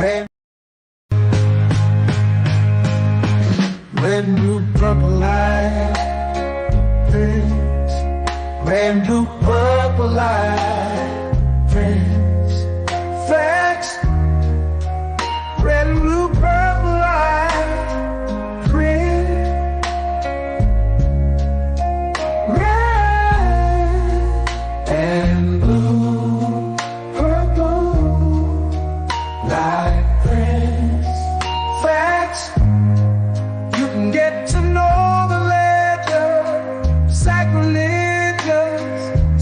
brand new purple light, brand new purple light, friends, facts, brand new purple light, friends, red and blue, purple light, friends, facts. You can get to know the ledger, sacrilegious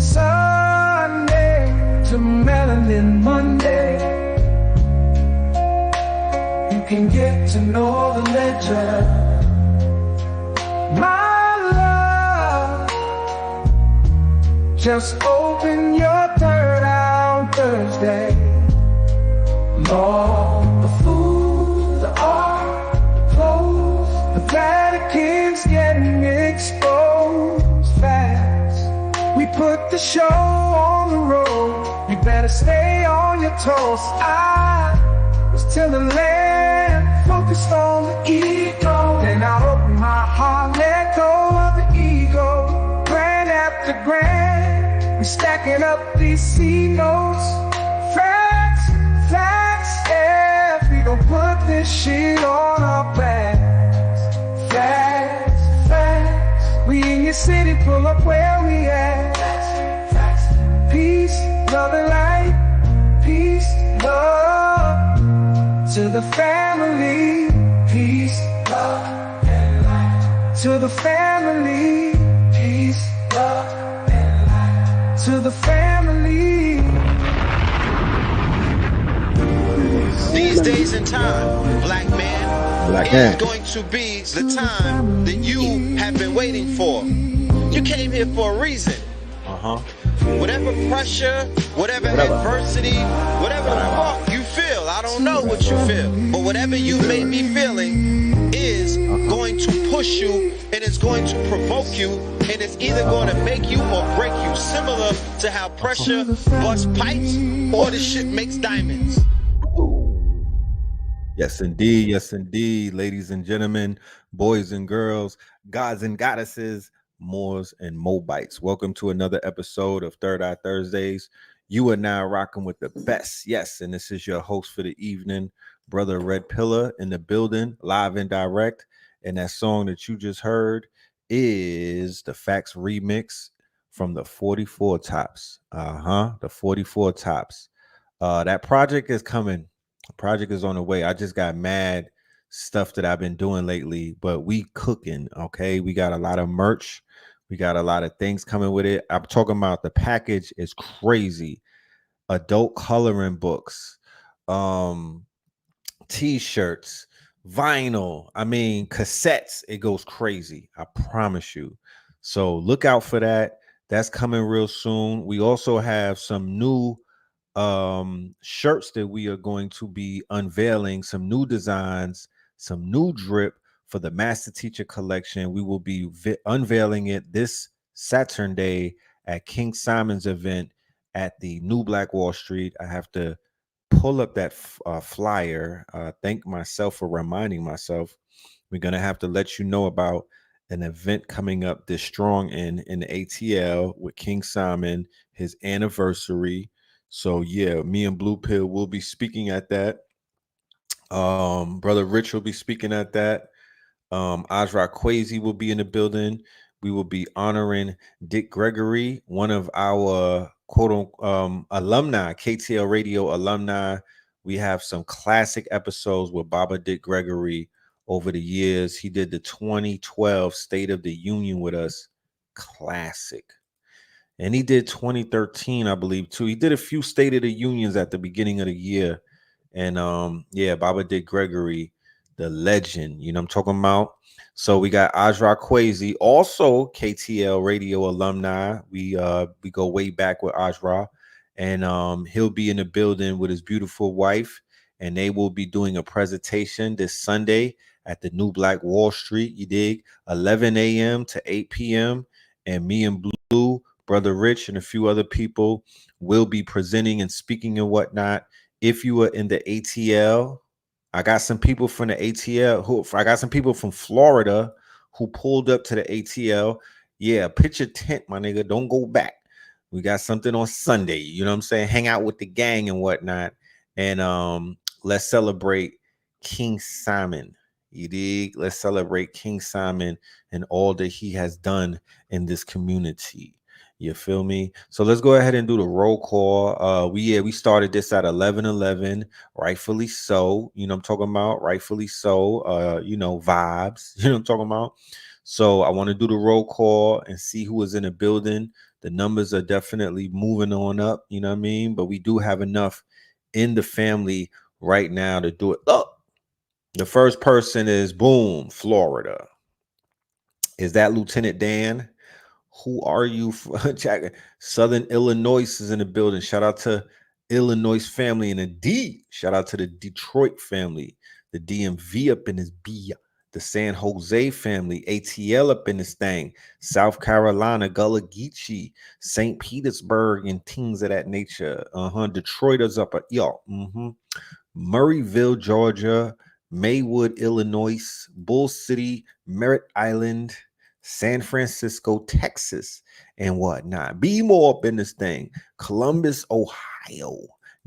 Sunday to melanin Monday. You can get to know the ledger, my love. Just open your third eye on Thursday. Lord, the food, the art, the clothes, the Vatican's getting exposed fast. We put the show on the road. You better stay on your toes. I was till the land, focused on the ego. Then I open my heart, let go of the ego. Grand after grand, we stacking up these C notes. Facts, facts, yeah. We gon' put this shit on our backs. Facts, facts. We in your city, pull up where we at. Facts, facts. Peace, love and light. Peace, love to the family. Peace, love and light to the family. Peace, love and light to the family. These days and time, black man, is going to be the time that you have been waiting for. You came here for a reason. Whatever pressure, whatever adversity, whatever the fuck you feel, I don't know what you feel, but whatever you may be feeling is going to push you, and it's going to provoke you, and it's either going to make you or break you, similar to how pressure busts pipes or the shit makes diamonds. Yes, indeed, ladies and gentlemen, boys and girls, gods and goddesses, Moors and Mobites. Welcome to another episode of Third Eye Thursdays. You are now rocking with the best. Yes, and this is your host for the evening, Brother Red Pillar, in the building, live and direct. And that song that you just heard is the Facts remix from the 44 Tops. The 44 Tops. That project is coming. The project is on the way. I just got mad stuff that I've been doing lately, but we cooking, okay? We got a lot of merch. We got a lot of things coming with it. I'm talking about the package is crazy. Adult coloring books, t-shirts, vinyl, I mean cassettes. It goes crazy, I promise you. So look out for that. That's coming real soon. We also have some new shirts that we are going to be unveiling, some new designs, some new drip for the Master Teacher collection. We will be unveiling it this Saturday at King Simon's event at the New Black Wall Street. I have to pull up that flyer. Thank myself for reminding myself. We're going to have to let you know about an event coming up this strong in the ATL with King Simon, his anniversary. So yeah, me and Blue Pill will be speaking at that. Brother Rich will be speaking at that. Azra Kwesi will be in the building. We will be honoring Dick Gregory, one of our quote alumni, KTL Radio alumni. We have some classic episodes with Baba Dick Gregory over the years. He did the 2012 State of the Union with us. Classic. And he did 2013, I believe, too. He did a few State of the Unions at the beginning of the year. And yeah, Baba Dick Gregory, the legend, you know what I'm talking about? So we got Azra Kwesi, also KTL Radio alumni. We go way back with Azra. And he'll be in the building with his beautiful wife. And they will be doing a presentation this Sunday at the New Black Wall Street, you dig? 11 a.m. to 8 p.m. And me and Blue, Brother Rich, and a few other people will be presenting and speaking and whatnot if you were in the ATL, I got some people from the ATL I got some people from Florida who pulled up to the ATL. Yeah, pitch your tent, my nigga. Don't go back. We got something on Sunday. You know what I'm saying? Hang out with the gang and whatnot. And let's celebrate King Simon. You dig? Let's celebrate King Simon and all that he has done in this community. You feel me? So let's go ahead and do the roll call. We started this at 11:11, rightfully so. You know what I'm talking about? Rightfully so. Vibes. You know what I'm talking about? So I want to do the roll call and see who is in the building. The numbers are definitely moving on up, you know what I mean? But we do have enough in the family right now to do it. Oh, the first person is boom, Florida. Is that Lieutenant Dan? Who are you? Southern Illinois is in the building. Shout out to Illinois family and a D. Shout out to the Detroit family. The DMV up in this B. The San Jose family. ATL up in this thing. South Carolina, Gullah Geechee, St. Petersburg, and things of that nature. Detroit is up at y'all. Murrayville, Georgia. Maywood, Illinois. Bull City, Merritt Island, San Francisco, Texas, and whatnot. Be more up in this thing. Columbus, Ohio,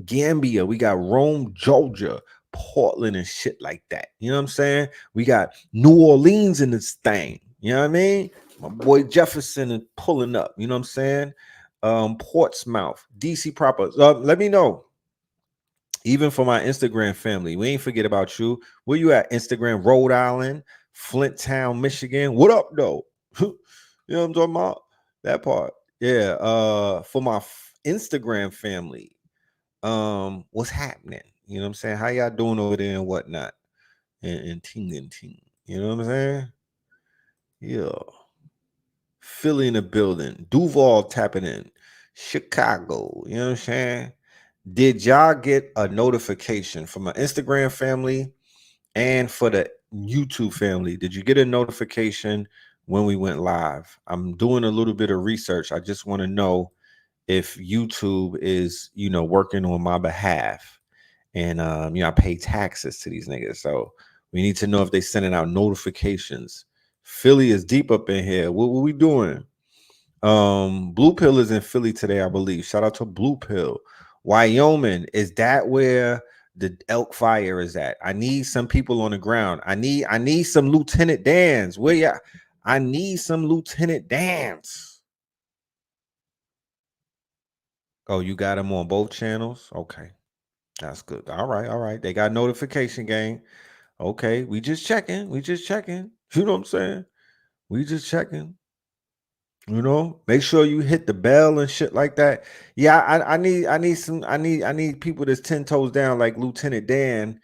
Gambia. We got Rome, Georgia, Portland, and shit like that. You know what I'm saying? We got New Orleans in this thing. You know what I mean? My boy Jefferson is pulling up. You know what I'm saying? Portsmouth, DC proper. Let me know. Even for my Instagram family, we ain't forget about you. Where you at? Instagram, Rhode Island, Flint Town, Michigan. What up, though? You know what I'm talking about? That part. Yeah. For my Instagram family, what's happening? You know what I'm saying? How y'all doing over there and whatnot? And ting and ting. You know what I'm saying? Yeah. Philly in the building. Duval tapping in. Chicago. You know what I'm saying? Did y'all get a notification from my Instagram family and for the YouTube family? Did you get a notification when we went live? I'm doing a little bit of research. I just want to know if YouTube is, working on my behalf. And I pay taxes to these niggas. So we need to know if they sending out notifications. Philly is deep up in here. What we doing? Blue Pill is in Philly today, I believe. Shout out to Blue Pill. Wyoming, is that where the elk fire is at? I need some people on the ground. I need some Lieutenant Dans. Where ya? I need some Lieutenant Dans. Oh, you got them on both channels? Okay. That's good. All right. They got notification, gang. Okay, we just checking. You know what I'm saying? We just checking. Make sure you hit the bell and shit like that. Yeah, I need people that's 10 toes down like Lieutenant Dan,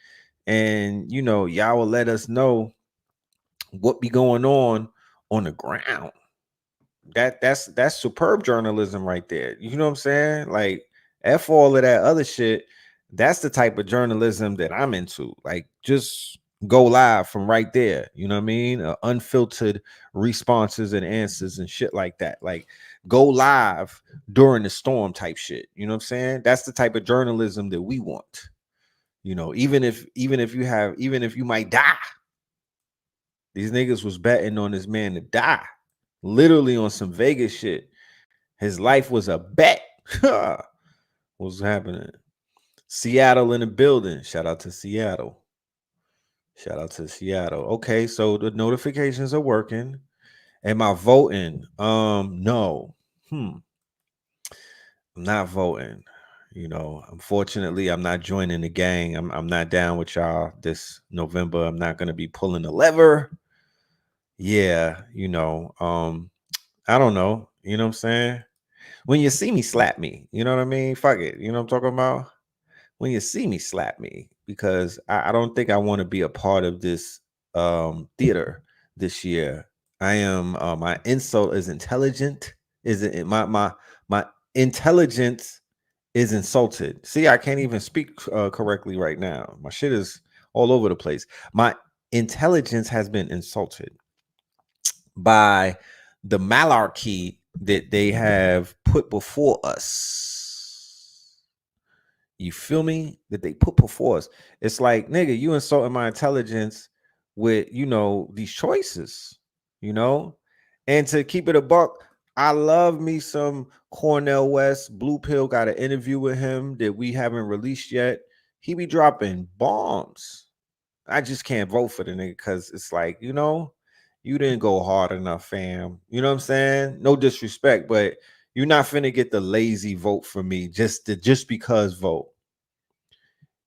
and y'all will let us know what be going on the ground. That's superb journalism right there. You know what I'm saying? Like, F all of that other shit. That's the type of journalism that I'm into. Like, just go live from right there. You know what I mean? Unfiltered responses and answers and shit like that. Like, go live during the storm type shit. You know what I'm saying? That's the type of journalism that we want. Even if you might die. These niggas was betting on this man to die. Literally on some Vegas shit. His life was a bet. What's happening? Seattle in the building. Shout out to Seattle. Okay, so the notifications are working. Am I voting? No. I'm not voting. Unfortunately, I'm not joining the gang. I'm not down with y'all this November. I'm not gonna be pulling the lever. Yeah, I don't know. You know what I'm saying? When you see me, slap me. You know what I mean? Fuck it. You know what I'm talking about? When you see me, slap me, because I don't think I want to be a part of this theater this year. I am my insult is intelligent. Is it my intelligence is insulted? See, I can't even speak correctly right now. My shit is all over the place. My intelligence has been insulted by the malarkey that they have put before us. You feel me? That they put before us. It's like, nigga, you insulting my intelligence with, these choices, And to keep it a buck, I love me some Cornel West. Blue Pill got an interview with him that we haven't released yet. He be dropping bombs. I just can't vote for the nigga because it's like, you didn't go hard enough, fam. You know what I'm saying? No disrespect, but you're not finna get the lazy vote for me just because vote.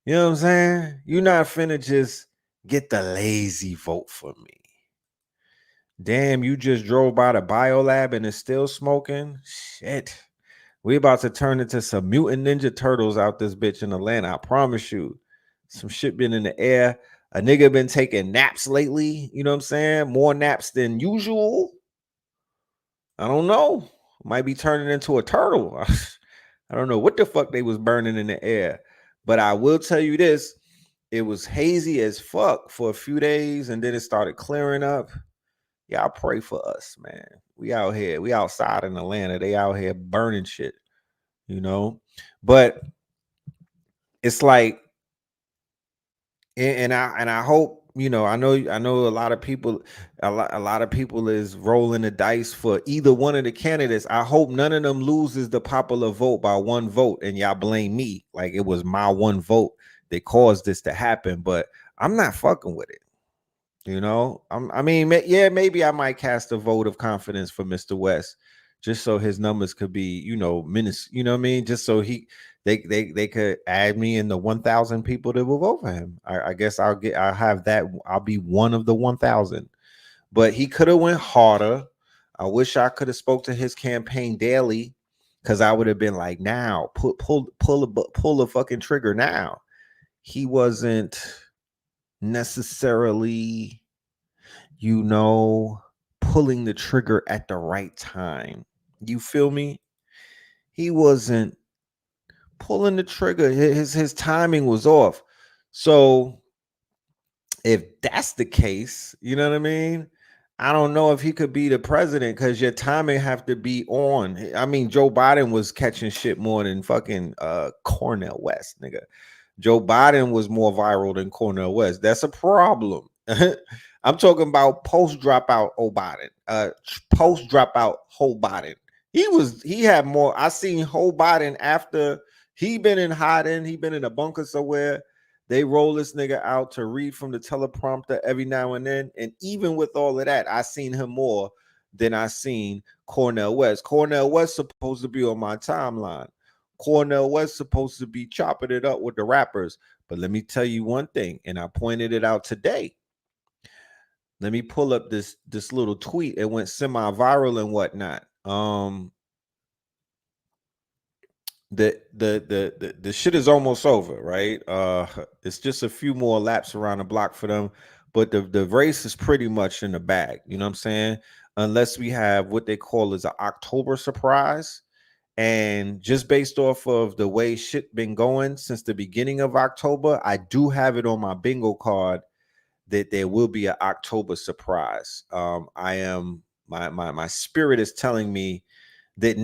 You know what I'm saying? You're not finna just get the lazy vote for me. Damn, you just drove by the biolab and it's still smoking? Shit. We about to turn into some mutant ninja turtles out this bitch in Atlanta. I promise you. Some shit been in the air. A nigga been taking naps lately. You know what I'm saying? More naps than usual. I don't know. Might be turning into a turtle. I don't know what the fuck they was burning in the air. But I will tell you this. It was hazy as fuck for a few days and then it started clearing up. Y'all pray for us, man. We out here. We outside in Atlanta. They out here burning shit, But it's like, and I hope, I know a lot of people is rolling the dice for either one of the candidates. I hope none of them loses the popular vote by one vote and y'all blame me like it was my one vote that caused this to happen. But I'm not fucking with it. Maybe I might cast a vote of confidence for Mr. West just so his numbers could be, minus, just so they could add me in the 1,000 people that will vote for him. I guess I'll be one of the 1,000. But he could have went harder. I wish I could have spoke to his campaign daily because I would have been like, now pull the fucking trigger now. He wasn't necessarily, pulling the trigger at the right time. You feel me? He wasn't pulling the trigger. His timing was off. So if that's the case, you know what I mean? I don't know if he could be the president because your timing have to be on. I mean, Joe Biden was catching shit more than fucking Cornel West, nigga. Joe Biden was more viral than Cornel West. That's a problem. I'm talking about post dropout Biden. Post dropout Ho Biden. He had more. I seen Ho Biden after he been in hiding. He been in a bunker somewhere. They roll this nigga out to read from the teleprompter every now and then. And even with all of that, I seen him more than I seen Cornel West. Cornel West supposed to be on my timeline. Cornel West supposed to be chopping it up with the rappers. But let me tell you one thing, and I pointed it out today. Let me pull up this little tweet. It went semi-viral and whatnot. The shit is almost over, right? It's just a few more laps around the block for them, but the race is pretty much in the bag. You know what I'm saying? Unless we have what they call as an October surprise. And just based off of the way shit been going since the beginning of October, I do have it on my bingo card that there will be an October surprise. I am my spirit is telling me that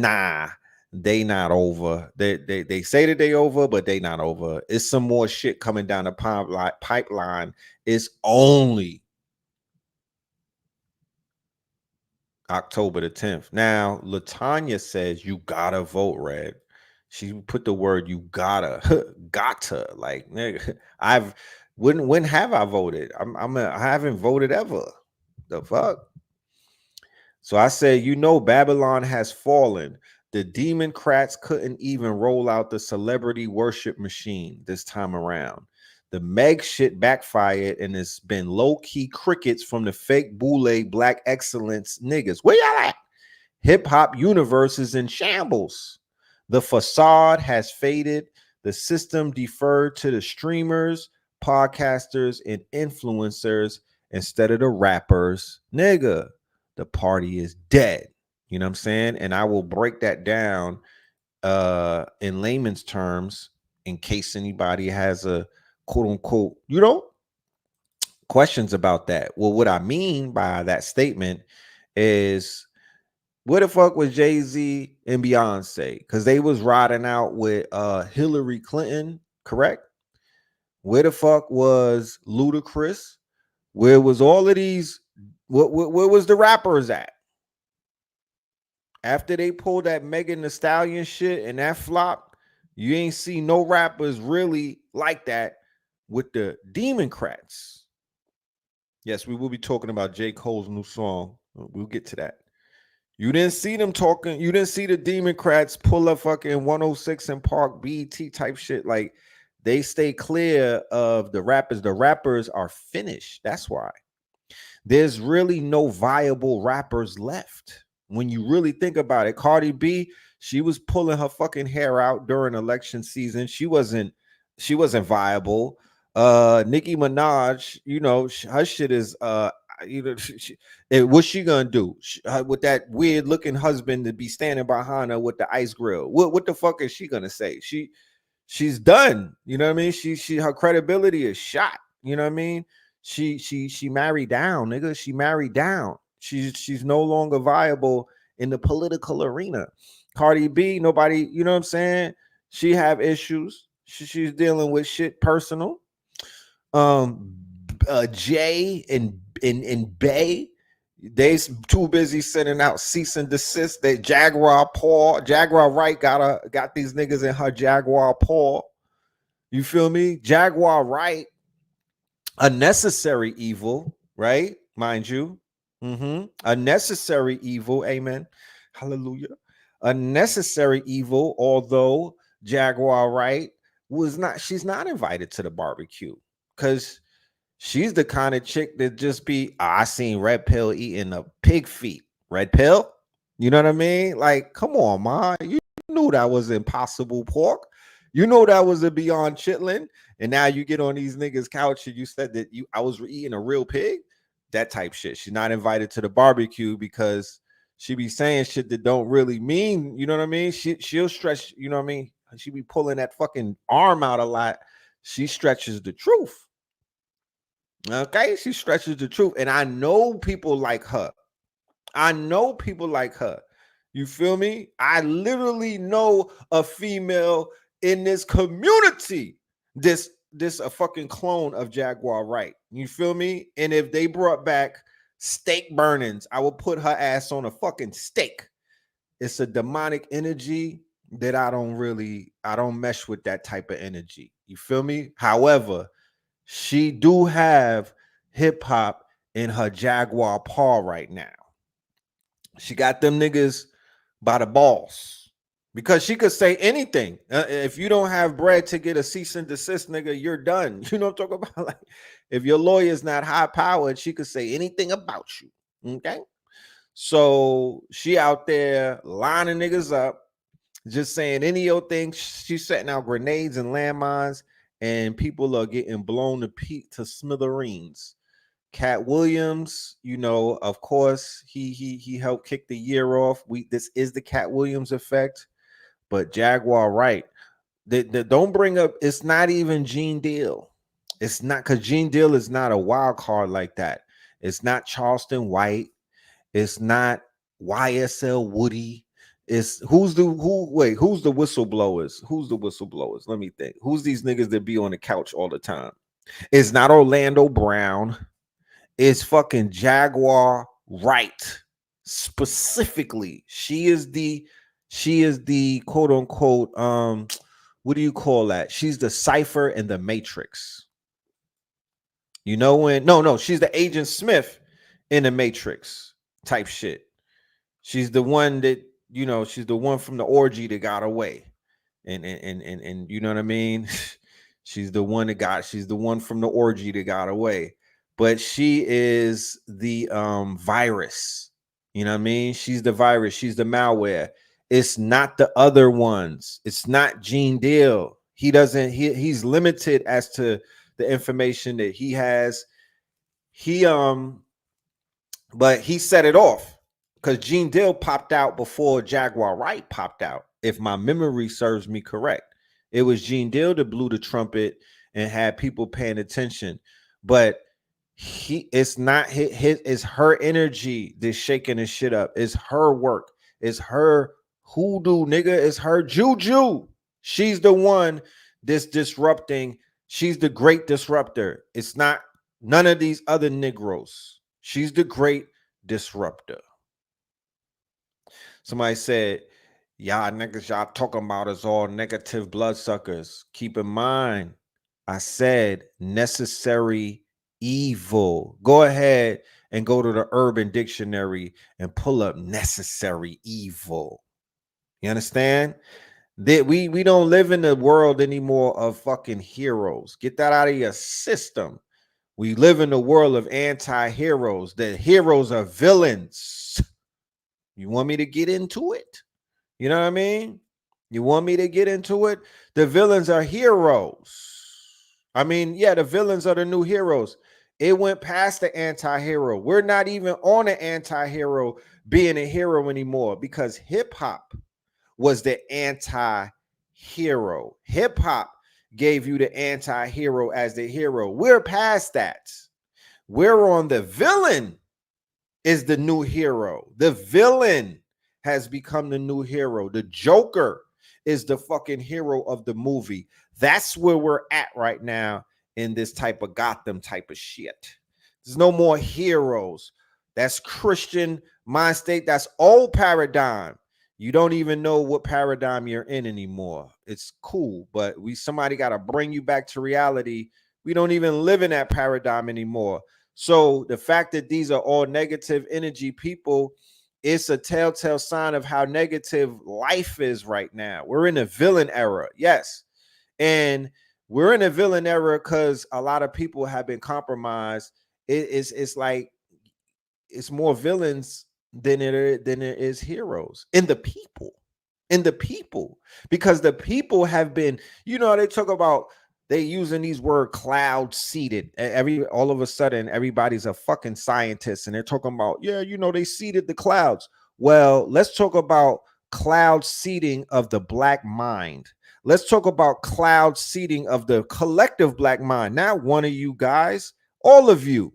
they not over. They say that they over, but they not over. It's some more shit coming down the pipeline. It's only October the 10th. Now, Latanya says you gotta vote, Red. She put the word you gotta, like, nigga. When have I voted? I haven't voted ever. The fuck? So I said, Babylon has fallen. The Democrats couldn't even roll out the celebrity worship machine this time around. The Meg shit backfired and it's been low-key crickets from the fake boule black excellence niggas. Where y'all at? Hip-hop universe is in shambles. The facade has faded. The system deferred to the streamers, podcasters, and influencers instead of the rappers. Nigga, the party is dead. You know what I'm saying? And I will break that down in layman's terms in case anybody has a quote unquote, questions about that. Well, what I mean by that statement is Where the fuck was Jay-Z and Beyonce? Because they was riding out with Hillary Clinton, correct? Where the fuck was Ludacris? Where was all of these? Where was the rappers at? After they pulled that Megan Thee Stallion shit and that flop, you ain't see no rappers really like that with the Democrats. Yes, we will be talking about J. Cole's new song. We'll get to that. You didn't see them talking. You didn't see the Democrats pull a fucking 106 and Park BT type shit. Like, they stay clear of the rappers. The rappers are finished. That's why. There's really no viable rappers left. When you really think about it, Cardi B, she was pulling her fucking hair out during election season. She wasn't viable. Nicki Minaj, you know, her shit is you know, what's she gonna do with that weird looking husband to be standing behind her with the ice grill? What the fuck is she gonna say? She's done. You know what I mean? She her credibility is shot. You know what I mean? She married down, nigga. She married down. She's no longer viable in the political arena. Cardi B, nobody, you know what I'm saying? She have issues. She's dealing with shit personal. Jay and Bay, they too busy sending out cease and desist. That Jaguar Wright got these niggas in her Jaguar paw. You feel me? Jaguar Wright, a necessary evil, right? Mind you. A necessary evil. Amen. Hallelujah. A necessary evil, although Jaguar Wright she's not invited to the barbecue because she's the kind of chick that just be, I seen Red Pill eating a pig feet. Red Pill? You know what I mean? Like, come on, ma. You knew that was Impossible Pork. You know that was a Beyond Chitlin. And now you get on these niggas' couch and you said that I was eating a real pig. That type shit. She's not invited to the barbecue because she be saying shit that don't really mean, you know what I mean? She'll stretch, you know what I mean? She be pulling that fucking arm out a lot. She stretches the truth. Okay, she stretches the truth. And I know people like her. You feel me? I literally know a female in this community. This a fucking clone of Jaguar Wright. You feel me? And if they brought back steak burnings, I would put her ass on a fucking steak. It's a demonic energy that I don't mesh with that type of energy. You feel me? However, she do have hip hop in her Jaguar paw right now. She got them niggas by the balls because she could say anything. If you don't have bread to get a cease and desist, nigga, you're done. You know what I'm talking about? Like, if your lawyer's not high powered, she could say anything about you. Okay. So she out there lining niggas up, just saying any old thing. She's setting out grenades and landmines, and people are getting blown to smithereens. Cat Williams, you know, of course, he helped kick the year off. This is the Cat Williams effect, but Jaguar Wright, don't bring up. It's not even Gene Deal. It's not, because Gene Deal is not a wild card like that. It's not Charleston White. It's not YSL Woody. Who's the whistleblowers? Who's the whistleblowers? Let me think. Who's these niggas that be on the couch all the time? It's not Orlando Brown. It's fucking Jaguar Wright. Specifically, she is the quote unquote what do you call that? She's the cipher in the Matrix. You know when she's the Agent Smith in the Matrix type shit. She's the one that, you know, she's the one from the orgy that got away. And you know what I mean? She's the one from the orgy that got away. But she is the virus. You know what I mean? She's the virus. She's the malware. It's not the other ones. It's not Gene Deal. He's limited as to the information that he has. But he set it off because Gene Deal popped out before Jaguar Wright popped out. If my memory serves me correct, it was Gene Deal that blew the trumpet and had people paying attention. But it's not it's her energy that's shaking this shit up. It's her work. It's her hoodoo, nigga. It's her juju. She's the one that's disrupting. She's the great disruptor. It's not none of these other Negroes. She's the great disruptor. Somebody said, y'all niggas, y'all talking about us all negative bloodsuckers. Keep in mind, I said necessary evil. Go ahead and go to the Urban Dictionary and pull up necessary evil. You understand? That we don't live in the world anymore of fucking heroes. Get that out of your system. We live in the world of anti-heroes. The heroes are villains. You want me to get into it? You know what I mean? You want me to get into it? The villains are heroes. I mean, yeah, the villains are the new heroes. It went past the anti-hero. We're not even on an anti-hero being a hero anymore because hip-hop was the anti-hero. Hip-hop gave you the anti-hero as the hero. We're past that. We're on the villain is the new hero. The villain has become the new hero. The Joker is the fucking hero of the movie. That's where we're at right now in this type of Gotham type of shit. There's no more heroes. That's Christian mind state. That's old paradigm. You don't even know what paradigm you're in anymore. It's cool, but somebody got to bring you back to reality. We don't even live in that paradigm anymore. So the fact that these are all negative energy people, it's a telltale sign of how negative life is right now. We're in a villain era. Yes. And we're in a villain era because a lot of people have been compromised. It's like it's more villains than it is heroes in the people. Because the people have been, they talk about they using these word cloud seeded. All of a sudden, everybody's a fucking scientist, and they're talking about, they seeded the clouds. Well, let's talk about cloud seeding of the black mind. Let's talk about cloud seeding of the collective black mind. Not one of you guys, all of you.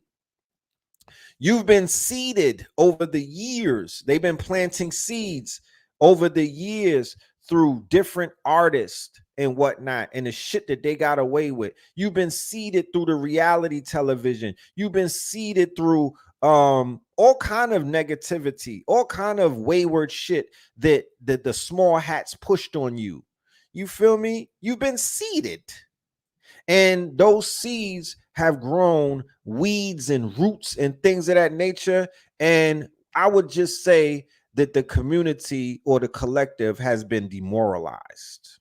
You've been seeded over the years. They've been planting seeds over the years through different artists and whatnot and the shit that they got away with. You've been seeded through the reality television. You've been seeded through all kind of negativity, all kind of wayward shit that the small hats pushed on you. You feel me? You've been seeded. And those seeds have grown weeds and roots and things of that nature. And I would just say that the community or the collective has been demoralized.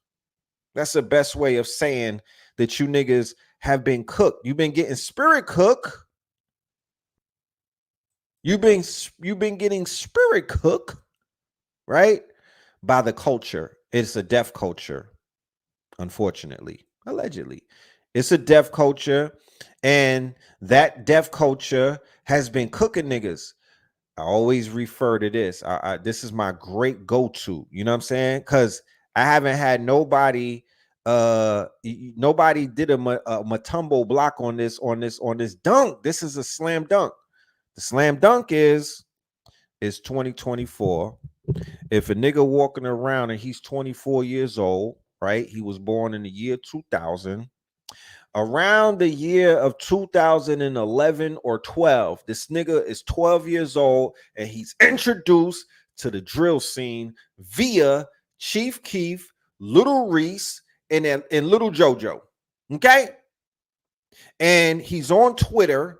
That's the best way of saying that you niggas have been cooked. You've been getting spirit cooked. You've been getting spirit cooked, right? By the culture. It's a deaf culture, unfortunately, allegedly. It's a deaf culture, and that deaf culture has been cooking niggas. I always refer to this. This is my great go-to. You know what I'm saying? Because I haven't had nobody. Nobody did a Matumbo block on this dunk. This is a slam dunk. The slam dunk is 2024. If a nigga walking around and he's 24 years old, right? He was born in the year 2000. Around the year of 2011 or 12, this nigga is 12 years old and he's introduced to the drill scene via Chief Keef, Little Reese, and Little JoJo. Okay? And he's on Twitter,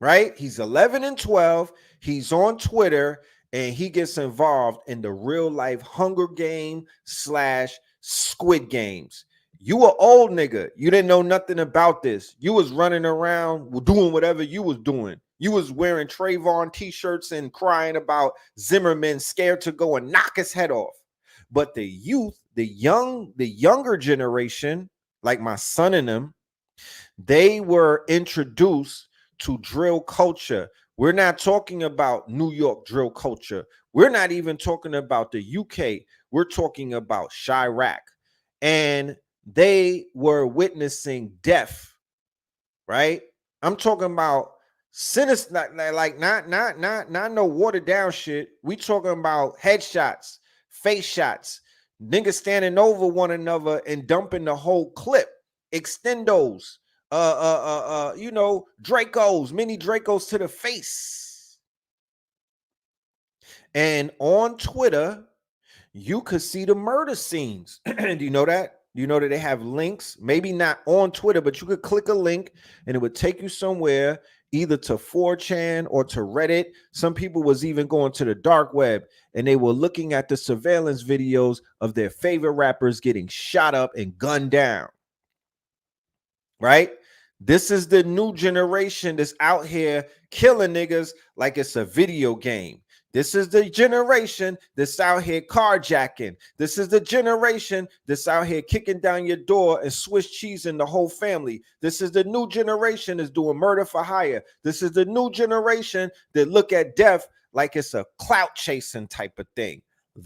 right? He's 11 and 12. He's on Twitter and he gets involved in the real life Hunger Game / Squid Games. You an old nigga. You didn't know nothing about this. You was running around doing whatever you was doing. You was wearing Trayvon t-shirts and crying about Zimmerman scared to go and knock his head off. But the youth, the younger generation, like my son and them, they were introduced to drill culture. We're not talking about New York drill culture. We're not even talking about the UK. We're talking about Chirac. And they were witnessing death, right? I'm talking about Sinister, not no watered down shit. We talking about headshots, face shots, niggas standing over one another and dumping the whole clip, extendos, you know, Dracos, mini Dracos to the face. And on Twitter, you could see the murder scenes. Do you know that? Do you know that they have links? Maybe not on Twitter, but you could click a link and it would take you somewhere, either to 4chan or to Reddit. Some people was even going to the dark web and they were looking at the surveillance videos of their favorite rappers getting shot up and gunned down. Right? This is the new generation that's out here killing niggas like it's a video game. This is the generation that's out here carjacking. This is the generation that's out here kicking down your door and Swiss cheesing the whole family. This is the new generation that's doing murder for hire. This is the new generation that look at death like it's a clout chasing type of thing.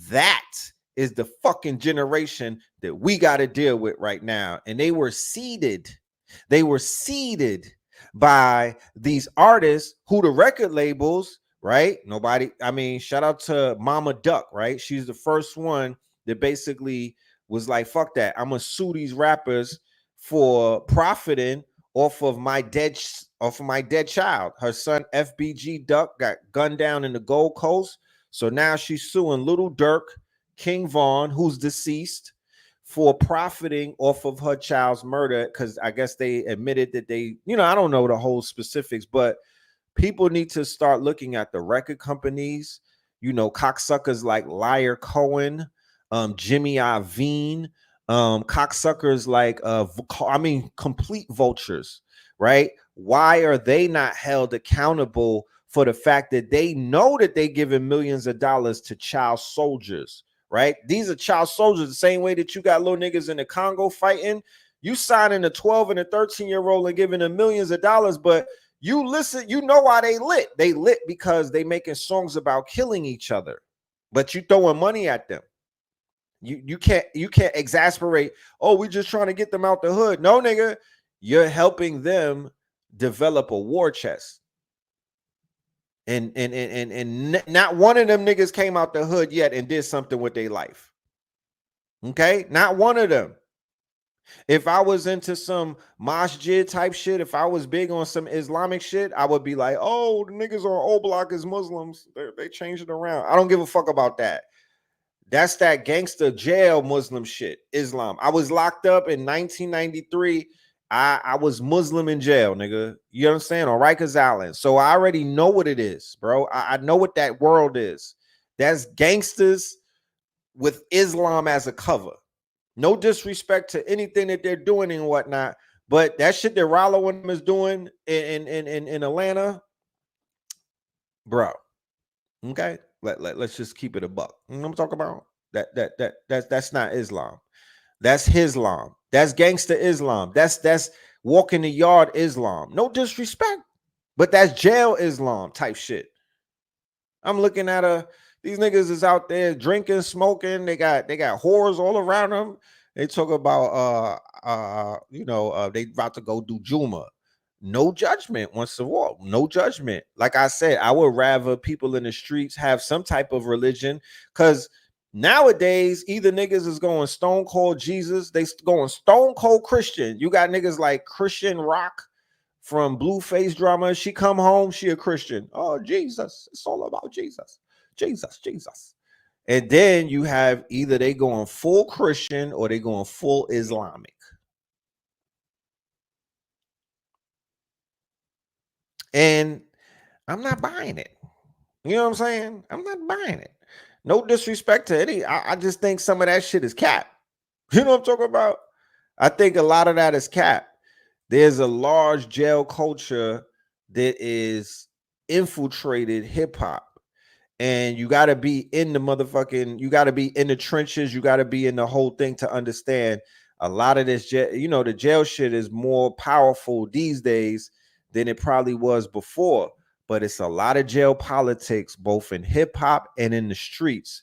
That is the fucking generation that we got to deal with right now. And they were seeded. They were seeded by these artists who the record labels, right? Nobody, I mean, shout out to Mama Duck, right? She's the first one that basically was like, fuck that. I'm gonna sue these rappers for profiting off of my dead child. Her son FBG Duck got gunned down in the Gold Coast. So now she's suing Little Durk, King Von, who's deceased, for profiting off of her child's murder, because I guess they admitted that they, you know, I don't know the whole specifics, but people need to start looking at the record companies, you know, cocksuckers like Liar Cohen, Jimmy Iovine, cocksuckers like, complete vultures, right? Why are they not held accountable for the fact that they know that they giving millions of dollars to child soldiers? Right? These are child soldiers, the same way that you got little niggas in the Congo fighting. You signing a 12 and a 13-year-old and giving them millions of dollars, but you listen, you know why they lit. They lit because they making songs about killing each other, but you throwing money at them. You can't exasperate. Oh, we just trying to get them out the hood. No, nigga, you're helping them develop a war chest. And not one of them niggas came out the hood yet and did something with their life. Okay, not one of them. If I was into some masjid type shit, if I was big on some Islamic shit, I would be like, oh, the niggas on O Block is Muslims. They changed it around. I don't give a fuck about that. That's that gangster jail Muslim shit, Islam. I was locked up in 1993. I was Muslim in jail, nigga. You understand? On Rikers Island. So I already know what it is, bro. I know what that world is. That's gangsters with Islam as a cover. No disrespect to anything that they're doing and whatnot, but that shit that Rollo and them is doing in Atlanta, bro. Okay, let's just keep it a buck. You know what I'm talking about? That's not Islam. That's Islam. That's gangster Islam. That's walking the yard Islam. No disrespect, but that's jail Islam type shit. I'm looking at these niggas is out there drinking, smoking. They got whores all around them. They talk about they about to go do Juma. No judgment once a war. No judgment. Like I said, I would rather people in the streets have some type of religion, because nowadays either niggas is going stone cold Jesus, they going stone cold Christian. You got niggas like Christian Rock from Blueface Drama. She come home, she a Christian. Oh, Jesus. It's all about Jesus. Jesus. And then you have either they going full Christian or they going full Islamic. And I'm not buying it. You know what I'm saying? I'm not buying it. No disrespect to any. I just think some of that shit is cap. You know what I'm talking about? I think a lot of that is cap. There's a large jail culture that is infiltrated hip hop. And you got to be in the motherfucking, you got to be in the trenches. You got to be in the whole thing to understand a lot of this, the jail shit is more powerful these days than it probably was before. But it's a lot of jail politics, both in hip hop and in the streets.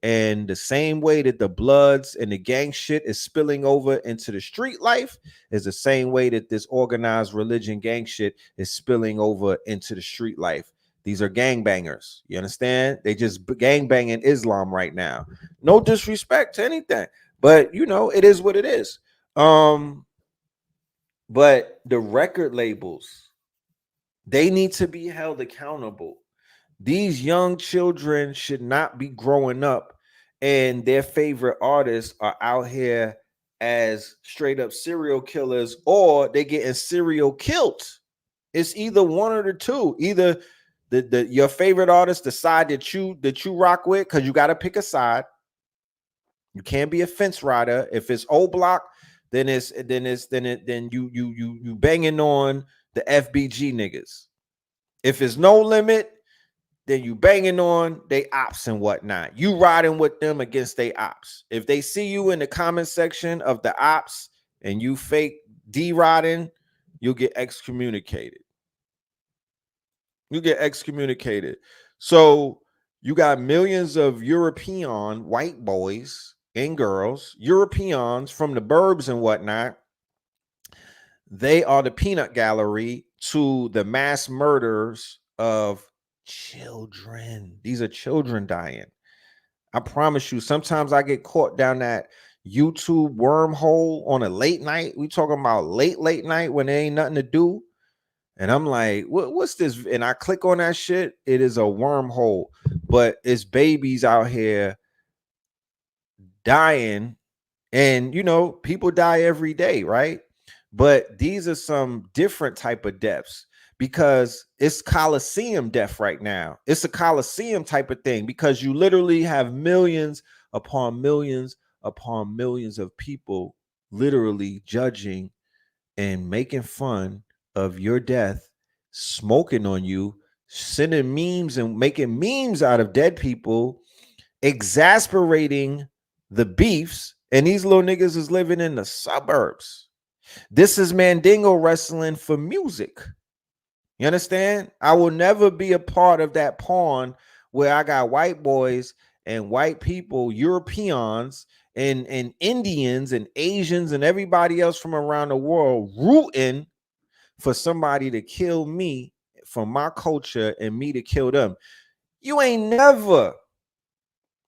And the same way that the Bloods and the gang shit is spilling over into the street life is the same way that this organized religion gang shit is spilling over into the street life. These are gangbangers. You understand? They just gangbanging Islam right now. No disrespect to anything, but you know, it is what it is. But the record labels, they need to be held accountable. These young children should not be growing up and their favorite artists are out here as straight up serial killers, or they getting serial killed. It's either one or the two. Either the your favorite artist, the side that you rock with, because you got to pick a side. You can't be a fence rider. If it's O Block, then you banging on the FBG niggas. If it's No Limit, then you banging on they ops and whatnot. You riding with them against they ops. If they see you in the comment section of the ops and you fake D-riding, you'll get excommunicated. You get excommunicated. So you got millions of European white boys and girls, Europeans from the burbs and whatnot. They are the peanut gallery to the mass murders of children. These are children dying. I promise you, sometimes I get caught down that YouTube wormhole on a late night. We talking about late night when there ain't nothing to do. And I'm like, what's this? And I click on that shit. It is a wormhole, but it's babies out here dying. And, you know, people die every day, right? But these are some different type of deaths because it's Coliseum death right now. It's a Coliseum type of thing because you literally have millions upon millions upon millions of people literally judging and making fun of your death, smoking on you, sending memes and making memes out of dead people, exasperating the beefs. And these little niggas is living in the suburbs. This is Mandingo wrestling for music. You understand? I will never be a part of that pawn where I got white boys and white people, Europeans and Indians and Asians and everybody else from around the world rooting for somebody to kill me from my culture and me to kill them. You ain't never,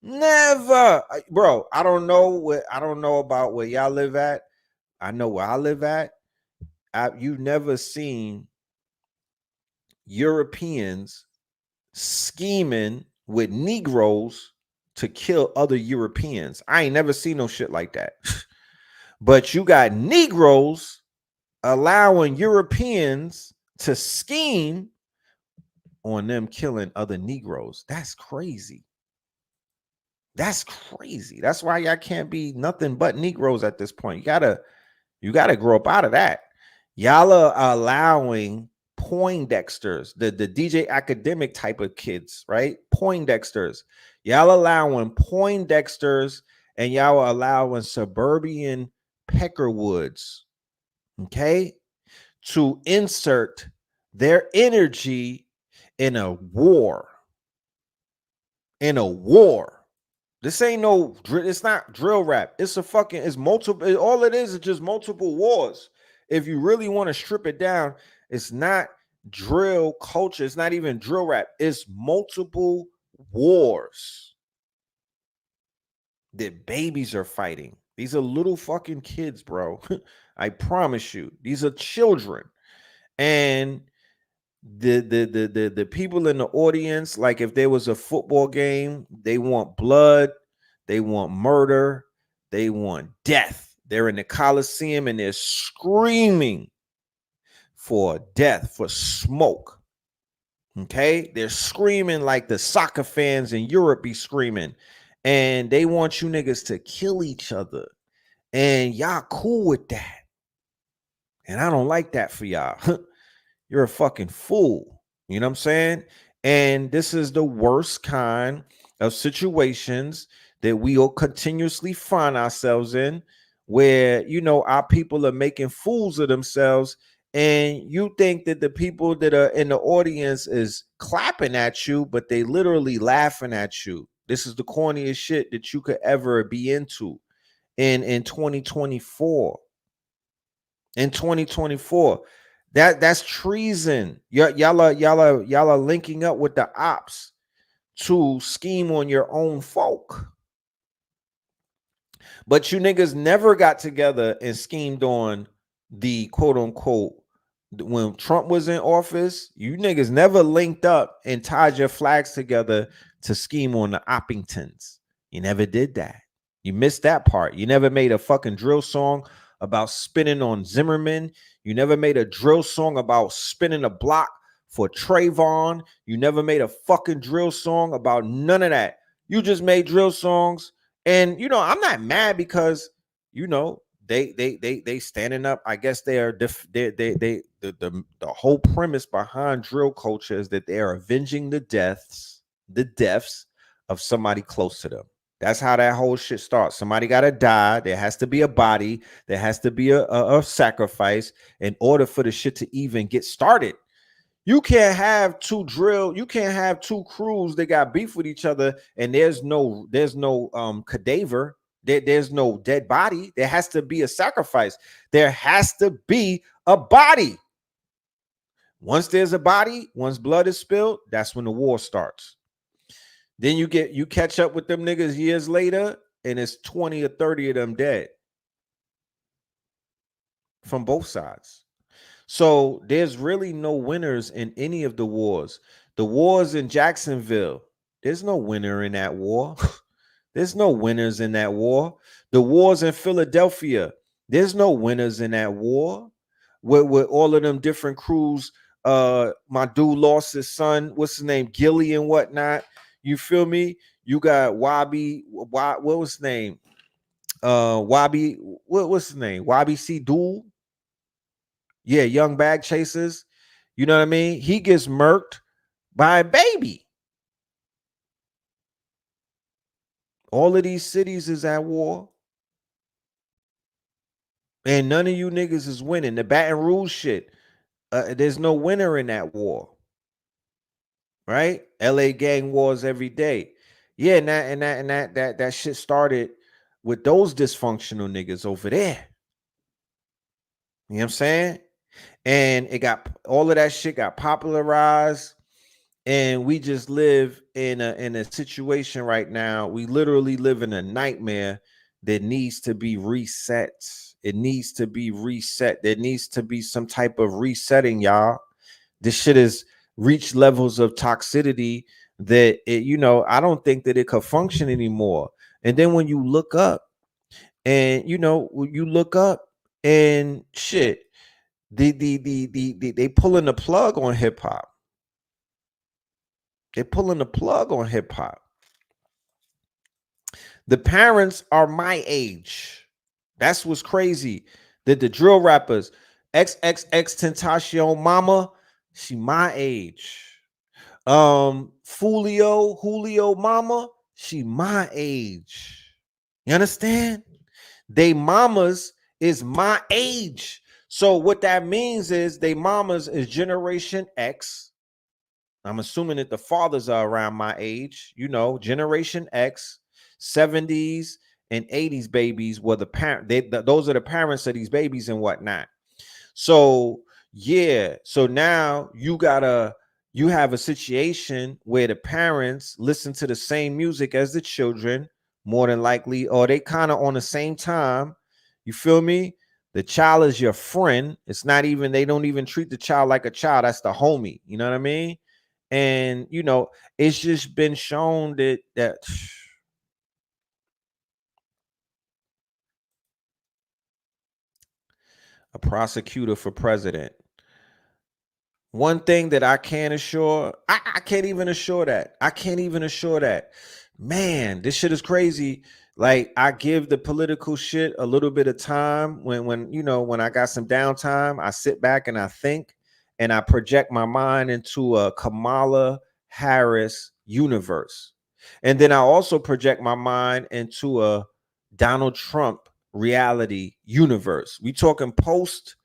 bro. I don't know about where y'all live at. I know where I live at. You've never seen Europeans scheming with Negroes to kill other Europeans. I ain't never seen no shit like that. But you got Negroes allowing Europeans to scheme on them killing other Negroes. That's crazy. That's crazy. That's why y'all can't be nothing but Negroes at this point. You gotta grow up out of that. Y'all are allowing Poindexters, the DJ Academic type of kids, right? Poindexters. Y'all allowing Poindexters and y'all are allowing suburban Peckerwoods, okay, to insert their energy in a war. In a war. This ain't no, it's not drill rap. It's it's multiple, all it is just multiple wars. If you really want to strip it down, it's not drill culture. It's not even drill rap. It's multiple wars that babies are fighting. These are little fucking kids, bro. I promise you. These are children. And the people in the audience, like if there was a football game, they want blood, they want murder, they want death. They're in the Coliseum and they're screaming for death, for smoke. Okay, they're screaming like the soccer fans in Europe be screaming, and they want you niggas to kill each other, and y'all cool with that. And I don't like that for y'all. You're a fucking fool. You know what I'm saying? And this is the worst kind of situations that we'll continuously find ourselves in, where, you know, our people are making fools of themselves. And you think that the people that are in the audience is clapping at you, but they literally laughing at you. This is the corniest shit that you could ever be into in 2024. In 2024. That's treason. Y'all are linking up with the ops to scheme on your own folk. But you niggas never got together and schemed on the quote unquote, when Trump was in office, you niggas never linked up and tied your flags together to scheme on the Oppingtons. You never did that. You missed that part. You never made a fucking drill song about spinning on Zimmerman. You never made a drill song about spinning a block for Trayvon. You never made a fucking drill song about none of that. You just made drill songs. And, you know, I'm not mad because, you know, they standing up. I guess they are the whole premise behind drill culture is that they are avenging the deaths of somebody close to them. That's how that whole shit starts. Somebody got to die. There has to be a body. There has to be a sacrifice in order for the shit to even get started. You can't have two crews that got beef with each other and there's no cadaver. There's no dead body. There has to be a sacrifice. There has to be a body. Once there's a body, once blood is spilled, that's when the war starts. Then you catch up with them niggas years later, and it's 20 or 30 of them dead from both sides. So there's really no winners in any of the wars. The wars in Jacksonville, there's no winner in that war. There's no winners in that war. The wars in Philadelphia, there's no winners in that war. With all of them different crews, my dude lost his son, what's his name, Gilly and whatnot. You feel me? You got Wabi, what was his name? Wabi, what's his name? Wabi C. Duel. Yeah, Young Bag Chasers. You know what I mean? He gets murked by a baby. All of these cities is at war. And none of you niggas is winning. The Baton Rouge shit, there's no winner in that war. Right? LA gang wars every day. Yeah, and that shit started with those dysfunctional niggas over there. You know what I'm saying? And it got all of that shit got popularized. And we just live in a situation right now. We literally live in a nightmare that needs to be reset. It needs to be reset. There needs to be some type of resetting, y'all. This shit has reached levels of toxicity that I don't think that it could function anymore. And then when you look up and shit, they pulling the plug on hip hop. They're pulling the plug on hip hop. The parents are my age. That's what's crazy. That the drill rappers, XXX Tentacion Mama, she my age. Julio Mama, she my age. You understand? They mamas is my age. So what that means is they mamas is Generation X. I'm assuming that the fathers are around my age, Generation X, 70s and 80s babies were the parent. Those are the parents of these babies and whatnot. So yeah, so now you have a situation where the parents listen to the same music as the children, more than likely, or they kind of on the same time. You feel me? The child is your friend. It's not even, they don't even treat the child like a child. That's the homie. You know what I mean? And it's just been shown that a prosecutor for president. One thing that I can't assure, I can't even assure that. I can't even assure that. Man, this shit is crazy. Like, I give the political shit a little bit of time. When I got some downtime, I sit back and I think, and I project my mind into a Kamala Harris universe. And then I also project my mind into a Donald Trump reality universe. We talking post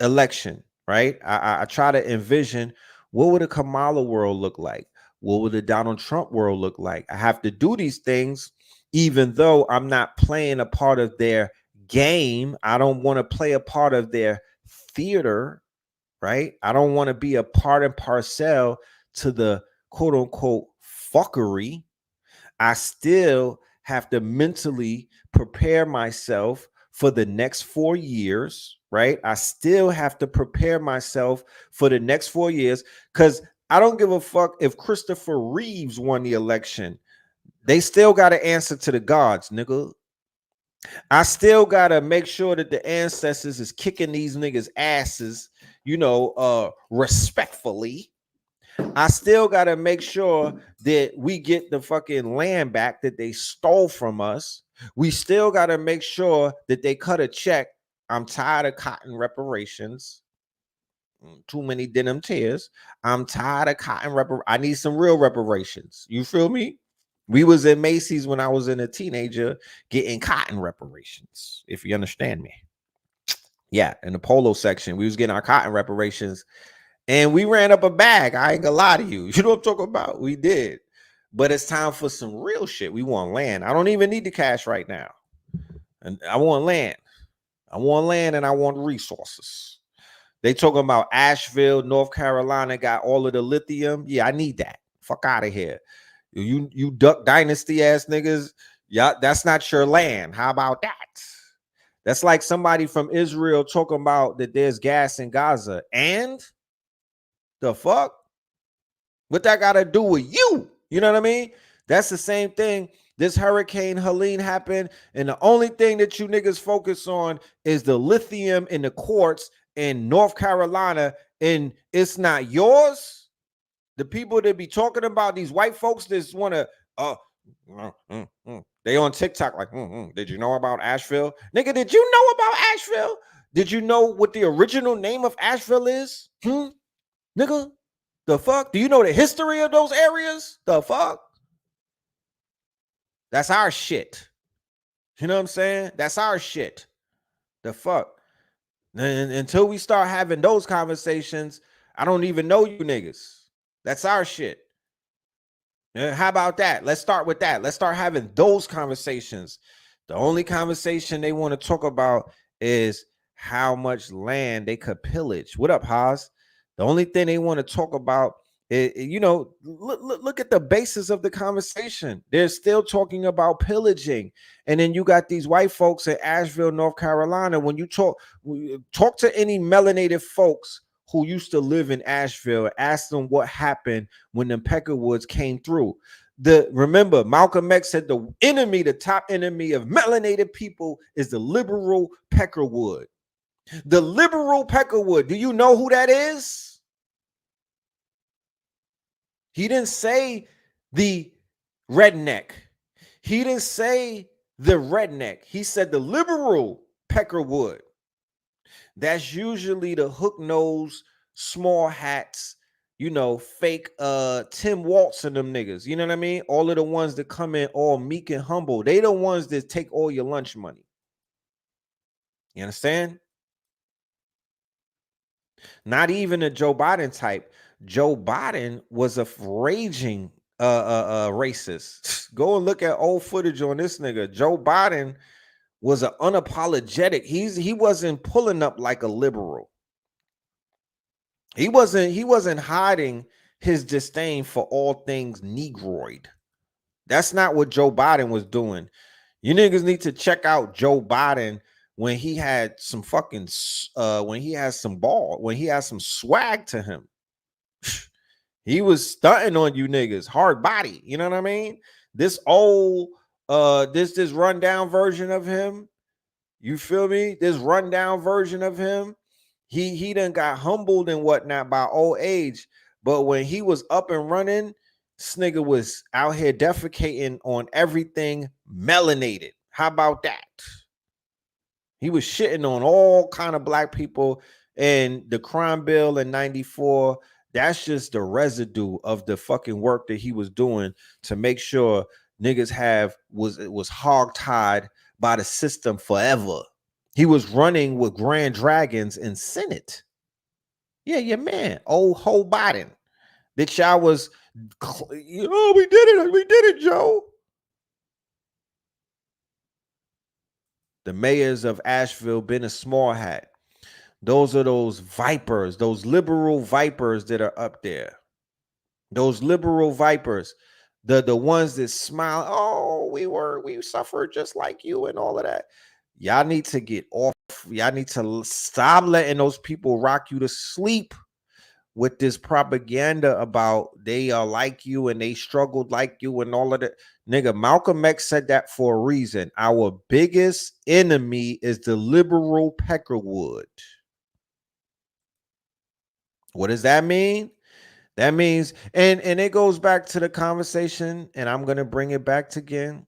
election, right? I try to envision, what would a Kamala world look like? What would the Donald Trump world look like? I have to do these things, even though I'm not playing a part of their game. I don't want to play a part of their theater, right? I don't want to be a part and parcel to the quote unquote fuckery. I still have to mentally prepare myself for the next 4 years, right? I still have to prepare myself for the next 4 years, because I don't give a fuck if Christopher Reeves won the election. They still got to answer to the gods, nigga. I still got to make sure that the ancestors is kicking these niggas asses, respectfully. I still got to make sure that we get the fucking land back that they stole from us. We still got to make sure that they cut a check. I'm tired of cotton reparations. Too many denim tears. I'm tired of cotton I need some real reparations. You feel me? We was in Macy's when I was a teenager getting cotton reparations, if you understand me. Yeah, in the polo section, we was getting our cotton reparations. And we ran up a bag. I ain't gonna lie to you. You know what I'm talking about? We did. But it's time for some real shit. We want land. I don't even need the cash right now. And I want land. I want land and I want resources. They talking about Asheville, North Carolina got all of the lithium. Yeah, I need that. Fuck out of here. You Duck Dynasty ass niggas. Yeah, that's not your land. How about that? That's like somebody from Israel talking about that there's gas in Gaza. And the fuck? What that got to do with you? You know what I mean? That's the same thing. This Hurricane Helene happened, and the only thing that you niggas focus on is the lithium in the quartz in North Carolina, and it's not yours. The people that be talking about these white folks that want to, they on TikTok like, did you know about Asheville? Nigga, did you know about Asheville? Did you know what the original name of Asheville is? Nigga, the fuck? Do you know the history of those areas? The fuck? That's our shit. You know what I'm saying? That's our shit. The fuck? And until we start having those conversations, I don't even know you niggas. That's our shit. How about that? Let's start with that. Let's start having those conversations. The only conversation they want to talk about is how much land they could pillage. What up, Haas? The only thing they want to talk about is, look at the basis of the conversation. They're still talking about pillaging. And then you got these white folks in Asheville, North Carolina. When you talk to any melanated folks who used to live in Asheville, ask them what happened when the Peckerwoods came through. Remember, Malcolm X said the top enemy of melanated people is the liberal Peckerwood. The liberal Peckerwood. Do you know who that is? He didn't say the redneck. He didn't say the redneck. He said the liberal Peckerwood. That's usually the hook nose, small hats, fake Tim Waltz and them niggas. You know what I mean? All of the ones that come in all meek and humble. They the ones that take all your lunch money. You understand? Not even a Joe Biden type. Joe Biden was a raging racist. Go and look at old footage on this nigga. Joe Biden was an unapologetic. He wasn't pulling up like a liberal. He wasn't hiding his disdain for all things Negroid. That's not what Joe Biden was doing. You niggas need to check out Joe Biden when he had some fucking when he had some swag to him. He was stunting on you niggas, hard body. You know what I mean? This old this rundown version of him. You feel me? This rundown version of him. He done got humbled and whatnot by old age. But when he was up and running, this nigga was out here defecating on everything melanated. How about that? He was shitting on all kind of black people. And the crime bill in 94, that's just the residue of the fucking work that he was doing to make sure niggas was hog-tied by the system forever. He was running with Grand Dragons in Senate. Yeah, man. Old Ho Biden. That y'all was Oh, we did it, Joe. The mayors of Asheville been a small hat. Those are those vipers, those liberal vipers that are up there. Those liberal vipers, the ones that smile. Oh, we suffered just like you and all of that. Y'all need to get off. Y'all need to stop letting those people rock you to sleep with this propaganda about they are like you and they struggled like you and all of that. Nigga, Malcolm X said that for a reason. Our biggest enemy is the liberal peckerwood. What does that mean? That means, and it goes back to the conversation, and I'm gonna bring it back again.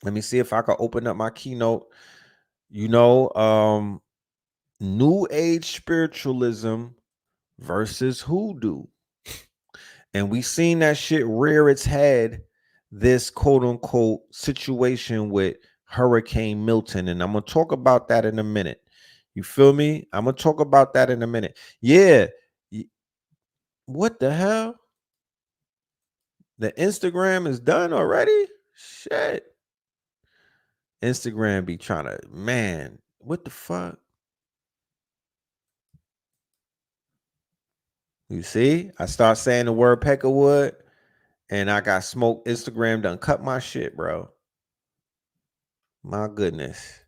Let me see if I can open up my keynote. You know, New Age spiritualism versus hoodoo. And we seen that shit rear its head, this quote unquote situation with Hurricane Milton. And I'm gonna talk about that in a minute. You feel me? I'm gonna talk about that in a minute. Yeah. What the hell? The Instagram is done already? Shit. Instagram be trying to, man, what the fuck? You see? I start saying the word Peckerwood and I got smoked. Instagram done cut my shit, bro. My goodness.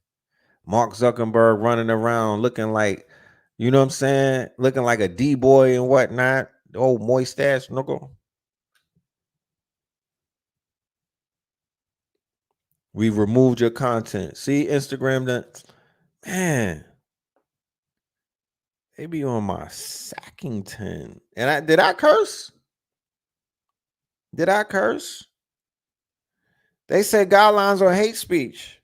Mark Zuckerberg running around looking like, you know what I'm saying? Looking like a D-boy and whatnot. The old moist ass nigga. We've removed your content. See, Instagram done, man. They be on my Sackington. And did I curse? Did I curse? They said guidelines on hate speech.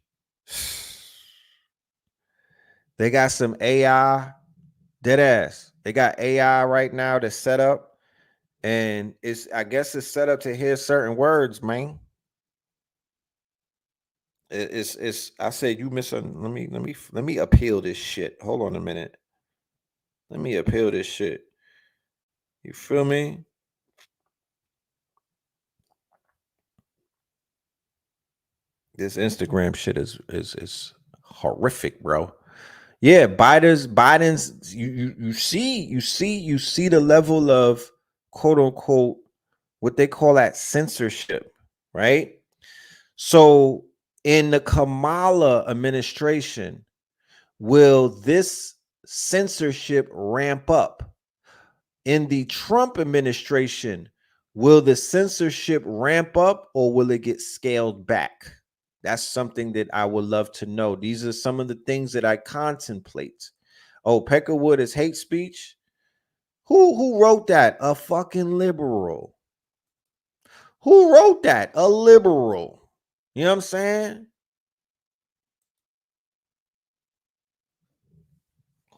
They got some AI, dead ass. They got AI right now that's set up, and I guess it's set up to hear certain words, man. It's I said you missing. Let me appeal this shit. Hold on a minute. Let me appeal this shit. You feel me? This Instagram shit is horrific, bro. Yeah, Biden's you see the level of quote unquote what they call that censorship, right? So in the Kamala administration, will this censorship ramp up? In the Trump administration, will the censorship ramp up or will it get scaled back? That's something that I would love to know. These are some of the things that I contemplate. Oh, Peckerwood is hate speech. Who wrote that? A fucking liberal. Who wrote that? A liberal. You know what I'm saying?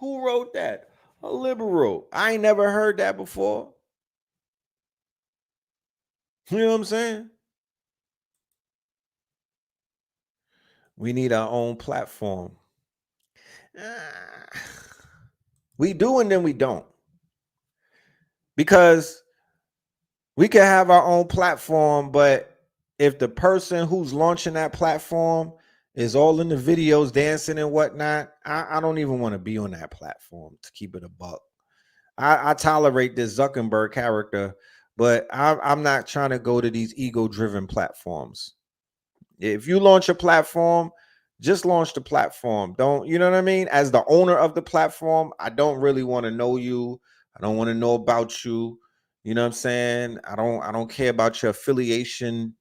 Who wrote that? A liberal. I ain't never heard that before. You know what I'm saying? We need our own platform. We do and then we don't. Because we can have our own platform, but if the person who's launching that platform is all in the videos dancing and whatnot, I don't even want to be on that platform, to keep it a buck. I tolerate this Zuckerberg character, but I'm not trying to go to these ego-driven platforms. If you launch a platform, just launch the platform. Don't, you know what I mean? As the owner of the platform, I don't really want to know you. I don't want to know about you. You know what I'm saying? I don't care about your affiliation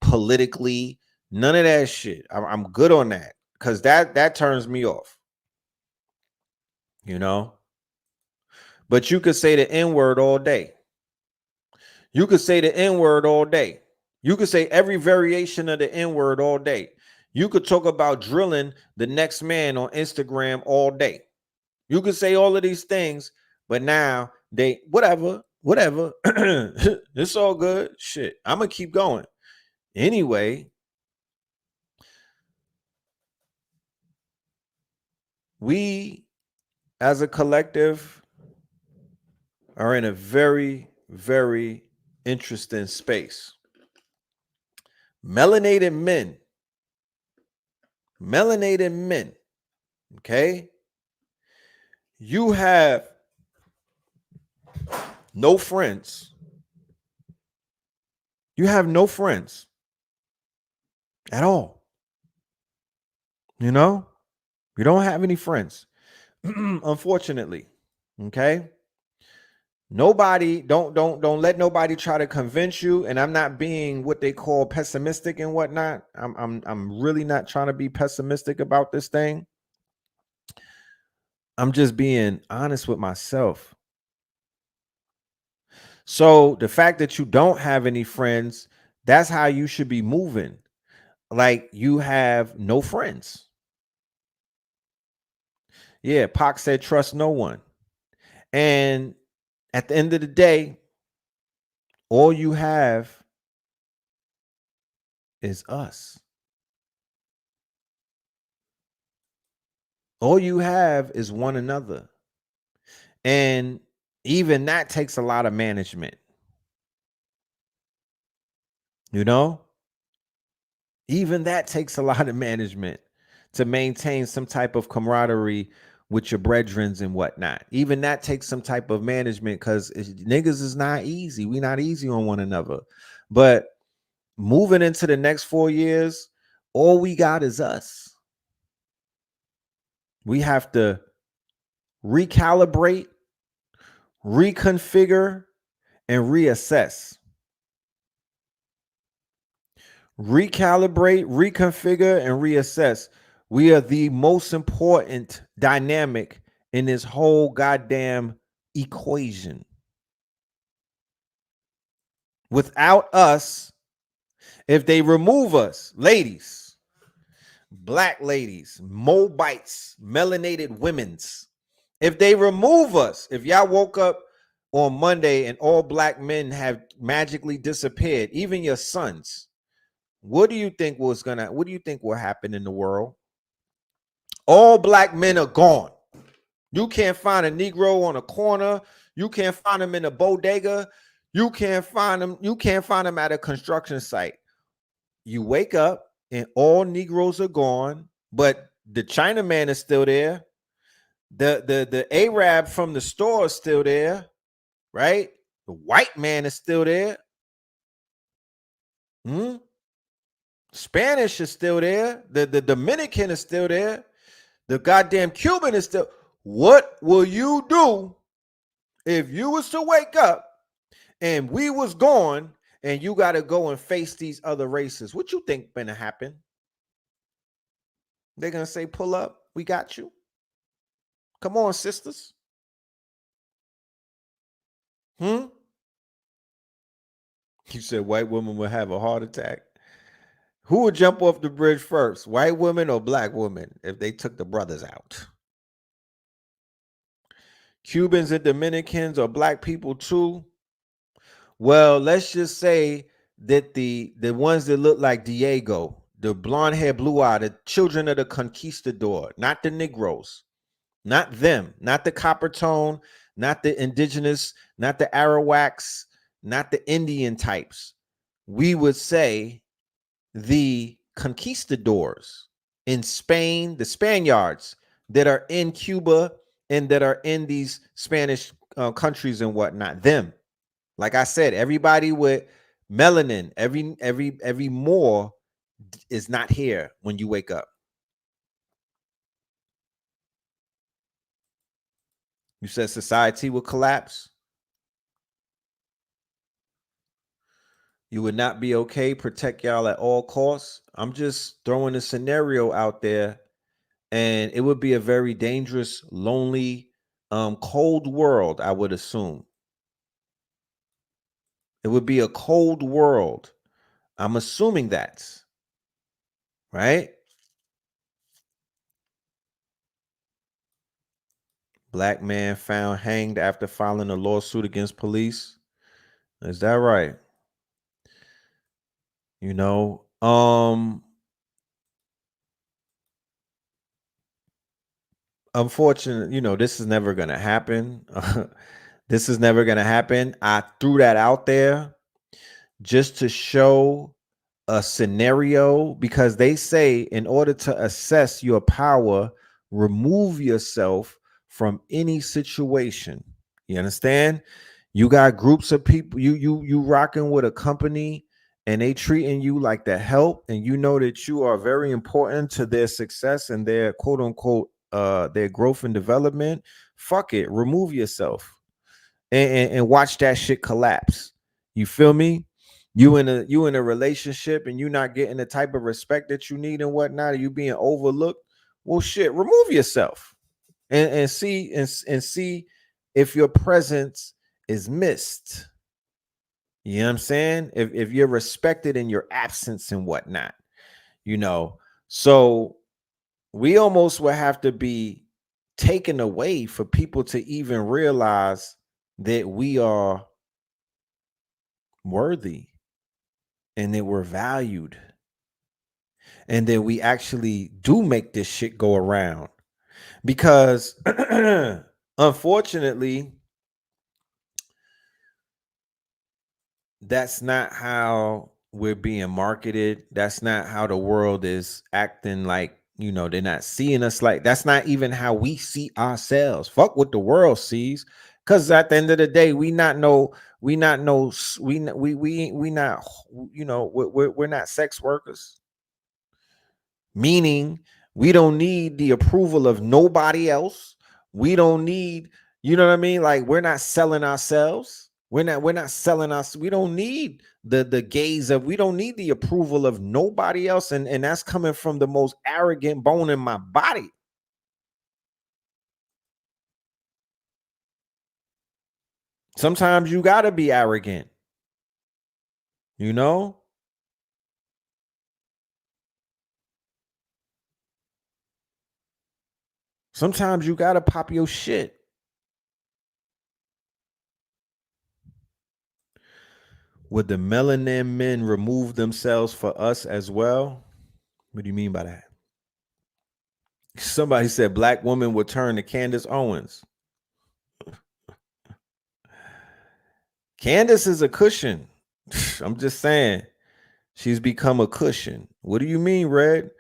politically. None of that shit. I'm good on that, because that turns me off. You know? But you could say the N-word all day. You could say the N-word all day. You could say every variation of the N-word all day. You could talk about drilling the next man on Instagram all day. You could say all of these things, but now they whatever. It's all good. Shit. I'm gonna keep going. Anyway, we as a collective are in a very very interesting space. Melanated men, okay? You have no friends. You have no friends at all. You know? You don't have any friends. Unfortunately. Okay? Nobody don't let nobody try to convince you, and I'm not being what they call pessimistic and whatnot. I'm really not trying to be pessimistic about this thing. I'm just being honest with myself. So the fact that you don't have any friends, that's how you should be moving. Like you have no friends. Yeah, Pac said trust no one. And at the end of the day, all you have is us. All you have is one another. And even that takes a lot of management. You know? Even that takes a lot of management to maintain some type of camaraderie with your brethrens and whatnot. Even that takes some type of management because niggas is not easy. We not easy on one another. But moving into the next 4 years, all we got is us. We have to recalibrate, reconfigure, and reassess. Recalibrate, reconfigure, and reassess. We are the most important dynamic in this whole goddamn equation. Without us, if they remove us, ladies, black ladies, Mobites, melanated women's, if they remove us, if y'all woke up on Monday and all black men have magically disappeared, even your sons, what do you think will happen in the world? All black men are gone. You can't find a Negro on a corner. You can't find them in a bodega. You can't find them at a construction site. You wake up and all Negroes are gone, but the Chinaman is still there. The Arab from the store is still there, right? The white man is still there. Spanish is still there. The Dominican is still there. The goddamn Cuban is still. What will you do if you was to wake up and we was gone and you got to go and face these other races? What you think gonna happen? They're gonna say, "Pull up, we got you. Come on, sisters." You said white women would have a heart attack. Who would jump off the bridge first, white women or black women, if they took the brothers out? Cubans and Dominicans are black people too. Well, let's just say that the ones that look like Diego, the blonde hair, blue eye, the children of the conquistador, not the Negroes, not them, not the copper tone, not the indigenous, not the Arawaks, not the Indian types. We would say the conquistadors in Spain, the Spaniards that are in Cuba and that are in these Spanish countries and whatnot. Them, like I said, everybody with melanin, every more is not here when you wake up. You said society will collapse. You would not be okay. Protect y'all at all costs. I'm just throwing a scenario out there, and it would be a very dangerous, lonely, cold world, I would assume. It would be a cold world. I'm assuming that, right? Black man found hanged after filing a lawsuit against police. Is that right? You know, unfortunately, this is never going to happen. This is never going to happen. I threw that out there just to show a scenario, because they say in order to assess your power, remove yourself from any situation. You understand? You got groups of people, you rocking with a company and they treating you like the help, and you know that you are very important to their success and their quote unquote their growth and development. Fuck it, remove yourself and watch that shit collapse. You feel me? You in a relationship and you not getting the type of respect that you need and whatnot, or you being overlooked. Well, shit, remove yourself and see if your presence is missed. You know what I'm saying? If you're respected in your absence and whatnot, you know. So we almost will have to be taken away for people to even realize that we are worthy and that we're valued and that we actually do make this shit go around. Because unfortunately, that's not how we're being marketed. That's not how the world is acting. Like, you know, they're not seeing us like, that's not even how we see ourselves. Fuck what the world sees. Because at the end of the day, we not, you know, we're not sex workers. Meaning we don't need the approval of nobody else. We don't need, you know what I mean? Like, we're not selling ourselves. We're not selling us. We don't need the gaze of, we don't need the approval of nobody else. And that's coming from the most arrogant bone in my body. Sometimes you gotta be arrogant, you know? Sometimes you gotta pop your shit. Would the melanin men remove themselves for us as well? What do you mean by that? Somebody said black woman would turn to Candace Owens. Candace is a cushion. I'm just saying, she's become a cushion. What do you mean, Red?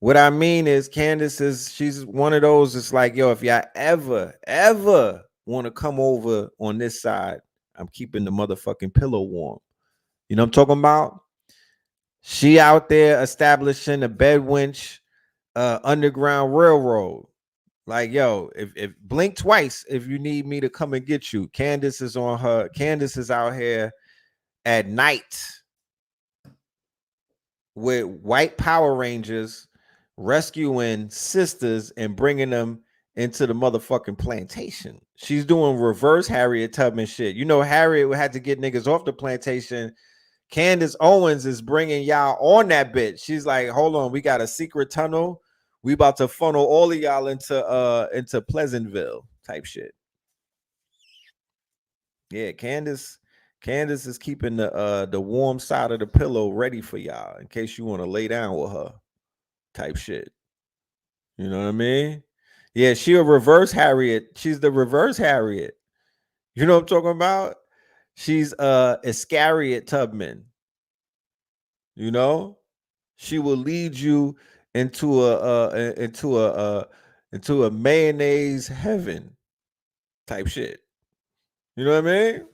What I mean is she's one of those. It's like, yo, if y'all ever want to come over on this side, I'm keeping the motherfucking pillow warm. You know what I'm talking about? She out there establishing a bed winch underground railroad. Like, yo, if blink twice if you need me to come and get you. Candace is out here at night with white Power Rangers rescuing sisters and bringing them into the motherfucking plantation. She's doing reverse Harriet Tubman shit. You know, Harriet had to get niggas off the plantation. Candace Owens is bringing y'all on that bitch. She's like, hold on, we got a secret tunnel. We about to funnel all of y'all into Pleasantville type shit. Yeah, Candace is keeping the warm side of the pillow ready for y'all in case you want to lay down with her type shit. You know what I mean? Yeah, she a reverse Harriet. She's the reverse Harriet. You know what I'm talking about? She's Iscariot Tubman. You know? She will lead you into a mayonnaise heaven type shit. You know what I mean?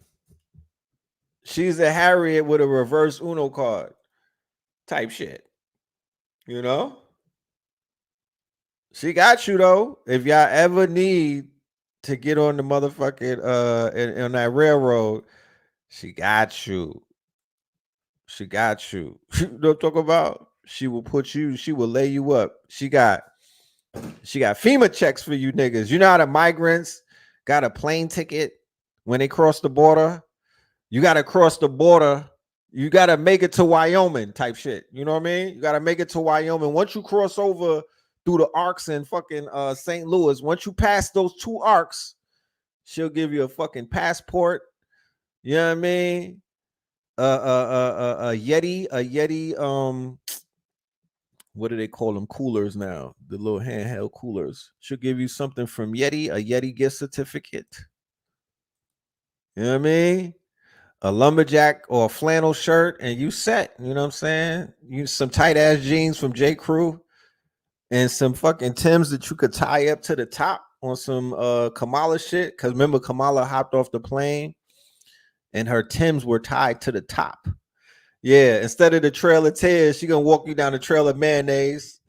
She's a Harriet with a reverse Uno card type shit. You know? She got you though. If y'all ever need to get on the motherfucking on that railroad, she got you. She got you. You know what I'm talking about? She will lay you up. She got FEMA checks for you niggas. You know how the migrants got a plane ticket when they cross the border? You got to cross the border. You got to make it to Wyoming type shit. You know what I mean? You got to make it to Wyoming. Once you cross over through the arcs in fucking St. Louis, once you pass those two arcs, she'll give you a fucking passport. You know what I mean? A Yeti, what do they call them? Coolers now, the little handheld coolers. She'll give you something from Yeti, a Yeti gift certificate. You know what I mean? A lumberjack or a flannel shirt, and you set. You know what I'm saying? You some tight ass jeans from J. Crew, and some fucking Timbs that you could tie up to the top on some Kamala shit. Cause remember Kamala hopped off the plane and her Timbs were tied to the top. Yeah, instead of the trail of tears, she gonna walk you down the trail of mayonnaise.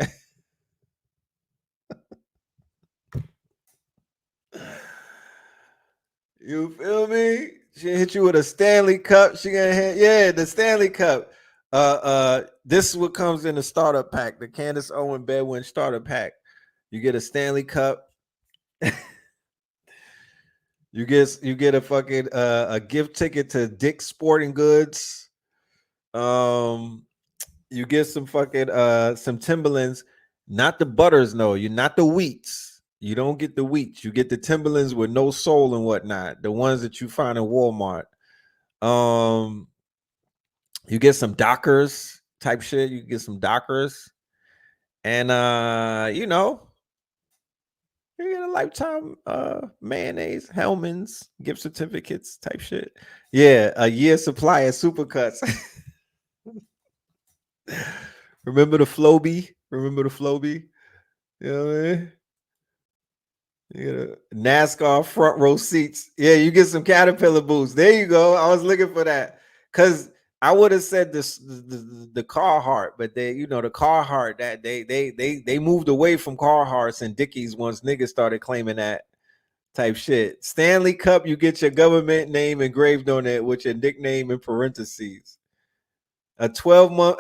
You feel me? She hit you with a Stanley Cup. She gonna hit, the Stanley Cup. This is what comes in the starter pack, the Candace Owen Bedouin starter pack. You get a Stanley Cup. you get a fucking a gift ticket to Dick's Sporting Goods. You get some fucking some Timberlands, not the butters, no, you're not the wheats. You don't get the wheats. You get the Timberlands with no sole and whatnot, the ones that you find in Walmart. You get some Dockers type shit. You get some Dockers, and you know, you get a lifetime mayonnaise, Hellman's gift certificates type shit. Yeah, a year supply of Supercuts. Remember the Floby? Remember the Floby? You know what I mean? Yeah, NASCAR front row seats. Yeah, you get some Caterpillar boots. There you go. I was looking for that because I would have said this the Carhartt, but they, you know, the Carhartt that they moved away from Carhartts and Dickies once niggas started claiming that type shit. Stanley Cup, you get your government name engraved on it with your nickname in parentheses. A 12-month.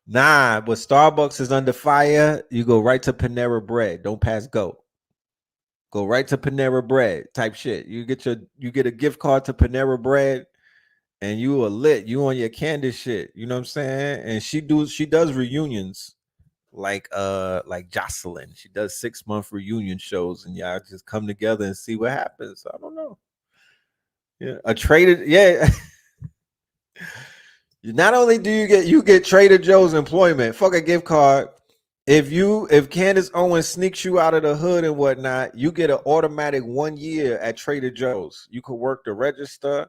Nah, but Starbucks is under fire. You go right to Panera Bread. Don't pass go. Go right to Panera Bread type shit. You get a gift card to Panera Bread, and you are lit. You on your Candace shit. You know what I'm saying? And she does reunions like Jocelyn. She does 6-month reunion shows, and y'all just come together and see what happens. I don't know. Yeah, a traded yeah. Not only do you get Trader Joe's employment, fuck a gift card. If Candace Owens sneaks you out of the hood and whatnot, you get an automatic 1 year at Trader Joe's. You could work the register,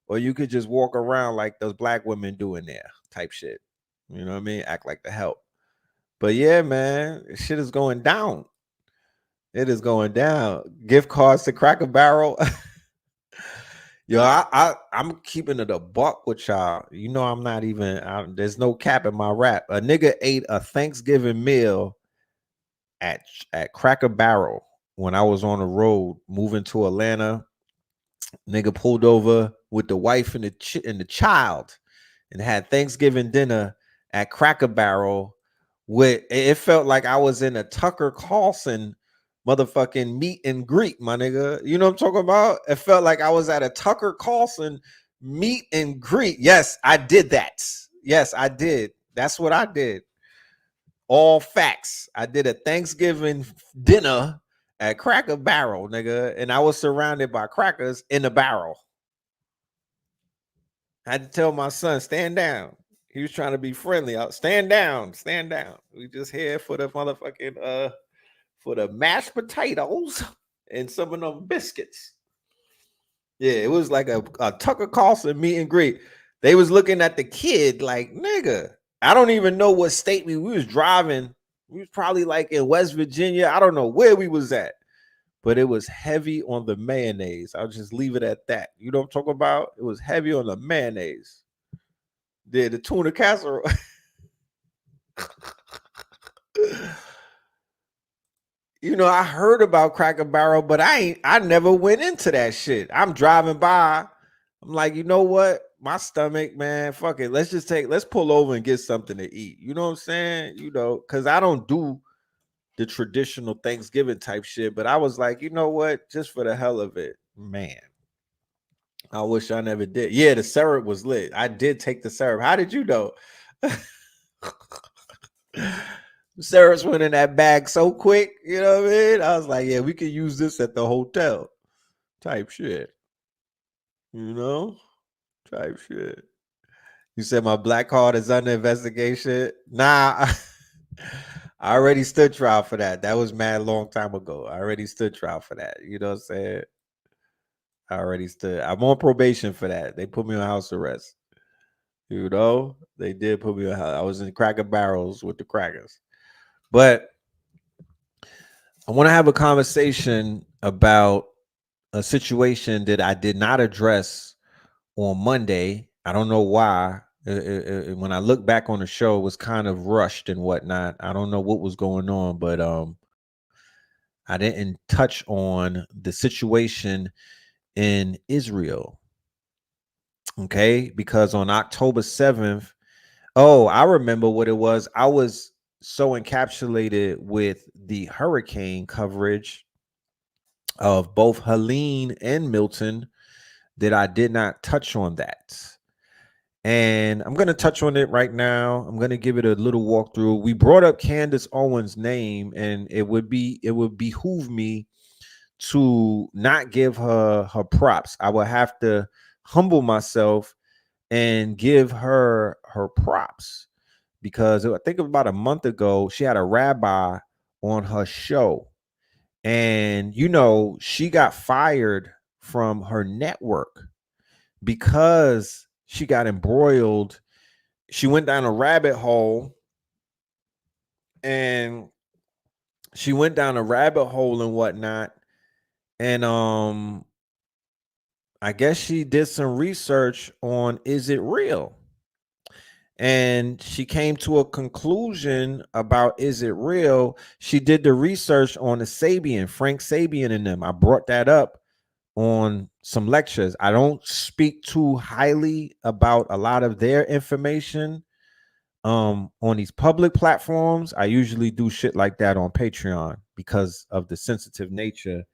or you could just walk around like those black women do in there, type shit. You know what I mean? Act like the help. But yeah, man, shit is going down. It is going down. Gift cards to Cracker Barrel. Yo, I'm keeping it a buck with y'all. You know, I'm not even. There's no cap in my rap. A nigga ate a Thanksgiving meal at Cracker Barrel when I was on the road moving to Atlanta. Nigga pulled over with the wife and the child, and had Thanksgiving dinner at Cracker Barrel. With it felt like I was in a Tucker Carlson motherfucking meet and greet, my nigga. You know what I'm talking about? It felt like I was at a Tucker Carlson meet and greet. Yes, I did that. Yes, I did. That's what I did. All facts. I did a Thanksgiving dinner at Cracker Barrel, nigga, and I was surrounded by crackers in a barrel. I had to tell my son, stand down. He was trying to be friendly. Stand down, stand down. We just here for the motherfucking for the mashed potatoes and some of them biscuits. Yeah, it was like a Tucker Carlson meet and greet. They was looking at the kid like, nigga, I don't even know what state we was driving. We was probably like in West Virginia. I don't know where we was at, but it was heavy on the mayonnaise. I'll just leave it at that. You know what I'm talking about? It was heavy on the mayonnaise. Yeah, the tuna casserole. You know, I heard about Cracker Barrel, but I never went into that shit. I'm driving by. I'm like, you know what? My stomach, man, fuck it. Let's pull over and get something to eat. You know what I'm saying? You know, because I don't do the traditional Thanksgiving type shit, but I was like, you know what? Just for the hell of it, man. I wish I never did. Yeah, the syrup was lit. I did take the syrup. How did you know? Syrups went in that bag so quick, you know what I mean? I was like, yeah, we could use this at the hotel type shit. You know? Type shit. You said my black card is under investigation. Nah, I already stood trial for that. That was mad long time ago. I already stood trial for that. You know what I'm saying? I already stood. I'm on probation for that. They put me on house arrest. You know, they did put me on. I was in Cracker Barrels with the crackers. But I want to have a conversation about a situation that I did not address on Monday. I don't know why. When I look back on the show, it was kind of rushed and whatnot. I don't know what was going on, but I didn't touch on the situation in Israel. Okay, because on October 7th, oh, I remember what it was. I was so encapsulated with the hurricane coverage of both Helene and Milton that I did not touch on that. And I'm going to touch on it right now. I'm going to give it a little walkthrough. We brought up Candace Owens' name, and it would behoove me to not give her props. I would have to humble myself and give her props, because I think about a month ago she had a rabbi on her show, and she got fired from her network because she got embroiled. She went down a rabbit hole, and and whatnot. And I guess she did some research on, is it real? And she came to a conclusion about, is it real? She did the research on the Frank Sabian and them. I brought that up on some lectures. I don't speak too highly about a lot of their information on these public platforms. I usually do shit like that on Patreon because of the sensitive nature.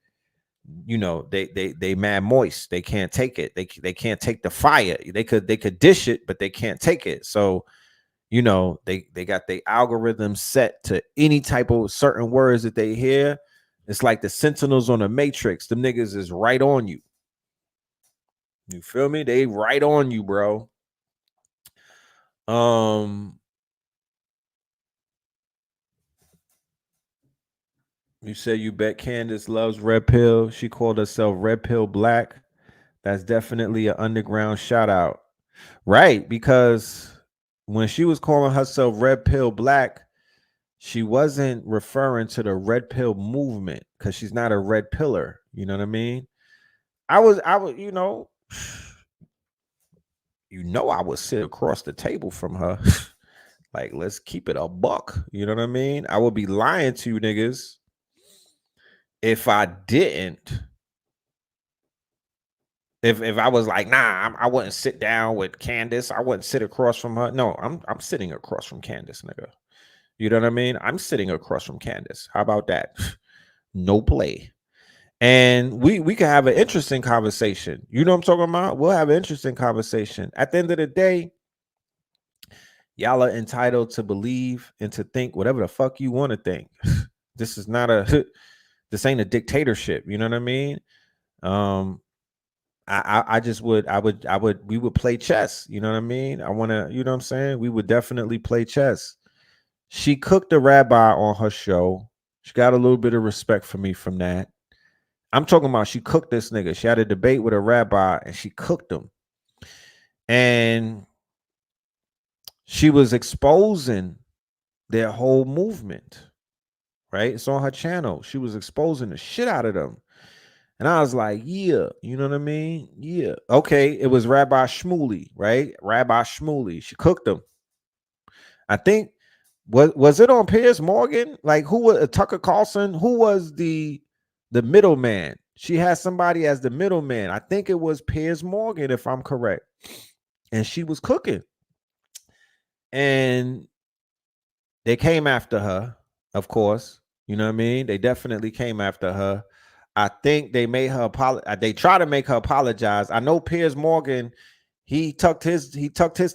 They mad moist. They can't take it. They can't take the fire. They could dish it, but they can't take it. So they got the algorithm set to any type of certain words that they hear. It's like the sentinels on the Matrix. Them niggas is right on you. You feel me? They right on you, bro. You say you bet Candace loves Red Pill. She called herself Red Pill Black. That's definitely an underground shout out. Right, because when she was calling herself Red Pill Black, she wasn't referring to the Red Pill movement, because she's not a red pillar. You know what I mean? I was, I would sit across the table from her. Like, let's keep it a buck. You know what I mean? I would be lying to you niggas if I didn't. If I was like, nah, I wouldn't sit down with Candace. I wouldn't sit across from her. No, I'm sitting across from Candace, nigga. You know what I mean? I'm sitting across from Candace. How about that? No play. And we can have an interesting conversation. You know what I'm talking about? We'll have an interesting conversation. At the end of the day, y'all are entitled to believe and to think whatever the fuck you want to think. This is not this ain't a dictatorship. You know what I mean? We would play chess. You know what I mean? I want to, you know what I'm saying? We would definitely play chess. She cooked a rabbi on her show. She got a little bit of respect for me from that. I'm talking about she cooked this nigga. She had a debate with a rabbi and she cooked him. And she was exposing their whole movement, right? It's on her channel. She was exposing the shit out of them. And I was like, yeah, you know what I mean? Yeah. Okay, it was Rabbi Shmuley, right? Rabbi Shmuley. She cooked him. I think, was it on Piers Morgan? Like, who was Tucker Carlson? Who was the middleman? She had somebody as the middleman. I think it was Piers Morgan, if I'm correct. And she was cooking. And they came after her, of course. You know what I mean? They definitely came after her. I think they made her they try to make her apologize. I know Piers Morgan, he tucked his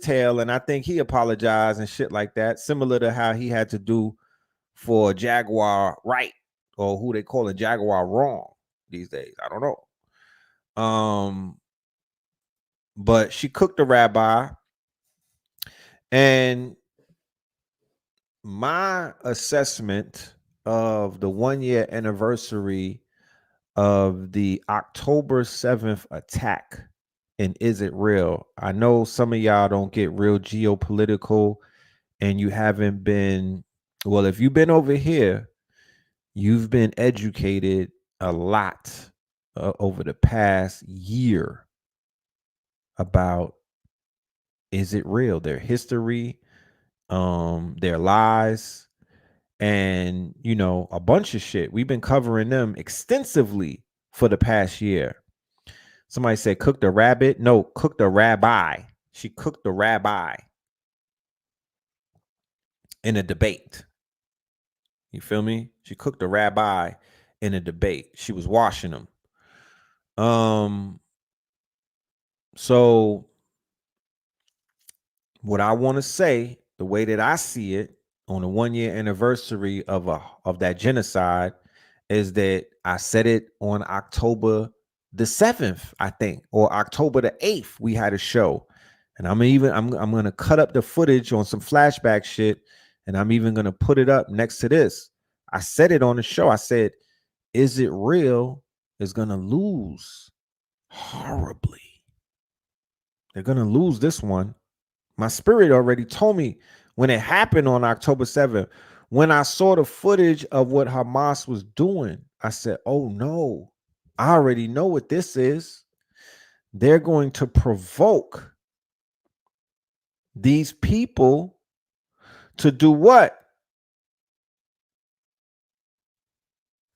tail, and I think he apologized and shit like that, similar to how he had to do for Jaguar right, or who they call it Jaguar wrong these days. I don't know. But she cooked the rabbi, and my assessment of the 1 year anniversary of the October 7th attack. And is it real? I know some of y'all don't get real geopolitical and you haven't been, well, if you've been over here, you've been educated a lot over the past year about, is it real? Their history, their lies, and a bunch of shit. We've been covering them extensively for the past year. Somebody said cook the rabbit. No, cook the rabbi. She cooked the rabbi in a debate. You feel me? She cooked the rabbi in a debate. She was washing him. So what I want to say, the way that I see it on the 1-year anniversary of that genocide, is that I said it on October the 7th, I think, or October the 8th. We had a show, and I'm going to cut up the footage on some flashback shit, and I'm even going to put it up next to this. I said it on the show. I said, "Is it real?" is going to lose horribly. They're going to lose this one. My spirit already told me when it happened on October 7th, when I saw the footage of what Hamas was doing, I said, oh no, I already know what this is. They're going to provoke these people to do what?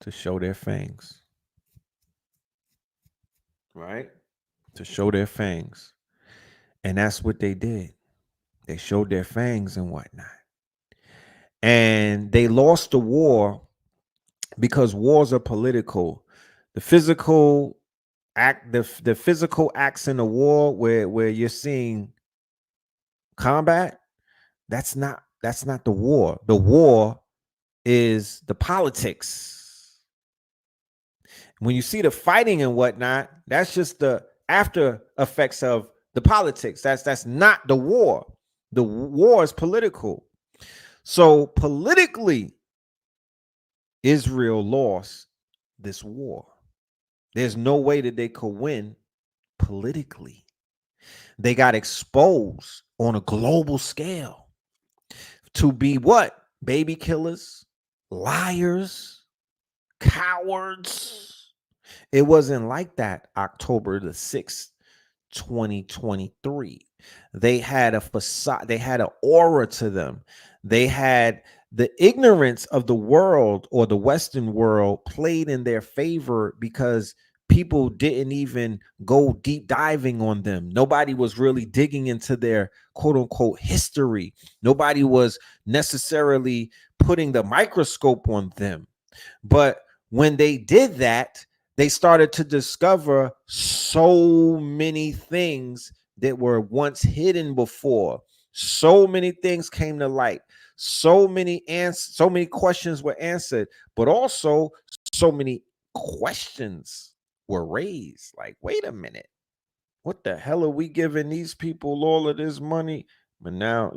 To show their fangs. Right? To show their fangs. And that's what they did. They showed their fangs and whatnot. And they lost the war because wars are political. The physical physical acts in a war where you're seeing combat, that's not the war. The war is the politics. When you see the fighting and whatnot, that's just the after effects of the politics. That's not the war. The war is political. So politically, Israel lost this war. There's no way that they could win politically. They got exposed on a global scale to be what? Baby killers, liars, cowards. It wasn't like that October the 6th, 2023. They had a facade, they had an aura to them. They had the ignorance of the world, or the Western world, played in their favor because people didn't even go deep diving on them. Nobody was really digging into their quote unquote history. Nobody was necessarily putting the microscope on them. But when they did that, they started to discover so many things that were once hidden before. So many things came to light. So many questions were answered, but also so many questions were raised. Like, wait a minute, what the hell are we giving these people all of this money? But now,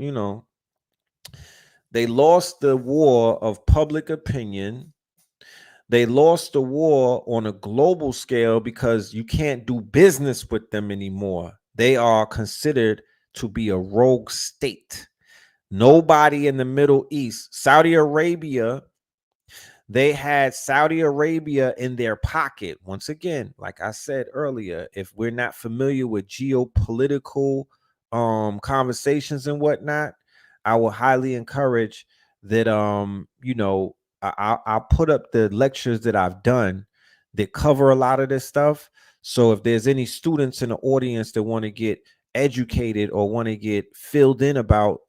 they lost the war of public opinion. They lost the war on a global scale because you can't do business with them anymore. They are considered to be a rogue state. Nobody in the Middle East, Saudi Arabia, they had Saudi Arabia in their pocket. Once again, like I said earlier, if we're not familiar with geopolitical conversations and whatnot, I will highly encourage that I'll put up the lectures that I've done that cover a lot of this stuff. So if there's any students in the audience that want to get educated or want to get filled in about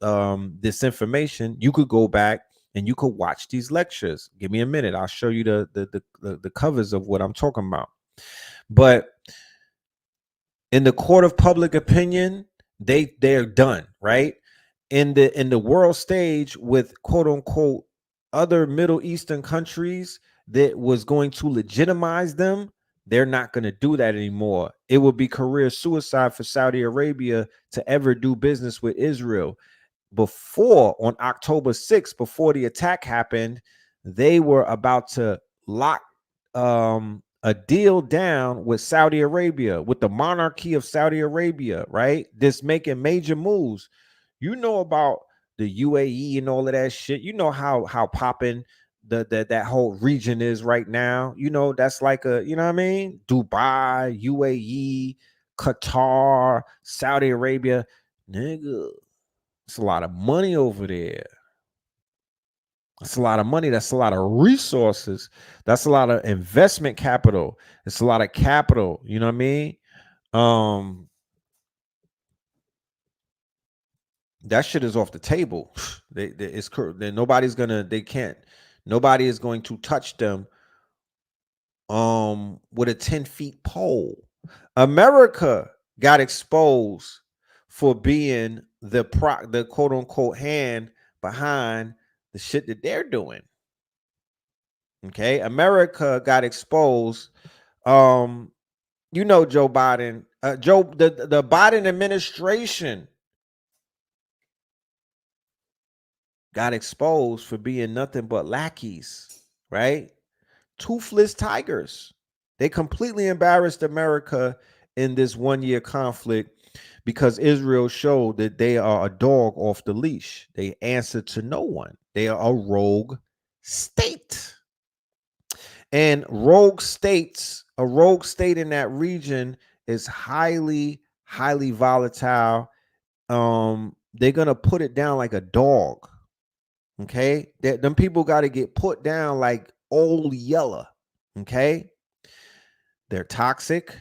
this information, you could go back and you could watch these lectures. Give me a minute. I'll show you the covers of what I'm talking about. But in the court of public opinion, they're done, right? In the world stage with quote unquote other Middle Eastern countries that was going to legitimize them, they're not going to do that anymore. It would be career suicide for Saudi Arabia to ever do business with Israel. Before, on October 6th, before the attack happened, they were about to lock a deal down with Saudi Arabia, with the monarchy of Saudi Arabia, right? This making major moves. You know about the UAE and all of that shit. You know how popping that whole region is right now. You know, that's like a, you know what I mean? Dubai, UAE, Qatar, Saudi Arabia. Nigga, it's a lot of money over there. That's a lot of money. That's a lot of resources. That's a lot of investment capital. It's a lot of capital. You know what I mean? That shit is off the table. Nobody's gonna. They can't. Nobody is going to touch them. With a 10-foot pole. America got exposed for being the quote unquote hand behind the shit that they're doing. Okay, America got exposed. You know, Joe Biden, the Biden administration got exposed for being nothing but lackeys, right? Toothless tigers. They completely embarrassed America in this 1-year conflict because Israel showed that they are a dog off the leash. They answer to no one. They are a rogue state. And a rogue state in that region is highly, highly volatile. They're gonna put it down like a dog. Okay, them people got to get put down like old Yeller. Okay, they're toxic,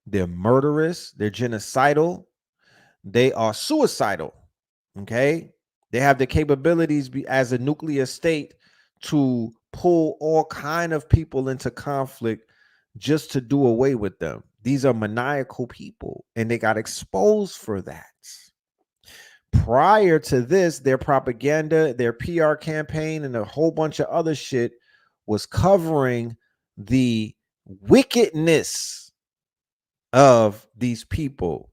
they're murderous, they're genocidal, they are suicidal. Okay, they have the capabilities as a nuclear state to pull all kind of people into conflict just to do away with them. These are maniacal people, and they got exposed for that. Prior to this, their propaganda, their PR campaign, and a whole bunch of other shit was covering the wickedness of these people.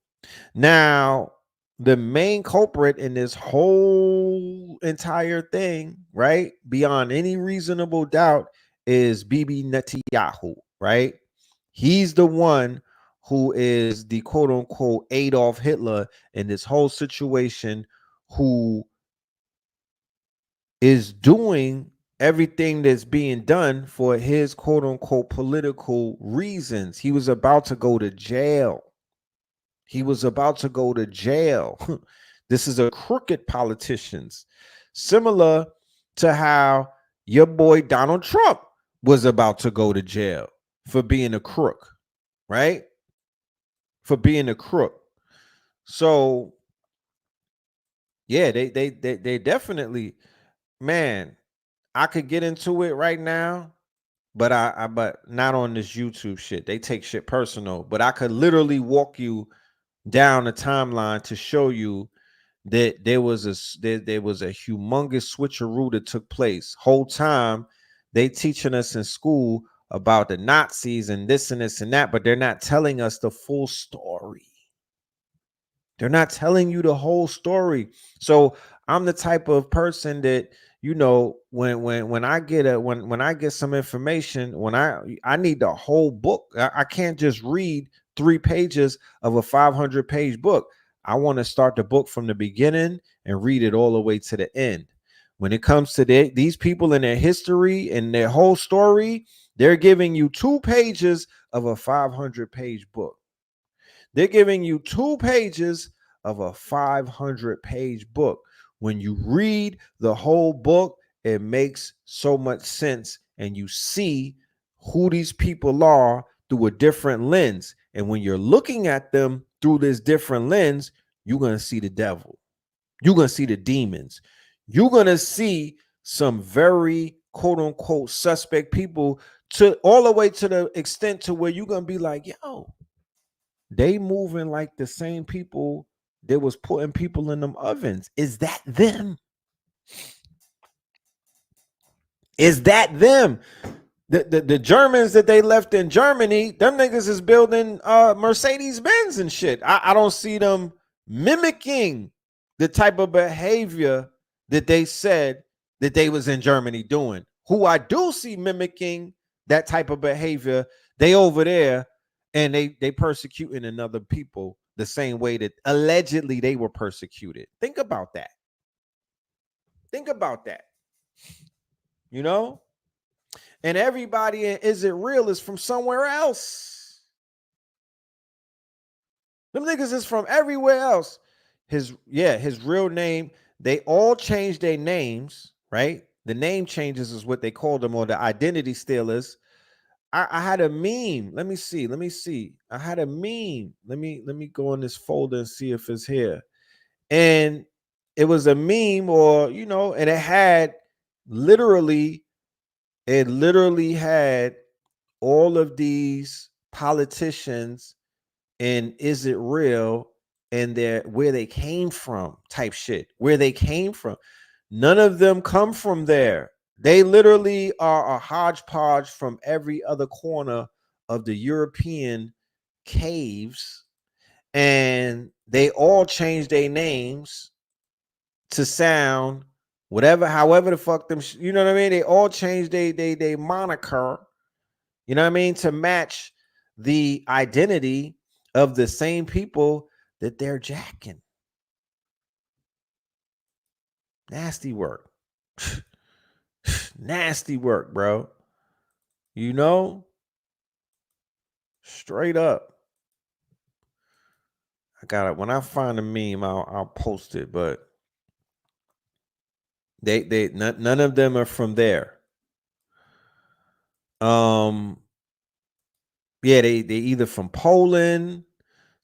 Now, the main culprit in this whole entire thing, right, beyond any reasonable doubt, is Bibi Netanyahu, right? He's the one who is the quote unquote Adolf Hitler in this whole situation, who is doing everything that's being done for his quote unquote political reasons. He was about to go to jail. He was about to go to jail. This is a crooked politicians, similar to how your boy Donald Trump was about to go to jail for being a crook, right? For being a crook. So yeah, they definitely, man, I could get into it right now, but but not on this YouTube shit. They take shit personal, but I could literally walk you down the timeline to show you that there was a humongous switcheroo that took place. Whole time they teaching us in school about the Nazis and this and this and that, but they're not telling us the full story. They're not telling you the whole story. So I'm the type of person that, you know, when I get some information, when I need the whole book. I can't just read 3 pages of a 500-page book. I want to start the book from the beginning and read it all the way to the end. When it comes to these people and their history and their whole story, they're giving you 2 pages of a 500-page book. They're giving you 2 pages of a 500-page book. When you read the whole book, it makes so much sense, and you see who these people are through a different lens. And when you're looking at them through this different lens, you're going to see the devil. You're going to see the demons. You're going to see some very quote unquote suspect people, to all the way to the extent to where you're going to be like, yo, they moving like the same people that was putting people in them ovens. Is that them? Is that them? The Germans that they left in Germany, them niggas is building Mercedes Benz and shit. I don't see them mimicking the type of behavior that they said that they was in Germany doing. Who I do see mimicking that type of behavior, they over there and they persecuting another people the same way that allegedly they were persecuted. Think about that. Think about that. You know? And everybody in Is It Real is from somewhere else. Them niggas is from everywhere else. His real name, they all changed their names, right? The name changes is what they called them, or the identity still is. I had a meme. Let me see. I had a meme. Let me go in this folder and see if it's here. And it was a meme, or and it literally had all of these politicians and Is It Real and where they came from type shit. Where they came from. None of them come from there. They literally are a hodgepodge from every other corner of the European caves, and they all changed their names to sound however the fuck them, you know what I mean? They all changed they moniker, you know what I mean, to match the identity of the same people that they're jacking. Nasty work. Nasty work, bro. Straight up. I got it. When I find a meme, I'll post it. But none of them are from there. Yeah, they either from Poland.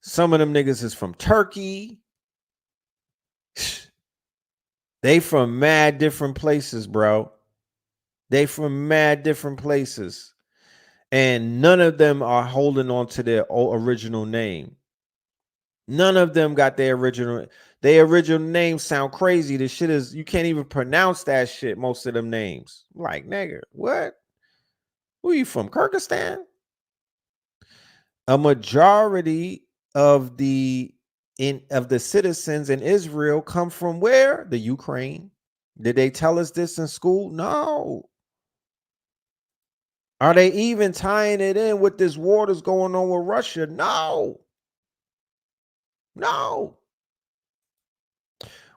Some of them niggas is from Turkey. They from mad different places, bro. They from mad different places. And none of them are holding on to their original name. None of them got their original names sound crazy. The shit is, you can't even pronounce that shit, most of them names. Like, nigga, what? Who you from, Kyrgyzstan? A majority of the citizens in Israel come from where? The Ukraine. Did they tell us this in school? No. Are they even tying it in with this war that's going on with Russia? No. No.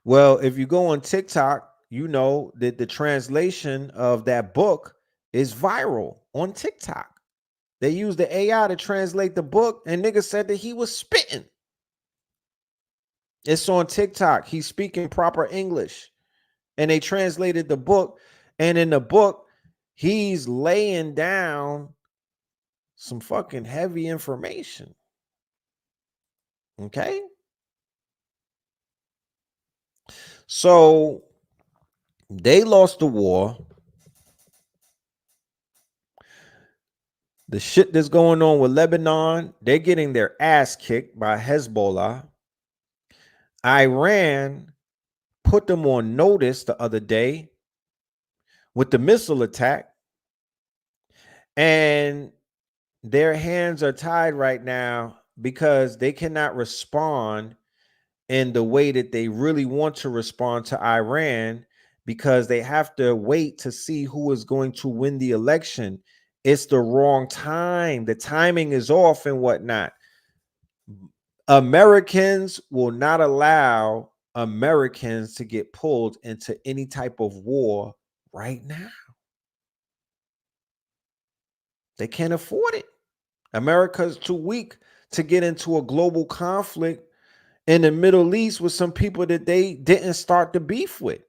Well, if you go on TikTok, you know that the translation of that book is viral on TikTok. They used the AI to translate the book, and nigga said that he was spitting. It's on TikTok. He's speaking proper English. And they translated the book. And in the book, he's laying down some fucking heavy information. Okay? So they lost the war. The shit that's going on with Lebanon, they're getting their ass kicked by Hezbollah. Iran put them on notice the other day with the missile attack. And their hands are tied right now because they cannot respond in the way that they really want to respond to Iran, because they have to wait to see who is going to win the election. It's the wrong time. The timing is off and whatnot. Americans will not allow Americans to get pulled into any type of war right now. They can't afford it. America's too weak to get into a global conflict in the Middle East with some people that they didn't start the beef with.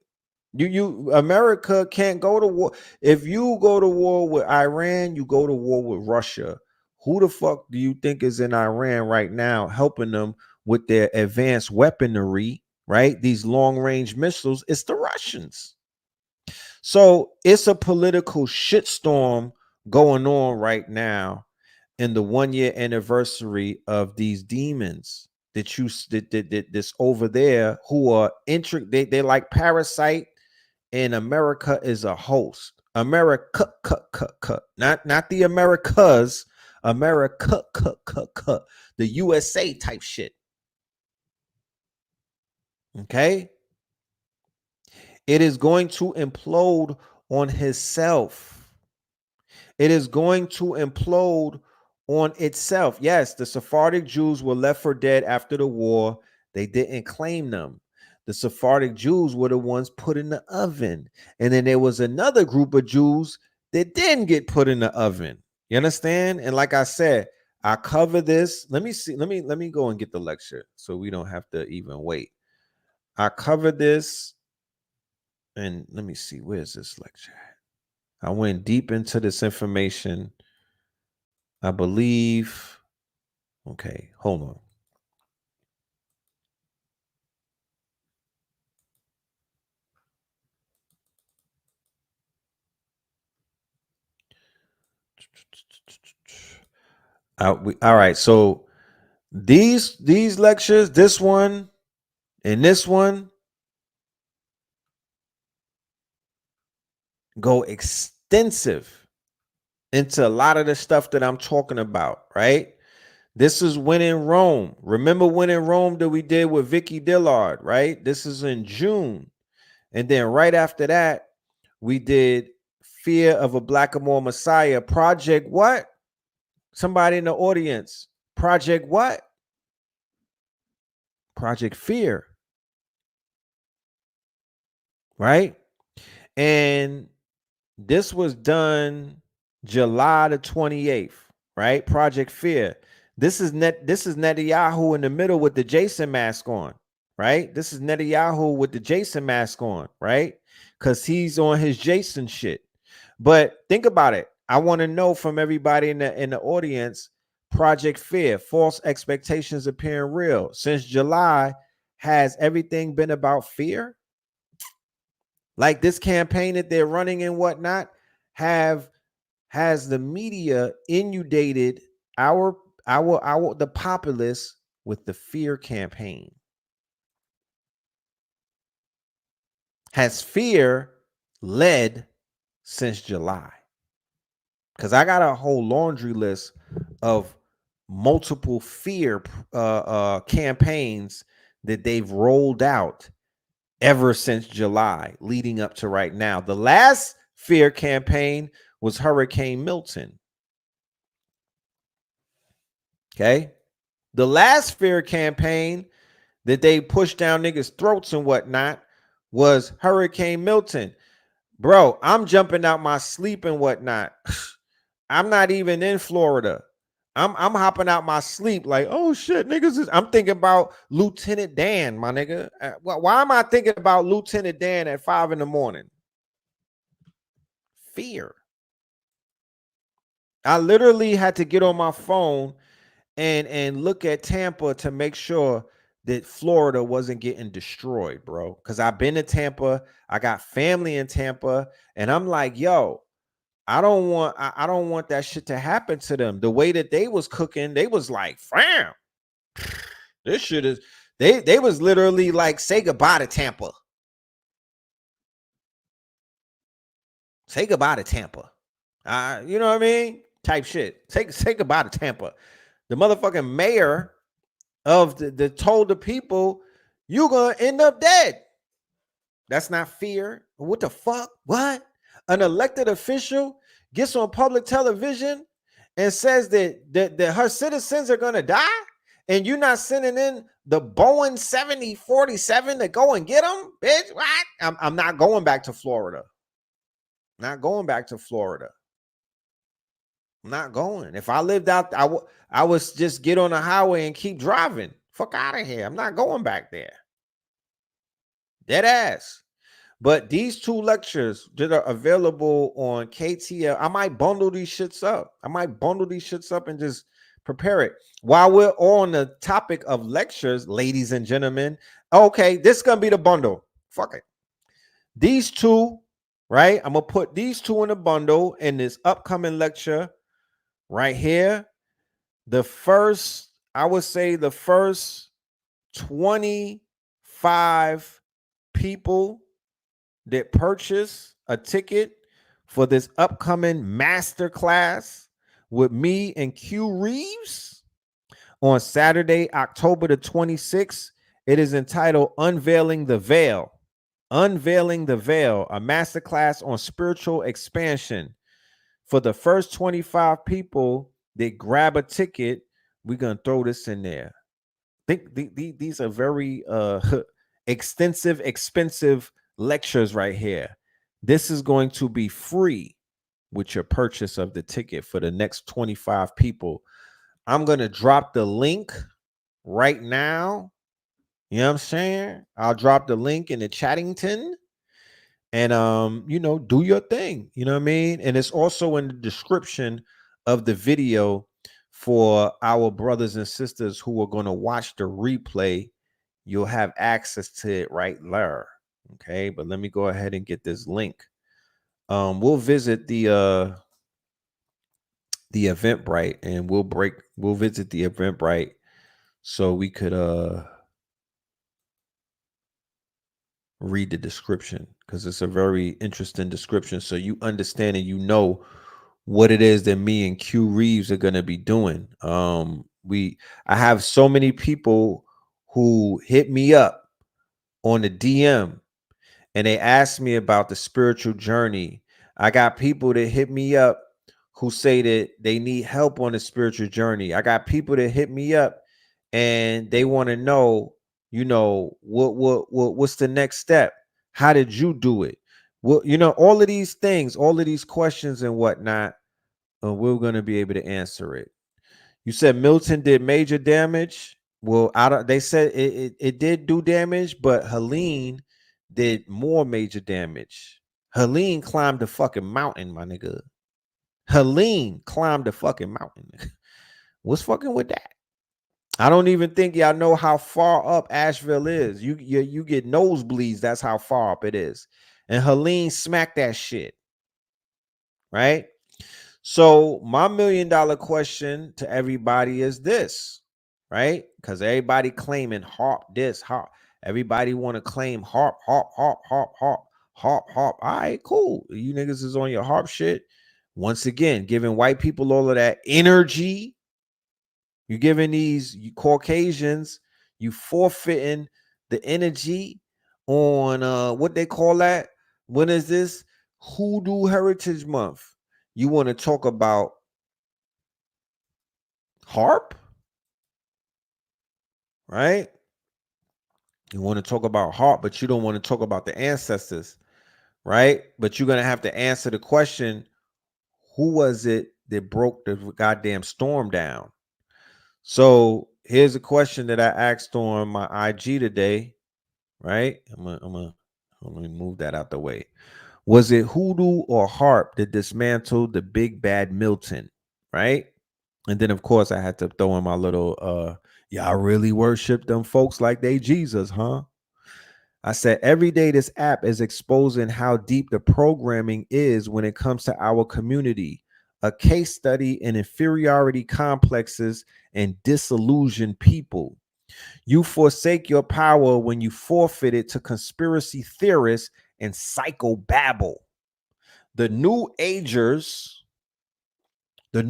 America can't go to war. If you go to war with Iran, you go to war with Russia. Who the fuck do you think is in Iran right now helping them with their advanced weaponry, right? These long-range missiles. It's the Russians. So it's a political shitstorm going on right now in the 1-year anniversary of these demons that's over there who are they're like Parasite, and America is a host. America, not the Americas, America, the USA type shit. Okay, it is going to implode on himself. It is going to implode on itself. Yes, the Sephardic Jews were left for dead after the war. They didn't claim them. The Sephardic Jews were the ones put in the oven. And then there was another group of Jews that didn't get put in the oven. You understand? And like I said, I cover this. Let me see. Let me go and get the lecture so we don't have to even wait. I covered this. And let me see. Where's this lecture? I went deep into this information. I believe. Okay, hold on. All right, so these lectures, this one and this one, go extensive into a lot of the stuff that I'm talking about, right? This is When in Rome. Remember When in Rome that we did with Vicky Dillard, right? This is in June. And then right after that, we did Fear of a Blackamoor Messiah. Project what? Somebody in the audience. Project what? Project Fear. Right? And this was done July the 28th, right? Project Fear. This is Netanyahu in the middle with the Jason mask on, right? This is Netanyahu with the Jason mask on, right? Because he's on his Jason shit. But think about it. I want to know from everybody in the audience, Project Fear, false expectations appearing real. Since July, has everything been about fear? Like this campaign that they're running and whatnot, has the media inundated the populace with the fear campaign? Has fear led since July? Because I got a whole laundry list of multiple fear campaigns that they've rolled out ever since July, leading up to right now. The last fear campaign was Hurricane Milton. Okay. The last fear campaign that they pushed down niggas' throats and whatnot was Hurricane Milton. Bro, I'm jumping out my sleep and whatnot. I'm not even in Florida. I'm hopping out my sleep like, oh shit, niggas. I'm thinking about Lieutenant Dan, my nigga. Why am I thinking about Lieutenant Dan at 5 a.m? Fear. I literally had to get on my phone and look at Tampa to make sure that Florida wasn't getting destroyed, bro. Because I've been to Tampa. I got family in Tampa, and I'm like, yo, I don't want that shit to happen to them. The way that they was cooking, they was like, fam, this shit is they was literally like, say goodbye to Tampa. Say goodbye to Tampa. You know what I mean? Type shit. Say goodbye to Tampa. The motherfucking mayor of the told the people, you're gonna end up dead. That's not fear. What the fuck? What? An elected official gets on public television and says that her citizens are gonna die, and you're not sending in the Boeing 7047 to go and get them, bitch. What? I'm not going back to Florida. Not going back to Florida. I'm not going. If I lived out, I was just get on the highway and keep driving. Fuck out of here. I'm not going back there. Dead ass. But these two lectures that are available on KTL, I might bundle these shits up. And just prepare it. While we're on the topic of lectures, ladies and gentlemen, okay, this is going to be the bundle. Fuck it. These two, right? I'm going to put these two in a bundle in this upcoming lecture right here. The first, I would say the first 25 people that purchase a ticket for this upcoming masterclass with me and Q Reeves on Saturday, October the 26th. It is entitled Unveiling the Veil. Unveiling the Veil, a masterclass on spiritual expansion For the first 25 people that grab a ticket, we're gonna throw this in there. These are very extensive, expensive lectures right here. This is going to be free with your purchase of the ticket for the next 25 people. I'm gonna drop the link right now. You know what I'm saying? I'll drop the link in the Chattington. And do your thing. You know what I mean? And it's also in the description of the video for our brothers and sisters who are going to watch the replay. You'll have access to it right there. Okay, but let me go ahead and get this link. We'll visit the Eventbrite, and we'll visit the Eventbrite so we could read the description, because it's a very interesting description, so you understand and you know what it is that me and Q Reeves are going to be doing. I have so many people who hit me up on the DM and they ask me about the spiritual journey. I got people that hit me up who say that they need help on the spiritual journey. I got people that hit me up and they want to know, what's the next step? How did you do it? Well, all of these things, all of these questions and whatnot, we're going to be able to answer it. You said Milton did major damage. Well, they said it did do damage, but Helene did more major damage. Helene climbed the fucking mountain, my nigga. Helene climbed the fucking mountain. What's fucking with that? I don't even think y'all know how far up Asheville is. You get nosebleeds. That's how far up it is. And Helene smacked that shit. Right? So my $1 million question to everybody is this, right? Because everybody claiming harp this, harp. Everybody want to claim harp. All right, cool. You niggas is on your harp shit. Once again, giving white people all of that energy. You're giving these Caucasians, you forfeiting the energy on what they call that. When is this? Hoodoo Heritage Month. You want to talk about harp, right? You want to talk about harp, but you don't want to talk about the ancestors, right? But you're going to have to answer the question, who was it that broke the goddamn storm down? So here's a question that I asked on my IG today, right? Let me move that out the way. Was it hoodoo or harp that dismantled the big bad Milton, right? And then of course I had to throw in my little y'all really worship them folks like they Jesus, huh? I said every day this app is exposing how deep the programming is when it comes to our community. A case study in inferiority complexes and disillusioned people. You forsake your power when you forfeit it to conspiracy theorists and psychobabble. The New Agers, the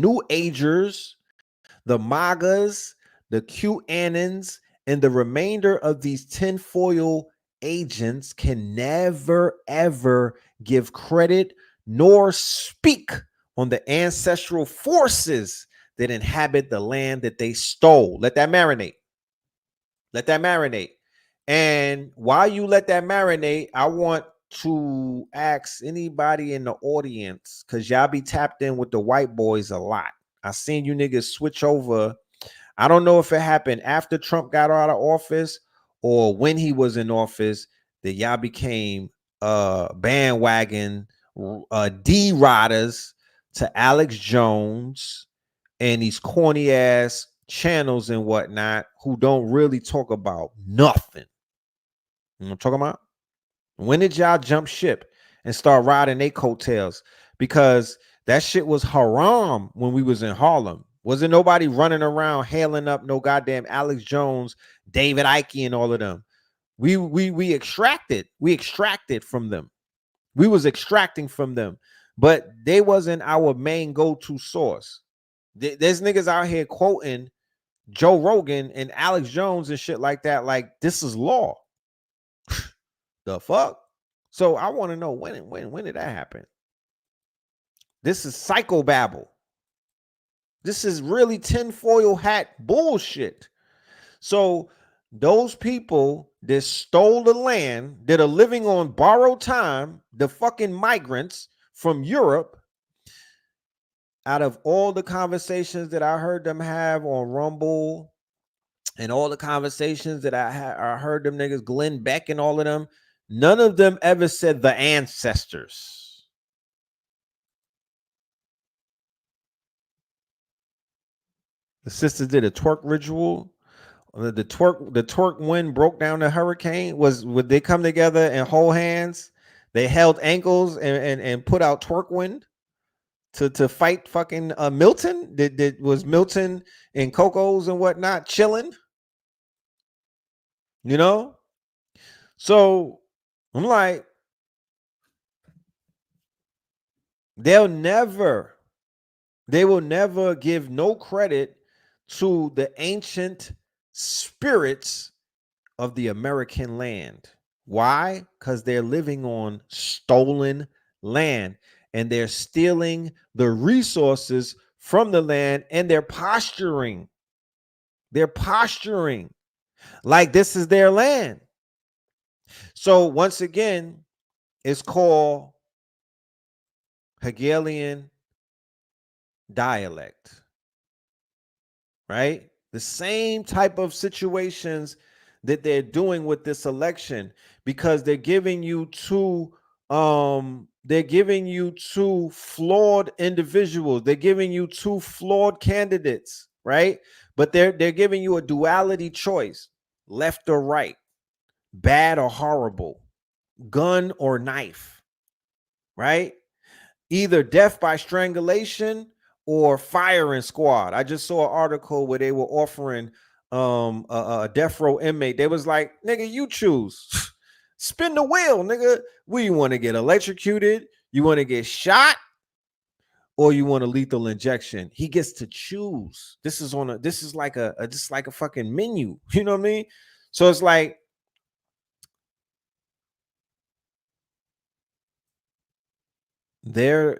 MAGAs, the QAnons, and the remainder of these tinfoil agents can never, ever give credit nor speak on the ancestral forces that inhabit the land that they stole. Let that marinate. Let that marinate. And while you let that marinate, I want to ask anybody in the audience, because y'all be tapped in with the white boys a lot. I seen you niggas switch over. I don't know if it happened after Trump got out of office or when he was in office that y'all became bandwagon D-riders to Alex Jones and these corny ass channels and whatnot who don't really talk about nothing. You know what I'm talking about? When did y'all jump ship and start riding their coattails? Because that shit was haram when we was in Harlem. Wasn't nobody running around hailing up no goddamn Alex Jones, David Icke, and all of them. We extracted from them. We was extracting from them, but they wasn't our main go-to source. There's niggas out here quoting Joe Rogan and Alex Jones and shit like that. Like this is law. The fuck? So I want to know when did that happen? This is psychobabble. This is really tinfoil hat bullshit. So those people that stole the land, that are living on borrowed time, the fucking migrants from Europe, out of all the conversations that I heard them have on Rumble and all the conversations that I heard them niggas, Glenn Beck and all of them, none of them ever said the ancestors. The sisters did a twerk ritual. The twerk wind broke down the hurricane. Would they come together and hold hands? They held ankles and put out twerk wind to fight fucking Milton. Did was Milton and Coco's and whatnot chilling? You know? So I'm like, they will never give no credit to the ancient spirits of the American land. Why? Because they're living on stolen land and they're stealing the resources from the land, and they're posturing. They're posturing like this is their land. So once again, it's called Hegelian dialect, right? The same type of situations that they're doing with this election, because they're giving you two flawed individuals. They're giving you two flawed candidates, right? But they're giving you a duality choice, left or right, bad or horrible, gun or knife, right? Either death by strangulation or firing squad. I just saw an article where they were offering a death row inmate. They was like, nigga, you choose. Spin the wheel, nigga. Where you want to get electrocuted? You want to get shot? Or you want a lethal injection? He gets to choose. This is like a fucking menu. You know what I mean? So it's like, they're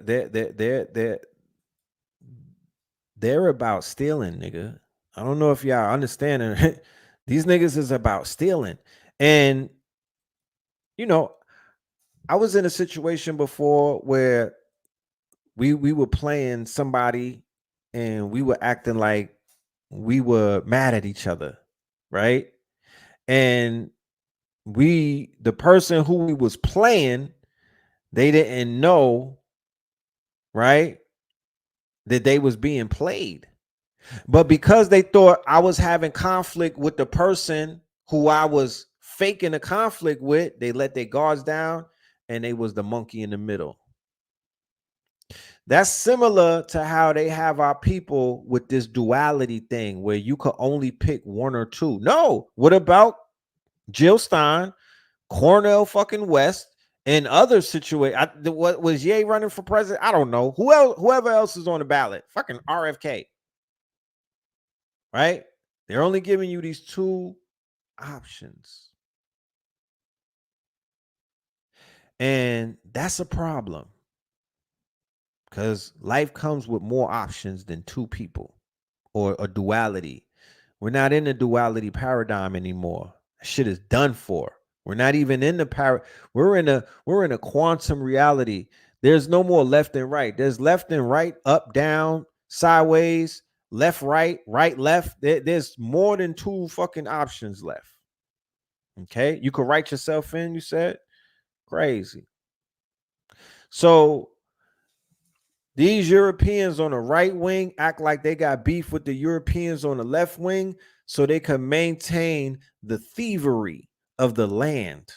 about stealing, nigga. I don't know if y'all understand it. These niggas is about stealing. And you know, I was in a situation before where we were playing somebody and we were acting like we were mad at each other, right? And the person who we was playing, they didn't know, right, that they was being played. But because they thought I was having conflict with the person who I was faking a conflict with, they let their guards down and they was the monkey in the middle. That's similar to how they have our people with this duality thing where you could only pick one or two. No, what about Jill Stein, Cornel fucking West, and other situations? What was Ye running for president? I don't know. Whoever else is on the ballot, fucking RFK. Right? They're only giving you these two options. And that's a problem, because life comes with more options than two people or a duality. We're not in the duality paradigm anymore. Shit is done for. We're not even in the we're in a quantum reality. There's no more left and right. There's left and right, up, down, sideways, left, right, right, left. There's more than two fucking options left. Okay, you could write yourself in. You said crazy. So these Europeans on the right wing act like they got beef with the Europeans on the left wing so they can maintain the thievery of the land.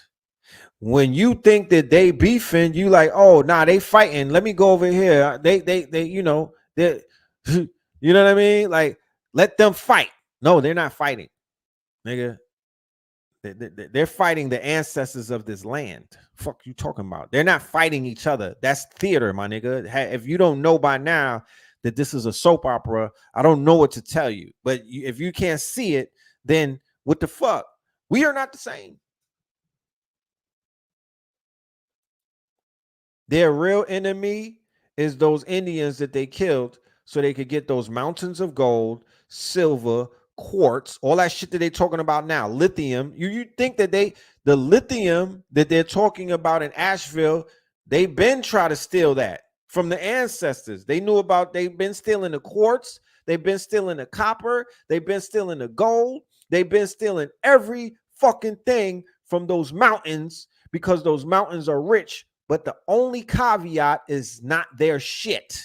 When you think that they beefing, you like, oh, nah, they fighting. Let me go over here. They, you know, they, you know what I mean? Like, let them fight. No, they're not fighting, nigga. They're fighting the ancestors of this land. Fuck you talking about? They're not fighting each other. That's theater, my nigga. If you don't know by now that this is a soap opera, I don't know what to tell you. But if you can't see it, then what the fuck? We are not the same. Their real enemy is those Indians that they killed so they could get those mountains of gold, silver, quartz, all that shit that they're talking about now, lithium. You think that the lithium that they're talking about in Asheville, they've been trying to steal that from the ancestors. They knew about, they've been stealing the quartz, they've been stealing the copper, they've been stealing the gold, they've been stealing every fucking thing from those mountains because those mountains are rich. But the only caveat is not their shit.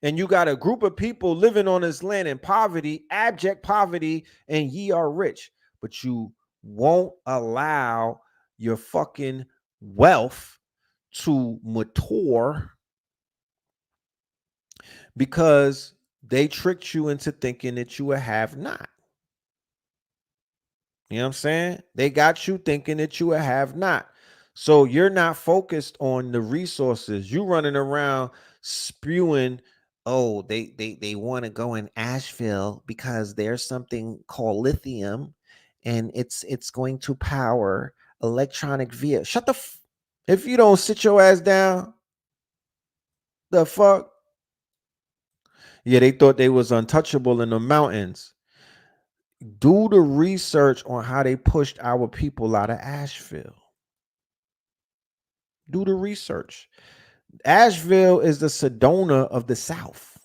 And you got a group of people living on this land in poverty, abject poverty, and ye are rich. But you won't allow your fucking wealth to mature because they tricked you into thinking that you would have not. You know what I'm saying? They got you thinking that you would have not. So you're not focused on the resources. You running around spewing, oh, they want to go in Asheville because there's something called lithium and it's going to power electronic vehicles. Shut the if you don't sit your ass down, the fuck? Yeah, they thought they was untouchable in the mountains. Do the research on how they pushed our people out of Asheville. Do the research. Asheville is the Sedona of the South.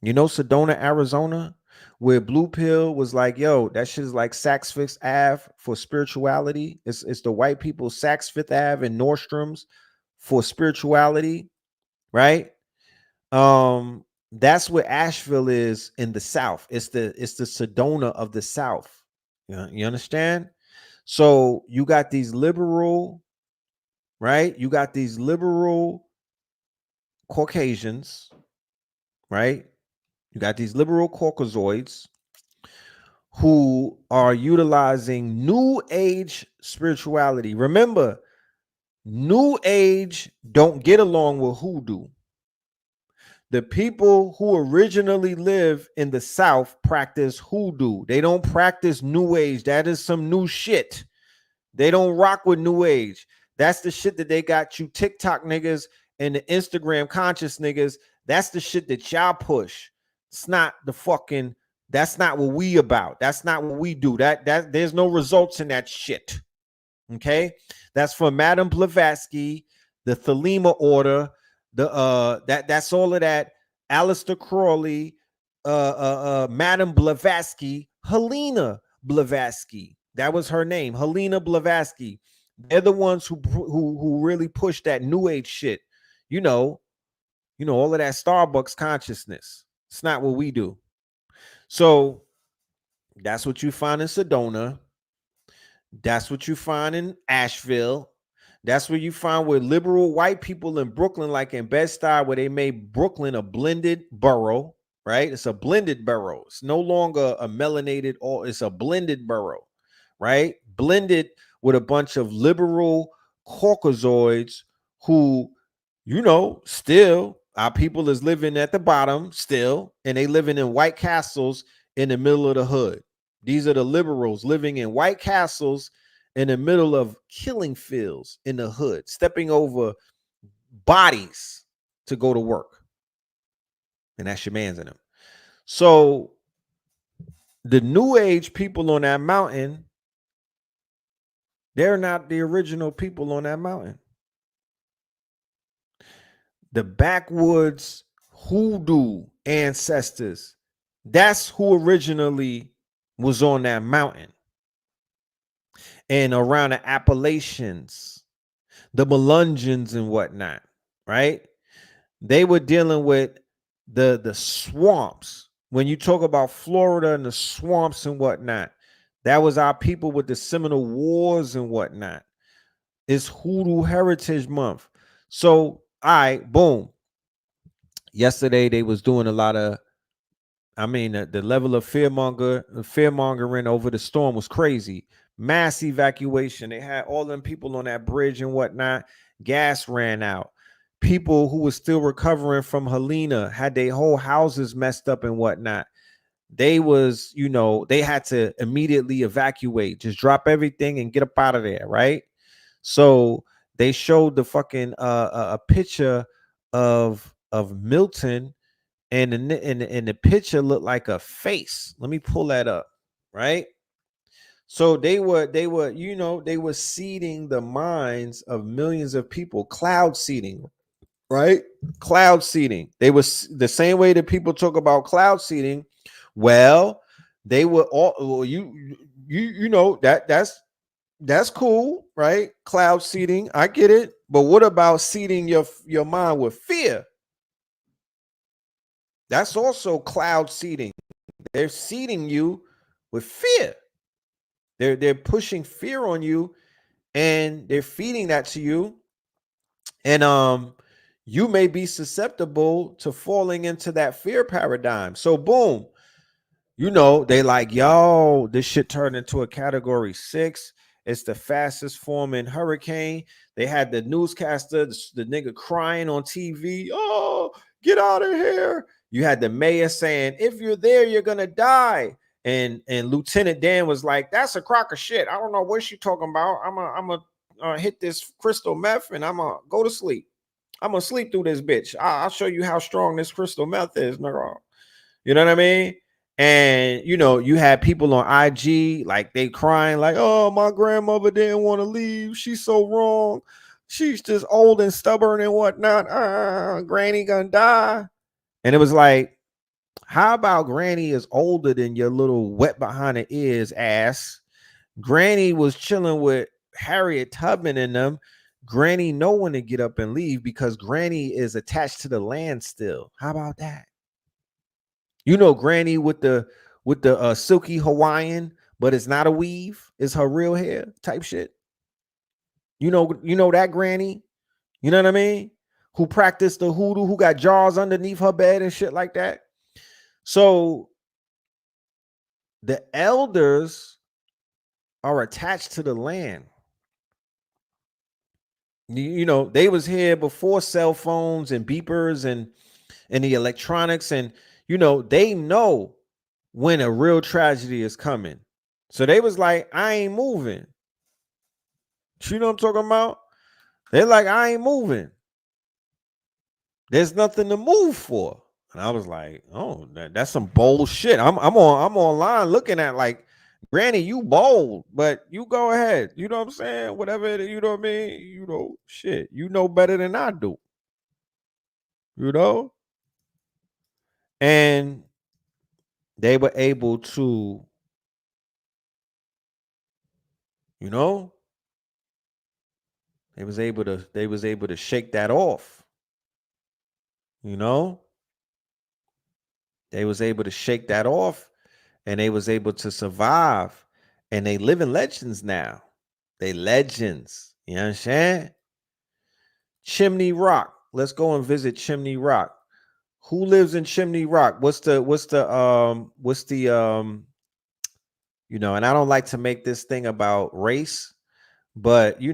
You know Sedona, Arizona, where Blue Pill was like, yo, that shit is like Saks Fifth Ave for spirituality. It's the white people Saks Fifth Ave and Nordstrom's for spirituality, right? That's what Asheville is in the South. It's the Sedona of the South. You understand? So you got these liberal, right? You got these liberal Caucasians, right? You got these liberal Caucasoids who are utilizing New Age spirituality. Remember, New Age don't get along with Hoodoo. The people who originally live in the South practice Hoodoo. They don't practice New Age. That is some new shit. They don't rock with New Age. That's the shit that they got you TikTok niggas and the Instagram conscious niggas. That's the shit that y'all push. It's not the fucking, that's not what we about. That's not what we do. That there's no results in that shit. Okay? That's for Madame Blavatsky, the Thelema order, that's all of that. Aleister Crowley, Madame Blavatsky, Helena Blavatsky. That was her name, Helena Blavatsky. They're the ones who really push that New Age shit. You know, all of that Starbucks consciousness. It's not what we do. So that's what you find in Sedona. That's what you find in Asheville. That's where you find with liberal white people in Brooklyn, like in Bed-Stuy, where they made Brooklyn a blended borough, right? It's a blended borough. It's no longer a melanated, or it's a blended borough, right? Blended with a bunch of liberal Caucasoids who, still our people is living at the bottom still, and they living in white castles in the middle of the hood. These are the liberals living in white castles in the middle of killing fields in the hood, stepping over bodies to go to work. And that's your man's in them. So the New Age people on that mountain, they're not the original people on that mountain. The backwoods Hoodoo ancestors, that's who originally was on that mountain. And around the Appalachians, the Melungeons and whatnot, right? They were dealing with the swamps. When you talk about Florida and the swamps and whatnot, that was our people with the Seminole Wars and whatnot. It's Hoodoo Heritage Month. So, all right, boom. Yesterday, they was doing a lot of, the level of fear-mongering over the storm was crazy. Mass evacuation. They had all them people on that bridge and whatnot. Gas ran out. People who were still recovering from Helena had their whole houses messed up and whatnot. They was, they had to immediately evacuate, just drop everything and get up out of there, right? So they showed the fucking a picture of Milton, and the picture looked like a face. Let me pull that up, right? So they were they were seeding the minds of millions of people, cloud seeding, right? Cloud seeding. They was the same way that people talk about cloud seeding. Well, they were all well, you know that's cool, right? Cloud seeding, I get it. But what about seeding your mind with fear? That's also cloud seeding. They're seeding you with fear. They're pushing fear on you, and they're feeding that to you, and you may be susceptible to falling into that fear paradigm. So boom, they like, yo, this shit turned into a category 6. It's the fastest forming hurricane. They had the newscaster, the nigga crying on TV. Oh, get out of here. You had the mayor saying, if you're there, you're gonna die. And Lieutenant Dan was like, that's a crock of shit. I don't know what you talking about. I'm a hit this crystal meth and I'm gonna go to sleep. I'm gonna sleep through this bitch. I'll show you how strong this crystal meth is, nigga. You know what I mean? And you had people on IG like they crying, like, oh, my grandmother didn't want to leave. She's so wrong. She's just old and stubborn and whatnot. Granny gonna die. And it was like, how about Granny is older than your little wet behind the ears ass? Granny was chilling with Harriet Tubman and them. Granny know when to get up and leave because Granny is attached to the land still. How about that? Granny with the silky Hawaiian, but it's not a weave, it's her real hair type shit. You know that Granny, you know what I mean? Who practiced the hoodoo, who got jars underneath her bed and shit like that. So the elders are attached to the land. They was here before cell phones and beepers and the electronics, and they know when a real tragedy is coming. So they was like, I ain't moving. You know what I'm talking about? They're like, I ain't moving. There's nothing to move for. And I was like, oh, that's some bold shit. I'm online looking at like, Granny, you bold, but you go ahead. You know what I'm saying? Whatever, you know what I mean? Shit, you know better than I do. And they were able to, they was able to shake that off. They was able to shake that off, and they was able to survive, and they living legends now. They legends. You understand? Chimney Rock. Let's go and visit Chimney Rock. Who lives in Chimney Rock? And I don't like to make this thing about race, but I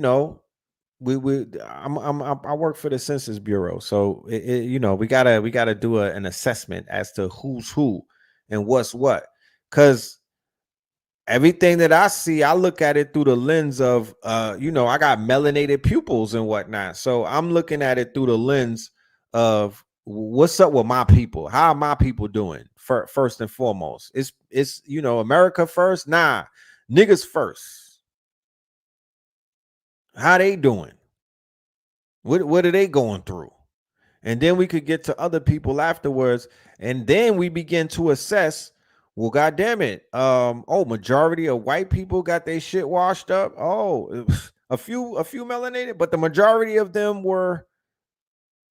work for the Census Bureau, so we gotta do an assessment as to who's who and what's what, because everything that I see, I look at it through the lens of I got melanated pupils and whatnot, so I'm looking at it through the lens of what's up with my people. How are my people doing? First and foremost, it's America first. Nah, niggas first. How they doing? What are they going through? And then we could get to other people afterwards, and then we begin to assess. Well, God damn it. Majority of white people got their shit washed up. Oh, a few melanated, but the majority of them were.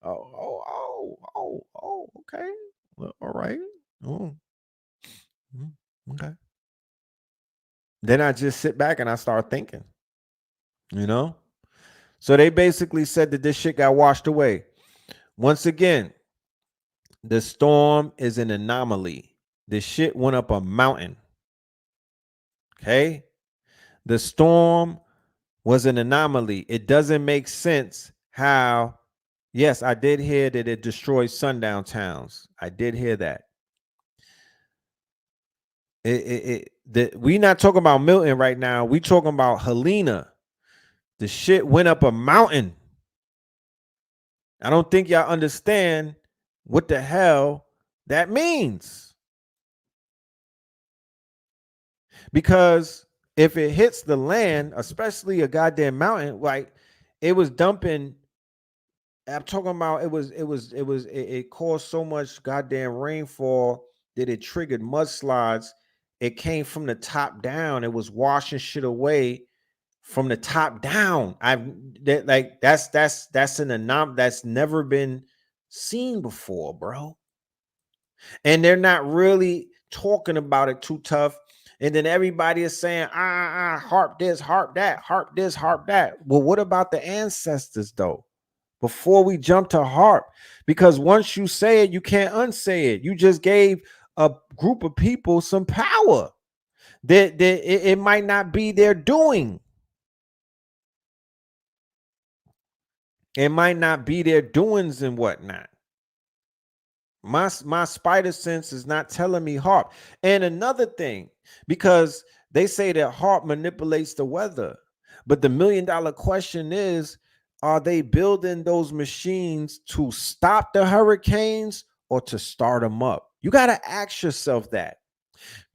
Okay. Well, all right. Oh, okay. Then I just sit back and I start thinking. So they basically said that this shit got washed away. Once again, the storm is an anomaly. The shit went up a mountain. Okay? The storm was an anomaly. It doesn't make sense how, yes, I did hear that it destroyed sundown towns. I did hear that. We not talking about Milton right now. We talking about Helena. The shit went up a mountain. I don't think y'all understand what the hell that means. Because if it hits the land, especially a goddamn mountain, like it was dumping. I'm talking about it caused so much goddamn rainfall that it triggered mudslides. It came from the top down. It was washing shit away from the top down. That's an anomaly that's never been seen before, bro. And they're not really talking about it too tough. And then everybody is saying, harp this, harp that, harp this, harp that. Well, what about the ancestors though? Before we jump to harp, because once you say it, you can't unsay it. You just gave a group of people some power that it might not be their doing. It might not be their doings and whatnot. My spider sense is not telling me harp. And another thing, because they say that harp manipulates the weather, but the $1,000,000 question is, are they building those machines to stop the hurricanes or to start them up? You got to ask yourself that.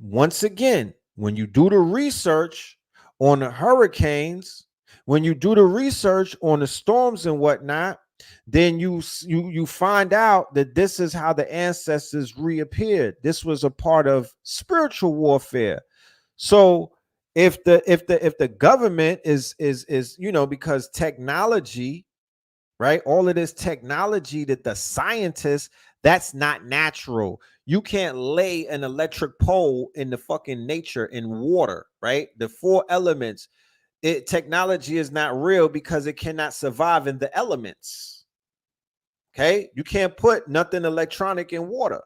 Once again, when you do the research on the hurricanes, when you do the research on the storms and whatnot, then you find out that this is how the ancestors reappeared. This was a part of spiritual warfare. So if the government is because technology, right? All of this technology that the scientists, that's not natural. You can't lay an electric pole in the fucking nature in water, right? The four elements. Technology is not real because it cannot survive in the elements. Okay, you can't put nothing electronic in water.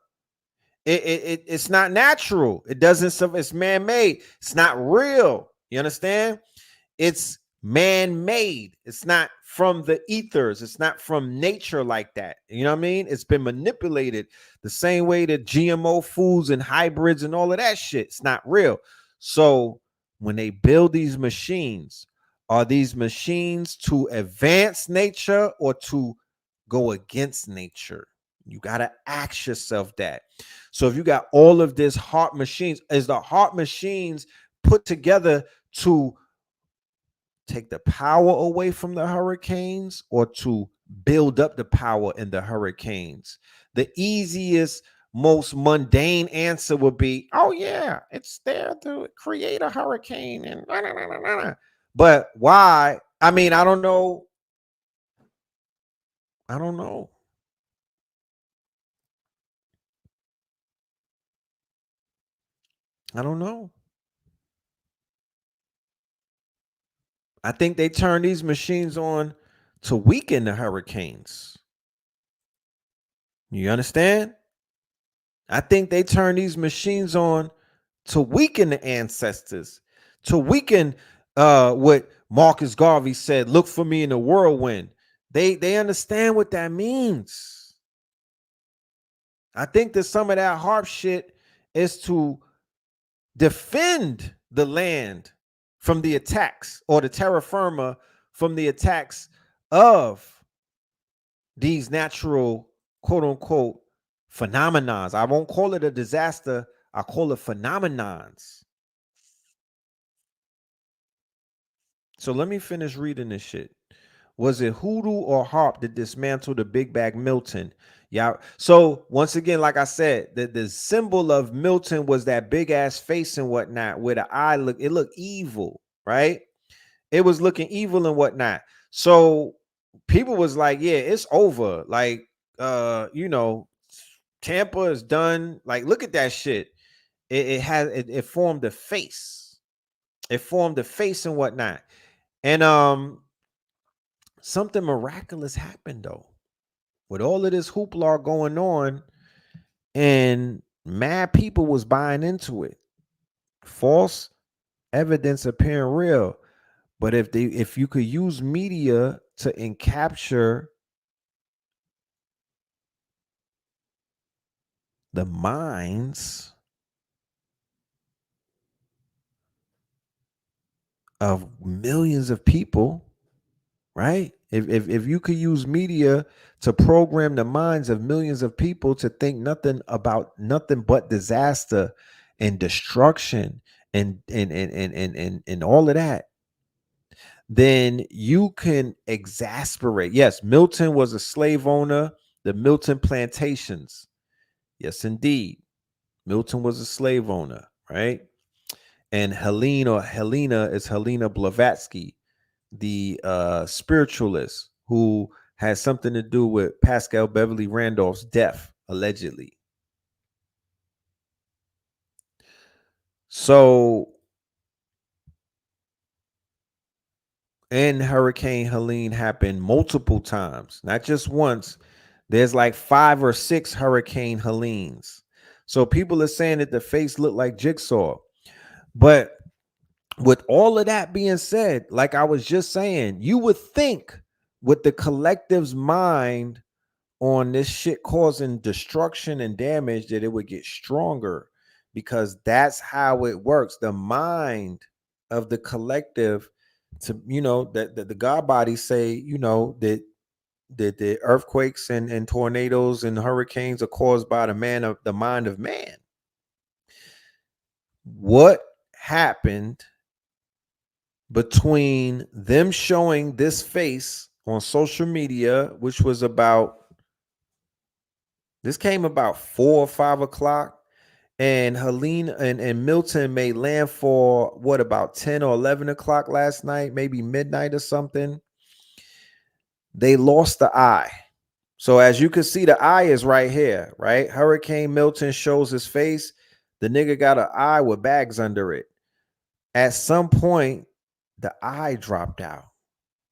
It's not natural. It doesn't. It's man-made. It's not real. You understand? It's man-made. It's not from the ethers. It's not from nature like that. You know what I mean? It's been manipulated the same way that GMO foods and hybrids and all of that shit. It's not real. So when they build these machines, are these machines to advance nature or to go against nature? You got to ask yourself that. So if you got all of this heart machines, is the heart machines put together to take the power away from the hurricanes or to build up the power in the hurricanes? The easiest, most mundane answer would be, oh yeah, it's there to create a hurricane and blah, blah, blah, blah. But why? I mean, I don't know. I don't know. I don't know. I think they turn these machines on to weaken the hurricanes. You understand? I think they turn these machines on to weaken the ancestors, to weaken what Marcus Garvey said, look for me in the whirlwind. They understand what that means. I think that some of that harp shit is to defend the land from the attacks, or the terra firma from the attacks of these natural, quote unquote, phenomenons. I won't call it a disaster. I call it phenomenons. So let me finish reading this shit. Was it hoodoo or harp that dismantled the Big Bag Milton? Yeah. So once again, like I said, the symbol of Milton was that big ass face and whatnot, where the eye it looked evil, right? It was looking evil and whatnot. So people was like, yeah, it's over. Like, Tampa is done. Like, look at that shit. It formed a face. It formed a face and whatnot. And something miraculous happened though. With all of this hoopla going on, and mad people was buying into it. False evidence appearing real. But if you could use media to encapture the minds of millions of people, right? If you could use media to program the minds of millions of people to think nothing but disaster and destruction and all of that, then you can exasperate. Yes, Milton was a slave owner, the Milton plantations. Yes, indeed. Milton was a slave owner, right? And Helena is Helena Blavatsky, the spiritualist who has something to do with Pascal Beverly Randolph's death, allegedly. So, and Hurricane Helene happened multiple times, not just once. There's like 5 or 6 Hurricane Helenes. So people are saying that the face looked like Jigsaw. But with all of that being said, like I was just saying, you would think with the collective's mind on this shit causing destruction and damage that it would get stronger, because that's how it works. The mind of the collective, to that the God bodies say, that the earthquakes and tornadoes and hurricanes are caused by the mind of man. What happened between them showing this face on social media, which was this came about 4 or 5 o'clock, and Helene and Milton made landfall, what, about 10 or 11 o'clock last night, maybe midnight or something. They lost the eye. So as you can see, the eye is right here, right? Hurricane Milton shows his face. The nigga got an eye with bags under it. At some point, the eye dropped out.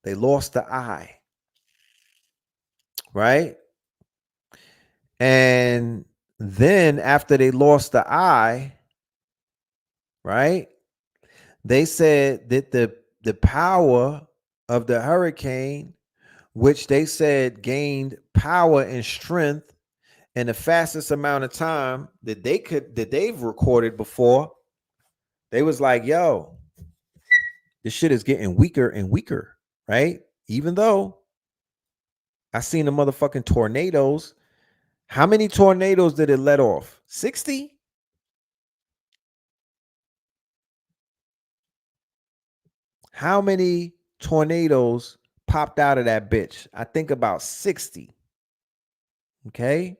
They lost the eye, right? And then after they lost the eye, right, they said that the power of the hurricane, which they said gained power and strength in the fastest amount of time that they've recorded before, they was like, yo, this shit is getting weaker and weaker, right? Even though I seen the motherfucking tornadoes. How many tornadoes did it let off? 60? How many tornadoes popped out of that bitch? I think about 60. Okay.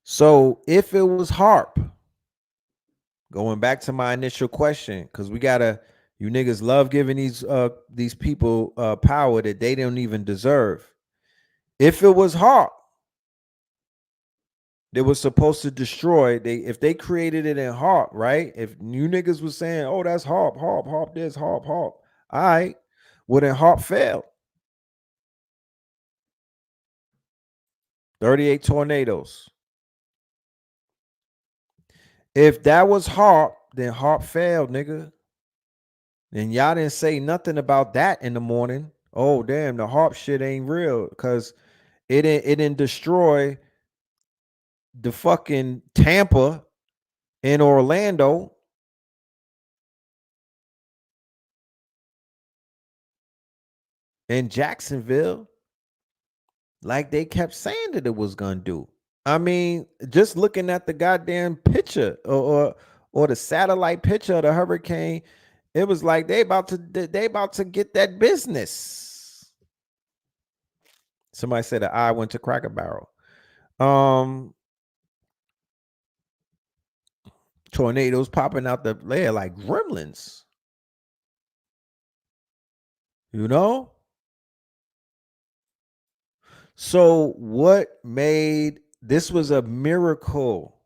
So if it was HARP, going back to my initial question, because you niggas love giving these people power that they don't even deserve. If it was HARP, they was supposed to destroy. If they created it in HARP, right? If you niggas was saying, oh, that's HARP this, HARP. All right. Well, then HARP failed. 38 tornadoes. If that was HARP, then HARP failed, nigga. And y'all didn't say nothing about that in the morning. Oh, damn, the HARP shit ain't real, because it didn't destroy the fucking Tampa and Orlando. And Jacksonville, like they kept saying that it was gonna do. I mean, just looking at the goddamn picture or the satellite picture of the hurricane, it was like they about to get that business. Somebody said the eye went to Cracker Barrel. Tornadoes popping out the layer like gremlins. You know? So what made this was a miracle.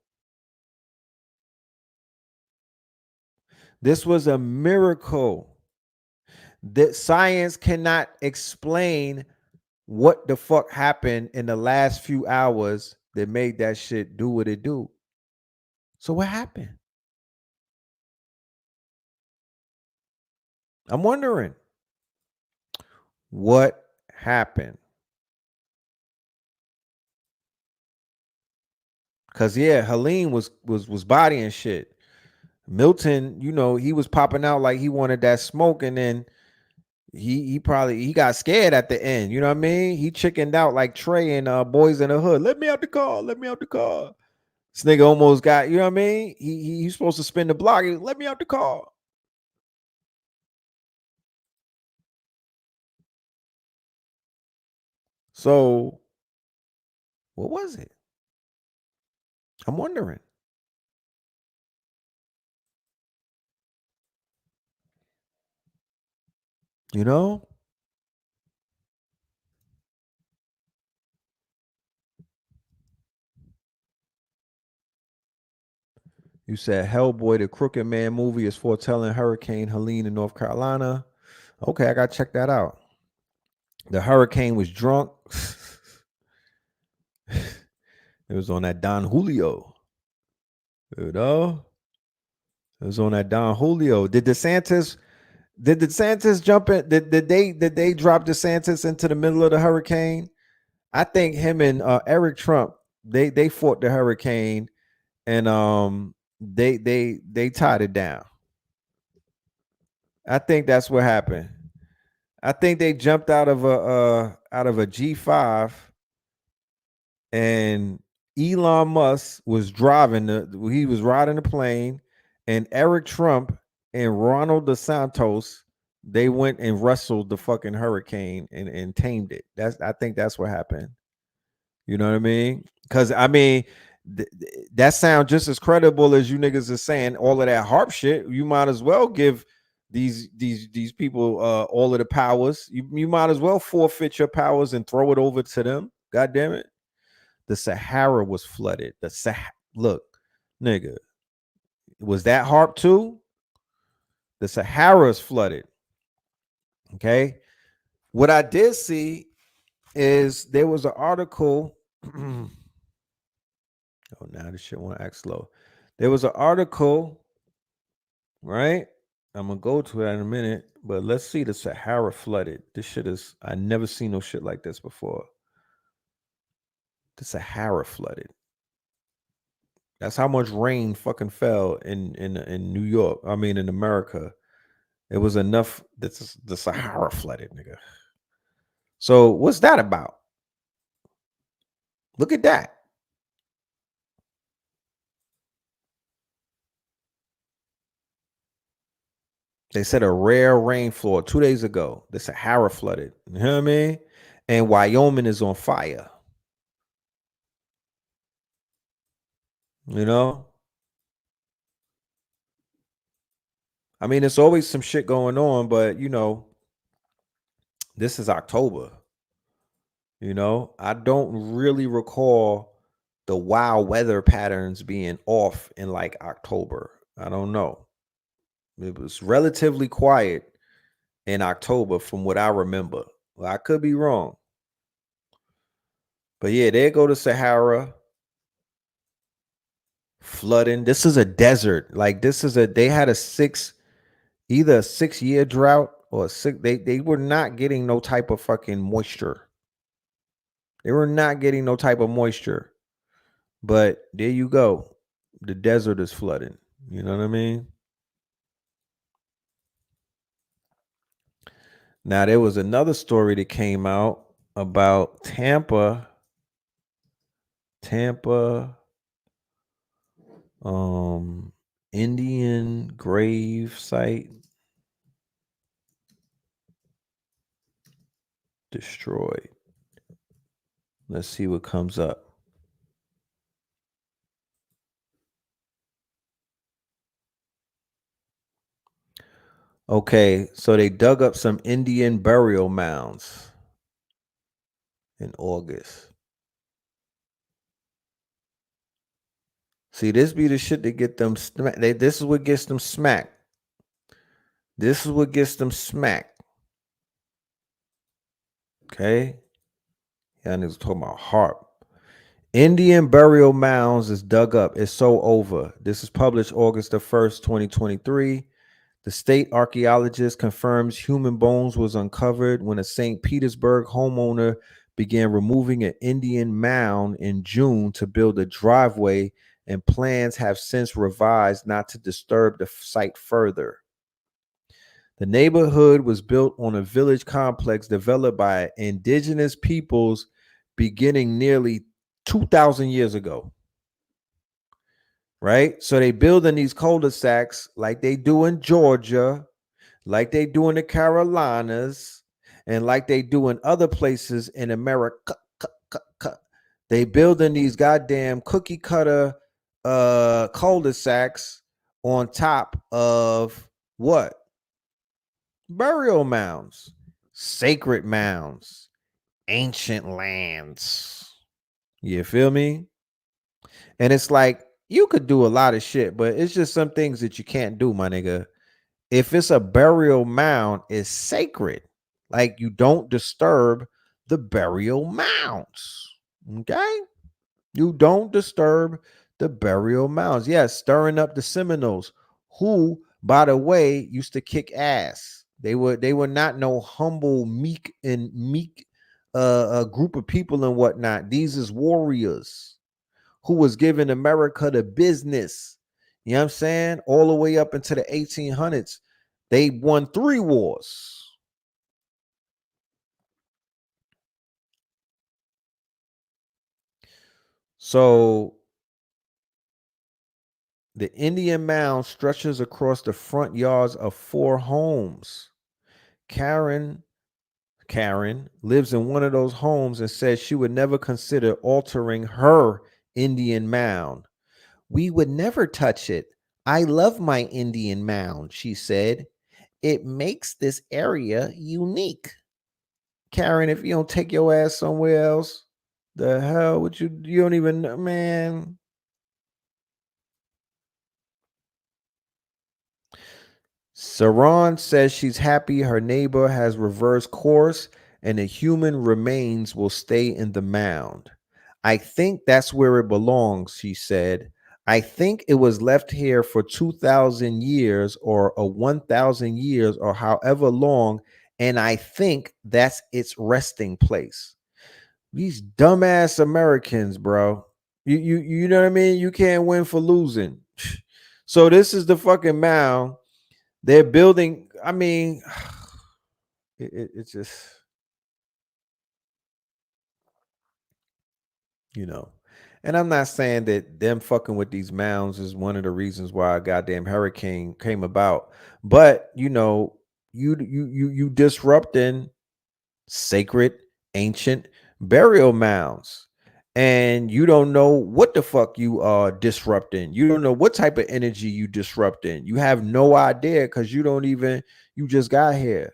This was a miracle that science cannot explain what the fuck happened in the last few hours that made that shit do what it do. So what happened? I'm wondering what happened. Cause yeah, Helene was bodying shit. Milton, he was popping out like he wanted that smoke, and then he probably got scared at the end. You know what I mean? He chickened out like Trey and Boys in the Hood. Let me out the car. Let me out the car. This nigga almost got, you know what I mean? He's supposed to spin the block. Let me out the car. So what was it? I'm wondering. You know? You said Hellboy, the Crooked Man movie is foretelling Hurricane Helene in North Carolina. Okay, I got to check that out. The hurricane was drunk. It was on that Don Julio. You know? It was on that Don Julio. Did DeSantis jump in? Did they drop DeSantis into the middle of the hurricane? I think him and Eric Trump, they fought the hurricane, and they tied it down. I think that's what happened. I think they jumped out of a G5, and Elon Musk was driving he was riding the plane, and Eric Trump and Ronald DeSantis, they went and wrestled the fucking hurricane and tamed it. I think that's what happened. You know what I mean? Because I mean, that sounds just as credible as you niggas are saying all of that harp shit. You might as well give these people all of the powers. You might as well forfeit your powers and throw it over to them. God damn it. The Sahara was flooded. Look, nigga, was that harp too? The Sahara is flooded. Okay. What I did see is there was an article. Oh, now this shit want to act slow. There was an article, right? I'm gonna go to that in a minute, but let's see the Sahara flooded. This shit is, I never seen no shit like this before. The Sahara flooded. That's how much rain fucking fell in New York. I mean, in America, it was enough that the Sahara flooded, nigga. So what's that about? Look at that. They said a rare rainfall 2 days ago. The Sahara flooded. You know what I mean? And Wyoming is on fire. You know? I mean, it's always some shit going on, but this is October. I don't really recall the wild weather patterns being off in like October. I don't know. It was relatively quiet in October from what I remember. Well, I could be wrong. But yeah, there go to Sahara. Flooding. This is a desert. Like they had either a 6-year drought or they were not getting no type of fucking moisture. They were not getting no type of moisture. But there you go. The desert is flooding. You know what I mean? Now there was another story that came out about Tampa Indian grave site destroyed. Let's see what comes up. Okay, so they dug up some Indian burial mounds in August. See, this be the shit that get them smacked. This is what gets them smacked. This is what gets them smacked. Okay? Y'all niggas talking about harp. Indian burial mounds is dug up. It's so over. This is published August the 1st, 2023. The state archaeologist confirms human bones was uncovered when a St. Petersburg homeowner began removing an Indian mound in June to build a driveway, and plans have since revised not to disturb the site further. The neighborhood was built on a village complex developed by indigenous peoples beginning nearly 2,000 years ago. Right? So they building these cul-de-sacs like they do in Georgia, like they do in the Carolinas, and like they do in other places in America. They building these goddamn cookie cutter cul-de-sacs on top of what? Burial mounds, sacred mounds, ancient lands. You feel me? And it's like you could do a lot of shit, but it's just some things that you can't do, my nigga. If it's a burial mound, it's sacred. Like you don't disturb the burial mounds. Okay? You don't disturb the burial mounds. Yes, stirring up the Seminoles, who, by the way, used to kick ass. They were not no humble, meek group of people and whatnot. These is warriors who was giving America the business. You know what I'm saying? All the way up into the 1800s. They won 3 wars. So the Indian mound stretches across the front yards of 4 homes. Karen lives in one of those homes and says she would never consider altering her Indian mound. We would never touch it. I love my Indian mound, she said. It makes this area unique. Karen, if you don't take your ass somewhere else, the hell would you don't even know, man. Saran says she's happy her neighbor has reversed course and the human remains will stay in the mound. I think that's where it belongs, she said. I think it was left here for 2,000 years or 1,000 years or however long, and I think that's its resting place. These dumbass Americans, bro. You know what I mean? You can't win for losing. So this is the fucking mound. They're building. I mean, it's just, you know. And I'm not saying that them fucking with these mounds is one of the reasons why a goddamn hurricane came about. But you know, you disrupting sacred ancient burial mounds. And you don't know what the fuck you are disrupting. You don't know what type of energy you disrupting. You have no idea because you just got here.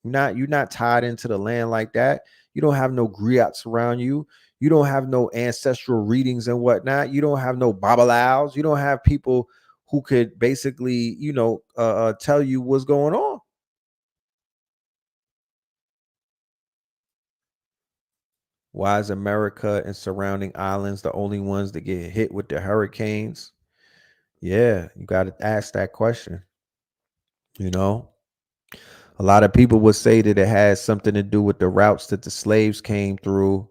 You're not tied into the land like that. You don't have no griots around you. You don't have no ancestral readings and whatnot. You don't have no babalaos. You don't have people who could basically, tell you what's going on. Why is America and surrounding islands the only ones that get hit with the hurricanes? Yeah, you got to ask that question. A lot of people would say that it has something to do with the routes that the slaves came through.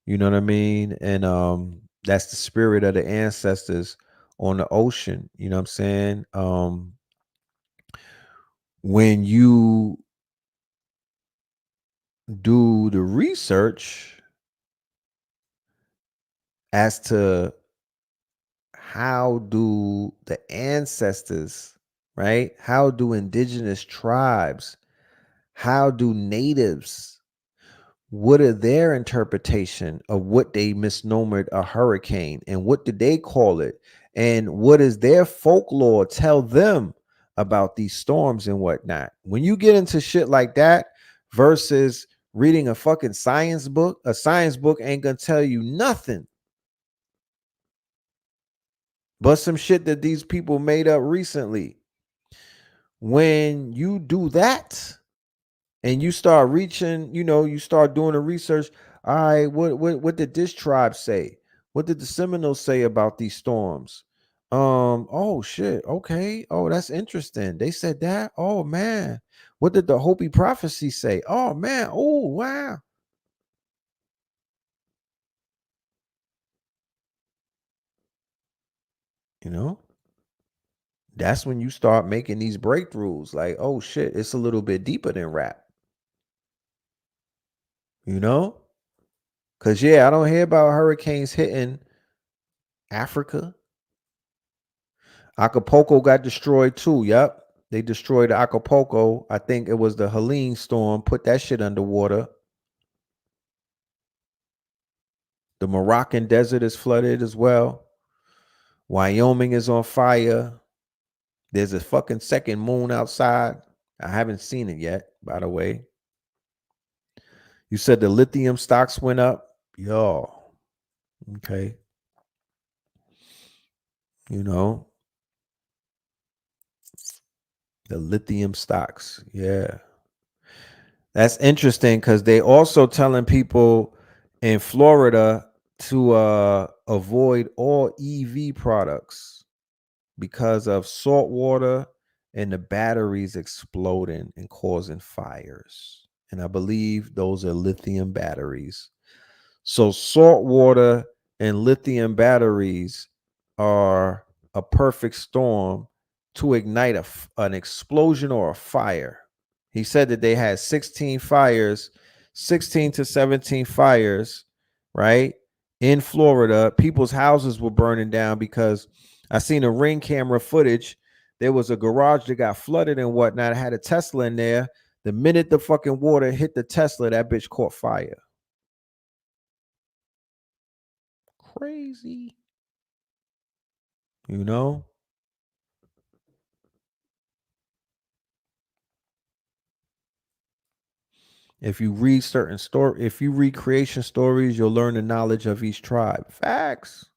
You know what I mean? And that's the spirit of the ancestors on the ocean. You know what I'm saying? When you do the research as to how do the ancestors, right? How do indigenous tribes, how do natives, what are their interpretation of what they misnomered a hurricane and what do they call it? And what does their folklore tell them about these storms and whatnot? When you get into shit like that versus reading a fucking science book ain't gonna tell you nothing but some shit that these people made up recently. When you do that and you start reaching, you start doing the research. All right, what did this tribe say? What did the Seminoles say about these storms? Oh shit. Okay. Oh, that's interesting. They said that. Oh man. What did the Hopi prophecy say? Oh man. Oh wow. You know, that's when you start making these breakthroughs. Like, oh shit, it's a little bit deeper than rap. You know? Cause yeah, I don't hear about hurricanes hitting Africa. Acapulco got destroyed too. Yep. They destroyed Acapulco. I think it was the Helene storm, put that shit underwater. The Moroccan desert is flooded as well. Wyoming is on fire. There's a fucking second moon outside. I haven't seen it yet, by the way. You said the lithium stocks went up. Yo. Okay. You know, the lithium stocks. Yeah. That's interesting because they also telling people in Florida to avoid all EV products because of salt water and the batteries exploding and causing fires. And I believe those are lithium batteries. So salt water and lithium batteries are a perfect storm to ignite an explosion or a fire. He said that they had 16 fires, 16 to 17 fires, right? In Florida, people's houses were burning down because I seen a ring camera footage. There was a garage that got flooded and whatnot. It had a Tesla in there. The minute the fucking water hit the Tesla, that bitch caught fire. Crazy. You know? If you read if you read creation stories, you'll learn the knowledge of each tribe. Facts.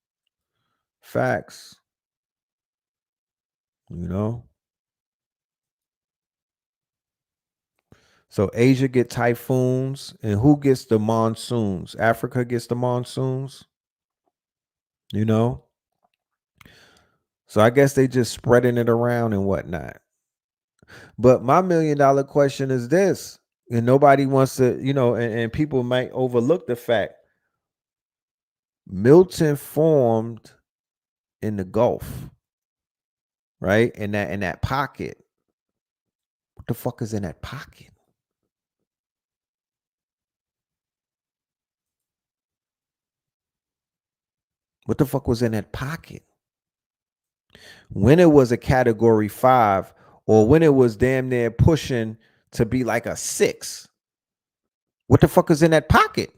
Facts. You know? So Asia get typhoons, and who gets the monsoons? Africa gets the monsoons. You know? So I guess they just spreading it around and whatnot. But my $1 million question is this, and nobody wants to, you know, and people might overlook the fact Milton formed in the Gulf, right? In that pocket. What the fuck is in that pocket? What the fuck was in that pocket? When it was a category 5, or when it was damn near pushing to be like a 6. What the fuck is in that pocket?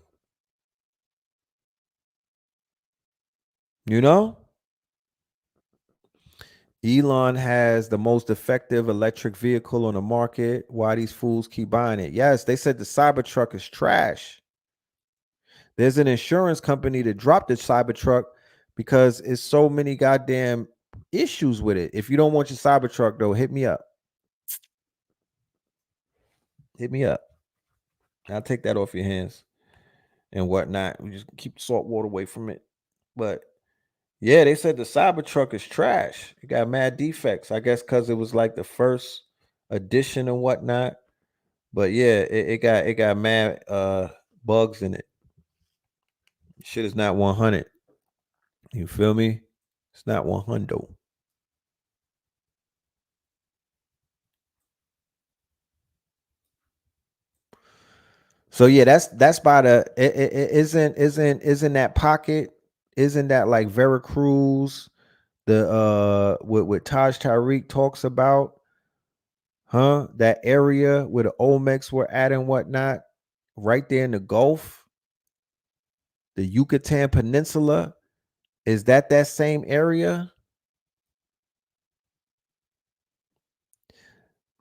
You know? Elon has the most effective electric vehicle on the market. Why these fools keep buying it? Yes, they said the Cybertruck is trash. There's an insurance company that dropped the Cybertruck because it's so many goddamn issues with it. If you don't want your Cybertruck, though, hit me up. Hit me up. I'll take that off your hands and whatnot. We just keep the salt water away from it. But yeah, they said the Cybertruck is trash. It got mad defects. I guess because it was like the first edition and whatnot. But yeah, it got mad bugs in it. Shit is not 100. You feel me? It's not 100. So yeah, that's by the isn't that pocket? Isn't that like Veracruz? The what Taj Tariq talks about, huh? That area where the Olmecs were at and whatnot, right there in the Gulf, the Yucatan Peninsula. Is that same area?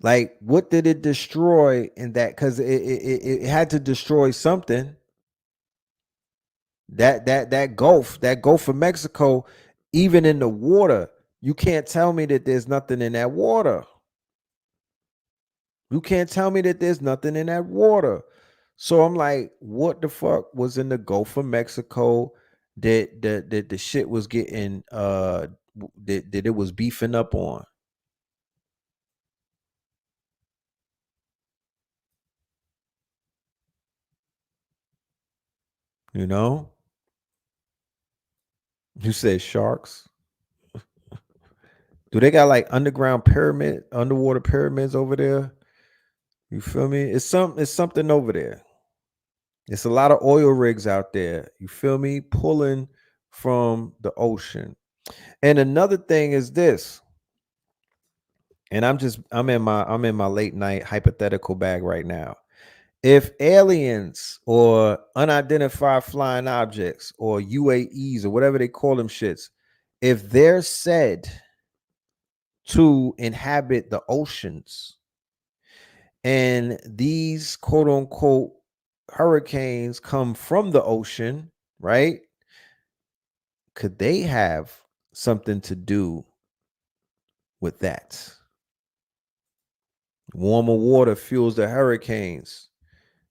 Like, what did it destroy in that? Because it had to destroy something. That Gulf of Mexico, even in the water, you can't tell me that there's nothing in that water. You can't tell me that there's nothing in that water. So I'm like, what the fuck was in the Gulf of Mexico that the shit was getting that it was beefing up on. You know? You said sharks. Do they got like underwater pyramids over there? You feel me? It's something over there. It's a lot of oil rigs out there. You feel me? Pulling from the ocean. And another thing is this. And I'm in my late night hypothetical bag right now. If aliens or unidentified flying objects or UAEs or whatever they call them shits, if they're said to inhabit the oceans and these quote unquote hurricanes come from the ocean, right? Could they have something to do with that? Warmer water fuels the hurricanes.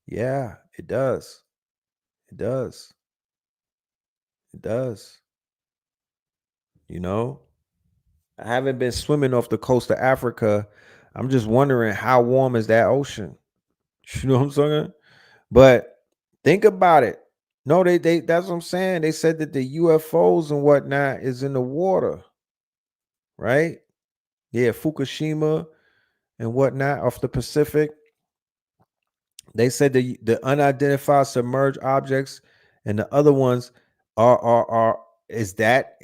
Yeah, it does. It does. It does. You know, I haven't been swimming off the coast of Africa. I'm just wondering how warm is that ocean? You know what I'm saying? But think about it. No, they that's what I'm saying. They said that the UFOs and whatnot is in the water, right? Yeah, Fukushima and whatnot off the Pacific. They said the unidentified submerged objects and the other ones are is that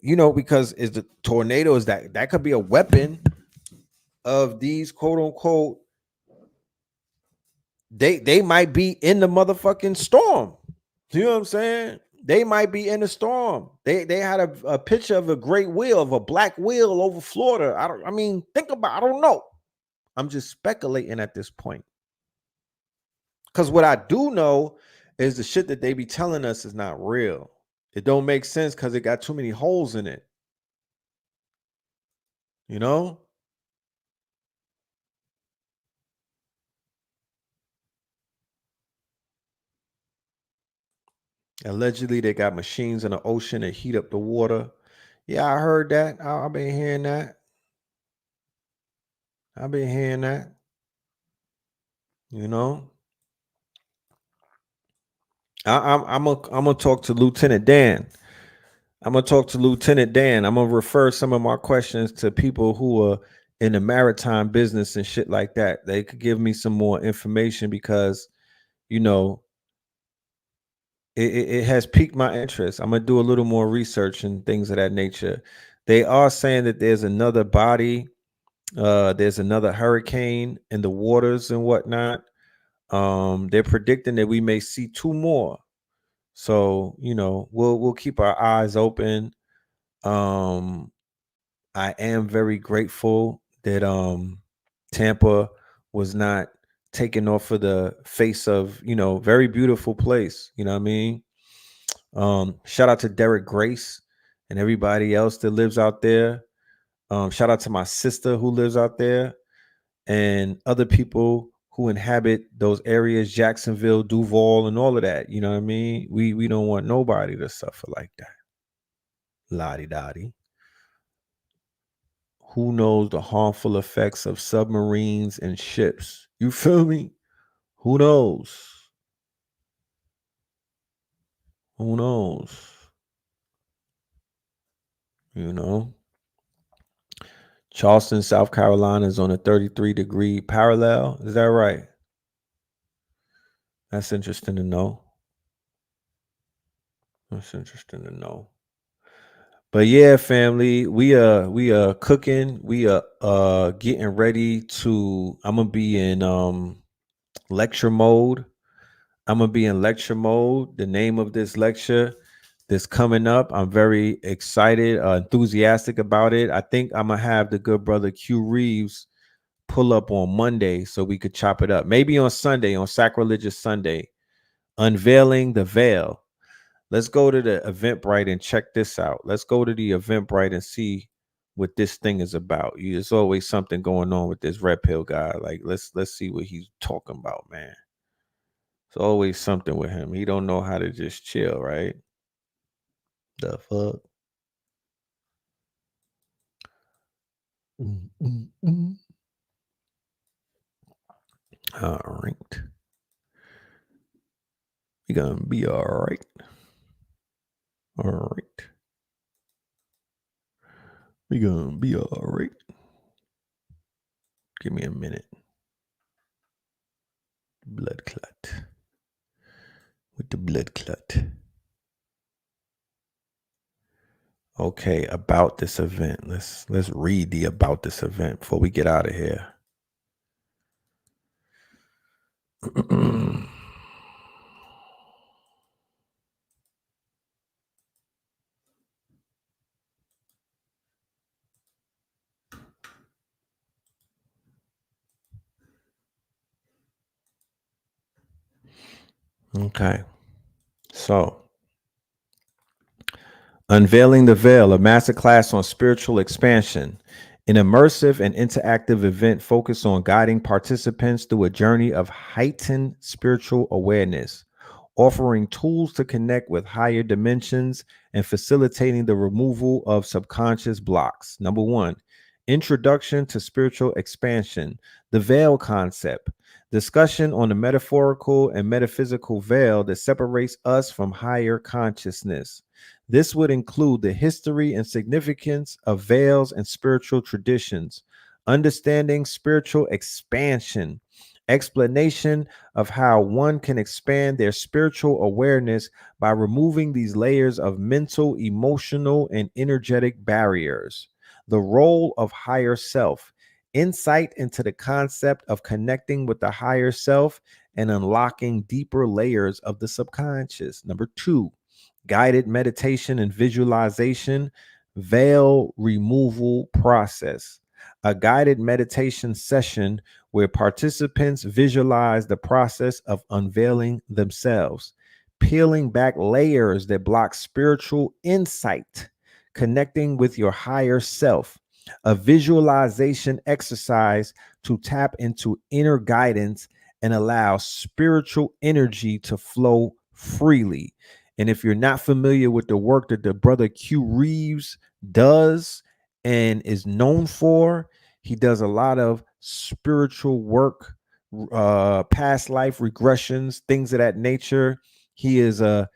you know, because is the tornado, is that could be a weapon of these quote unquote, they might be in the motherfucking storm. You know what I'm saying? They might be in the storm. They had a picture of a great whale, of a black whale over Florida. I mean, think about, I don't know. I'm just speculating at this point. Because what I do know is the shit that they be telling us is not real. It don't make sense because it got too many holes in it. You know? Allegedly, they got machines in the ocean that heat up the water. Yeah, I heard that. I've been hearing that. I've been hearing that. You know? I'm gonna talk to Lieutenant Dan. I'm gonna talk to Lieutenant Dan. I'm gonna refer some of my questions to people who are in the maritime business and shit like that. They could give me some more information because, you know, it has piqued my interest. I'm gonna do a little more research and things of that nature. They are saying that there's another body, there's another hurricane in the waters and whatnot. They're predicting that we may see two more. So, you know, we'll keep our eyes open. Um, I am very grateful that Tampa was not taken off of the face of, you know, very beautiful place. You know what I mean? Shout out to Derek Grace and everybody else that lives out there. Shout out to my sister who lives out there and other people who inhabit those areas, Jacksonville, Duval, and all of that. You know what I mean? We don't want nobody to suffer like that. Lottie dottie. Who knows the harmful effects of submarines and ships? You feel me? Who knows? Who knows? You know? Charleston, South Carolina is on a 33-degree parallel. Is that right? That's interesting to know. That's interesting to know. But yeah, family, we are cooking. We are getting ready to, I'm gonna be in lecture mode. I'm gonna be in lecture mode. The name of this lecture that's coming up, I'm very excited, enthusiastic about it. I think I'm gonna have the good brother Q Reeves pull up on Monday so we could chop it up. Maybe on Sunday, on Sacrilegious Sunday, unveiling the veil. Let's go to the Eventbrite and check this out. Let's go to the Eventbrite and see what this thing is about. There's always something going on with this red pill guy. Like let's see what he's talking about, man. There's always something with him. He don't know how to just chill, right? The fuck? All right. We're going to be all right. All right. We're going to be all right. Give me a minute. Blood clot. With the blood clot. Okay, about this event. Let's read the about this event before we get out of here. Okay. So, Unveiling the Veil, a masterclass on spiritual expansion, an immersive and interactive event focused on guiding participants through a journey of heightened spiritual awareness, offering tools to connect with higher dimensions and facilitating the removal of subconscious blocks. Number one, Introduction to Spiritual Expansion, the veil concept. Discussion on the metaphorical and metaphysical veil that separates us from higher consciousness. This would include the history and significance of veils and spiritual traditions, understanding spiritual expansion, explanation of how one can expand their spiritual awareness by removing these layers of mental, emotional, and energetic barriers, the role of higher self, insight into the concept of connecting with the higher self and unlocking deeper layers of the subconscious. Number two, guided meditation and visualization, veil removal process. A guided meditation session where participants visualize the process of unveiling themselves, peeling back layers that block spiritual insight, connecting with your higher self. A visualization exercise to tap into inner guidance and allow spiritual energy to flow freely. And if you're not familiar with the work that the brother Q Reeves does and is known for, he does a lot of spiritual work, past life regressions, things of that nature. He is a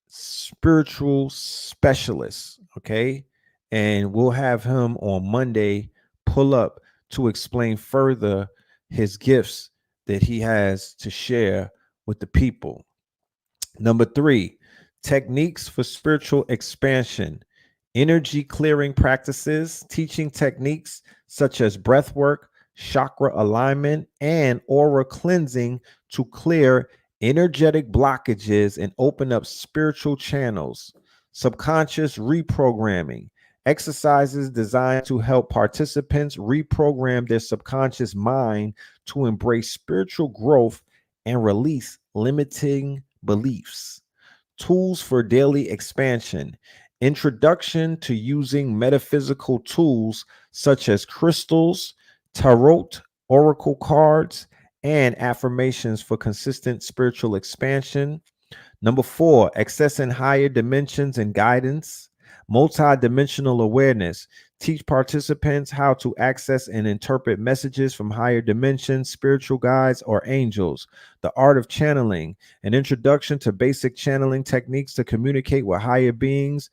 spiritual specialist. Okay. And we'll have him on Monday pull up to explain further his gifts that he has to share with the people. Number three, techniques for spiritual expansion, energy clearing practices, teaching techniques such as breath work, chakra alignment, and aura cleansing to clear energetic blockages and open up spiritual channels, subconscious reprogramming, exercises designed to help participants reprogram their subconscious mind to embrace spiritual growth and release limiting beliefs, tools for daily expansion, introduction to using metaphysical tools such as crystals, tarot, oracle cards, and affirmations for consistent spiritual expansion. Number four, accessing higher dimensions and guidance, multi-dimensional awareness. Teach participants how to access and interpret messages from higher dimensions, spiritual guides, or angels. The art of channeling, an introduction to basic channeling techniques to communicate with higher beings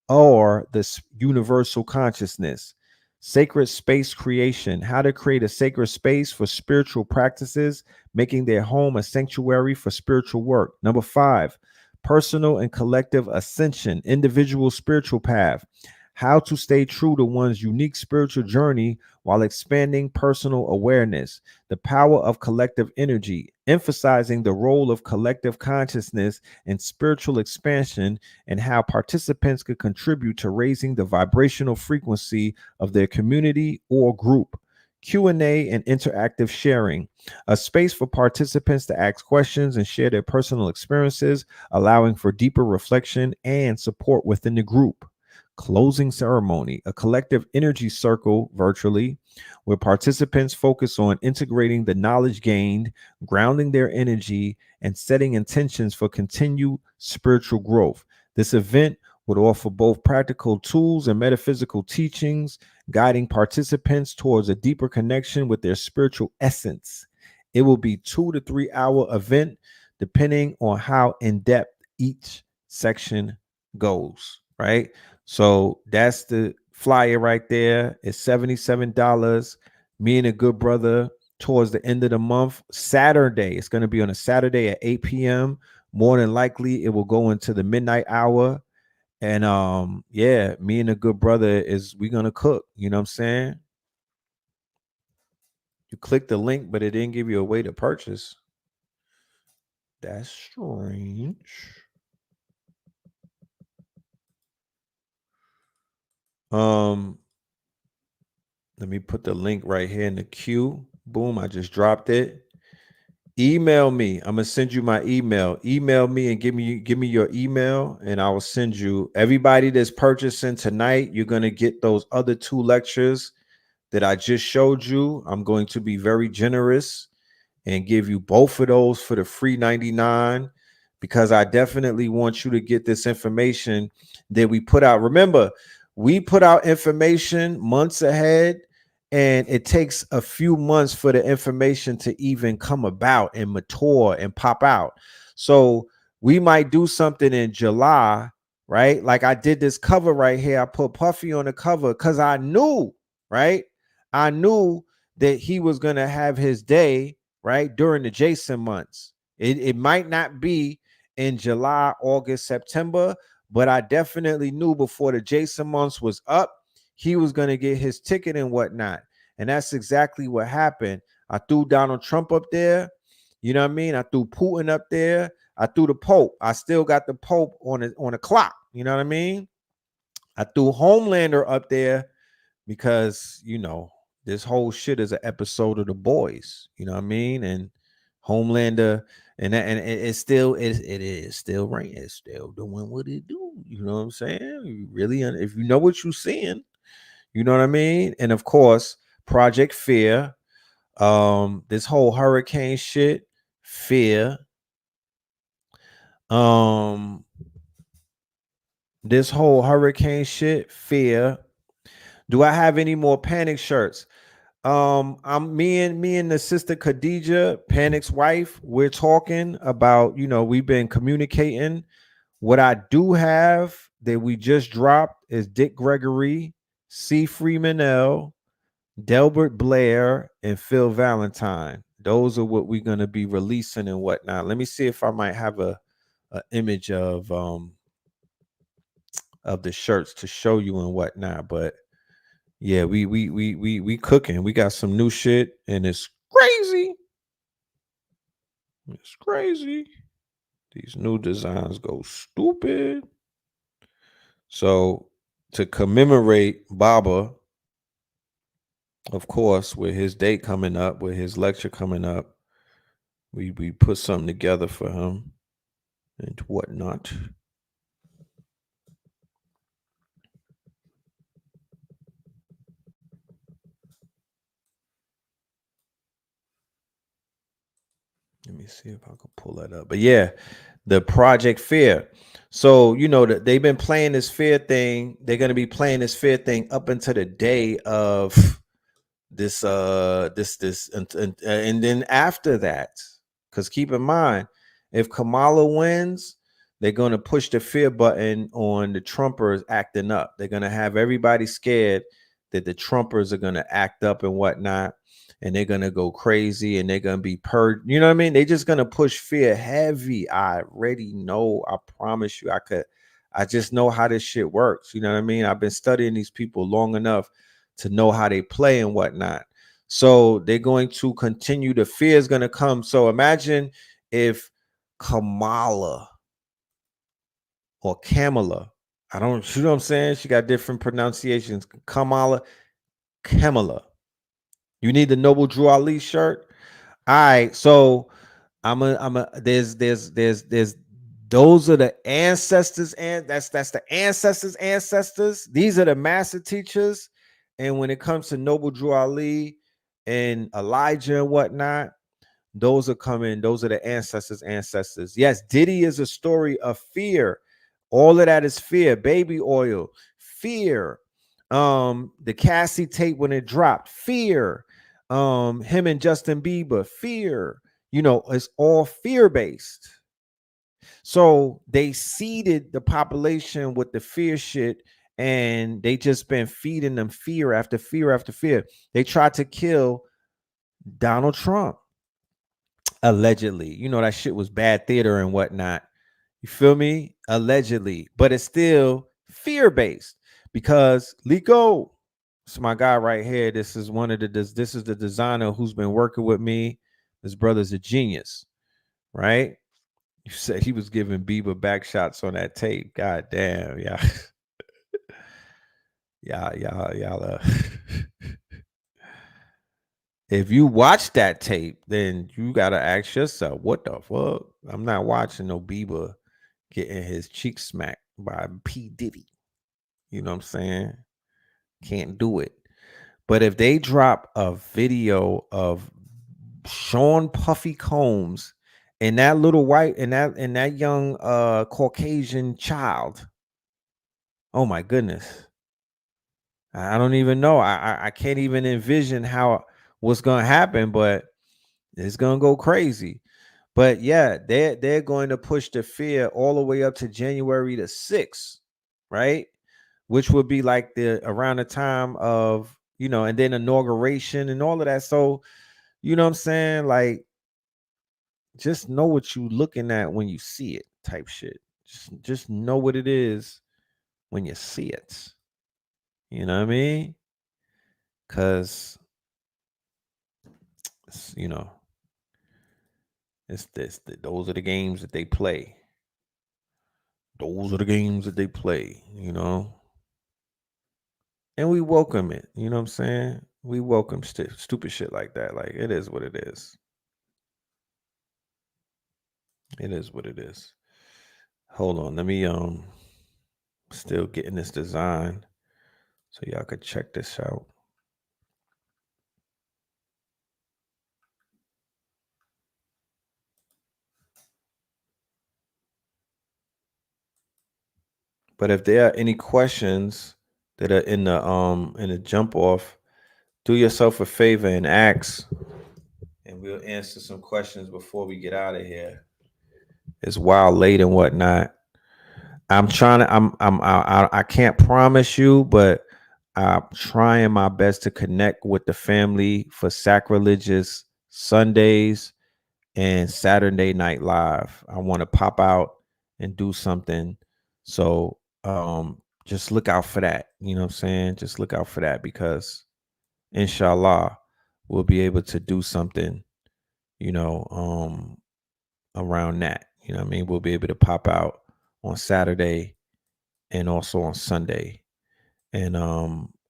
or this universal consciousness. Sacred space creation, how to create a sacred space for spiritual practices, making their home a sanctuary for spiritual work. Number five, personal and collective ascension, individual spiritual path, how to stay true to one's unique spiritual journey while expanding personal awareness, the power of collective energy, emphasizing the role of collective consciousness in spiritual expansion and how participants could contribute to raising the vibrational frequency of their community or group. Q&A and interactive sharing, a space for participants to ask questions and share their personal experiences, allowing for deeper reflection and support within the group. Closing ceremony, a collective energy circle virtually where participants focus on integrating the knowledge gained, grounding their energy, and setting intentions for continued spiritual growth. This event would offer both practical tools and metaphysical teachings, guiding participants towards a deeper connection with their spiritual essence. It will be 2 to 3 hour event, depending on how in depth each section goes, right? So that's the flyer right there. It's $77. Me and a good brother towards the end of the month, Saturday. It's going to be on a Saturday at 8 p.m. More than likely, it will go into the midnight hour. And yeah, me and a good brother we're gonna cook. You know what I'm saying? You click the link, but it didn't give you a way to purchase. That's strange. Let me put the link right here in the queue. Boom, I just dropped it. Email me. I'm gonna send you my email. Email me and give me your email, and I will send you. Everybody that's purchasing tonight, you're gonna get those other 2 lectures that I just showed you. I'm going to be very generous and give you both of those for the free 99, because I definitely want you to get this information that we put out. Remember, we put out information months ahead, and it takes a few months for the information to even come about and mature and pop out. So we might do something in July, right? Like I did this cover right here. I put Puffy on the cover because I knew, right? I knew that he was going to have his day, right, during the Jason months. It might not be in July, August, September, but I definitely knew before the Jason months was up, he was going to get his ticket and whatnot. And that's exactly what happened. I threw Donald Trump up there. You know what I mean? I threw Putin up there. I threw the Pope. I still got the Pope on a clock. You know what I mean? I threw Homelander up there because, you know, this whole shit is an episode of The Boys. You know what I mean? And Homelander, and it is still right. It's still doing what it do. You know what I'm saying? You really, if you know what you're seeing, you know what I mean? And of course, Project Fear, this whole hurricane shit, fear. This whole hurricane shit, fear. Do I have any more panic shirts? I'm me and the sister Khadija, Panic's wife, we're talking about, you know, we've been communicating. What I do have that we just dropped is Dick Gregory, C. Freeman L., Delbert Blair, and Phil Valentine. Those are what we're gonna be releasing and whatnot. Let me see if I might have a image of the shirts to show you and whatnot. But yeah, we cooking. We got some new shit, and it's crazy. It's crazy. These new designs go stupid. So to commemorate Baba, of course, with his date coming up, with his lecture coming up, we put something together for him and whatnot. Let me see if I can pull that up. But yeah, the Project Fear. So, you know, they've been playing this fear thing. They're going to be playing this fear thing up until the day of this and then after that, because keep in mind, if Kamala wins, they're going to push the fear button on the Trumpers acting up. They're going to have everybody scared that the Trumpers are going to act up and whatnot, and they're going to go crazy and they're going to be purged. You know what I mean? They're just going to push fear heavy. I already know. I promise you, I just know how this shit works. You know what I mean? I've been studying these people long enough to know how they play and whatnot. So they're going to continue. The fear is going to come. So imagine if Kamala or Kamala, I don't, you know what I'm saying? She got different pronunciations. Kamala. You need the Noble Drew Ali shirt. All right. So there's those are the ancestors, and that's the ancestors. These are the master teachers. And when it comes to Noble Drew Ali and Elijah and whatnot, those are coming. Those are the ancestors. Yes, Diddy is a story of fear. All of that is fear. Baby oil, fear. The Cassie tape when it dropped, fear. Him and Justin Bieber, fear. It's all fear-based. So they seeded the population with the fear shit, and they just been feeding them fear after fear after fear. They tried to kill Donald Trump, allegedly. That shit was bad theater and whatnot. You feel me? Allegedly. But it's still fear-based because Lico, it's my guy right here. This is the designer who's been working with me. This brother's a genius, right? You said he was giving Bieber back shots on that tape. God damn, yeah. Y'all. If you watch that tape, then you gotta ask yourself, what the fuck? I'm not watching no Bieber getting his cheek smacked by P. Diddy. You know what I'm saying? Can't do it. But if they drop a video of Sean Puffy Combs and that little white and that young Caucasian child, oh my goodness. I don't even know. I can't even envision what's gonna happen, but it's gonna go crazy. But yeah, they're going to push the fear all the way up to January the 6th, right? Which would be like around the time of, and then inauguration and all of that. So, you know what I'm saying? Like, just know what you looking at when you see it, type shit. Just know what it is when you see it. You know what I mean? Cause it's, those are the games that they play. Those are the games that they play, And we welcome it. You know what I'm saying? We welcome stupid shit like that. Like, it is what it is. It is what it is. Hold on. Let me still getting this design so y'all could check this out. But if there are any questions that are in the jump off, do yourself a favor and ask, and we'll answer some questions before we get out of here. It's wild late and whatnot. I can't promise you, but I'm trying my best to connect with the family for sacrilegious Sundays and Saturday Night Live. I want to pop out and do something. So just look out for that. You know what I'm saying? Just look out for that, because inshallah we'll be able to do something, around that. You know what I mean? We'll be able to pop out on Saturday and also on Sunday. And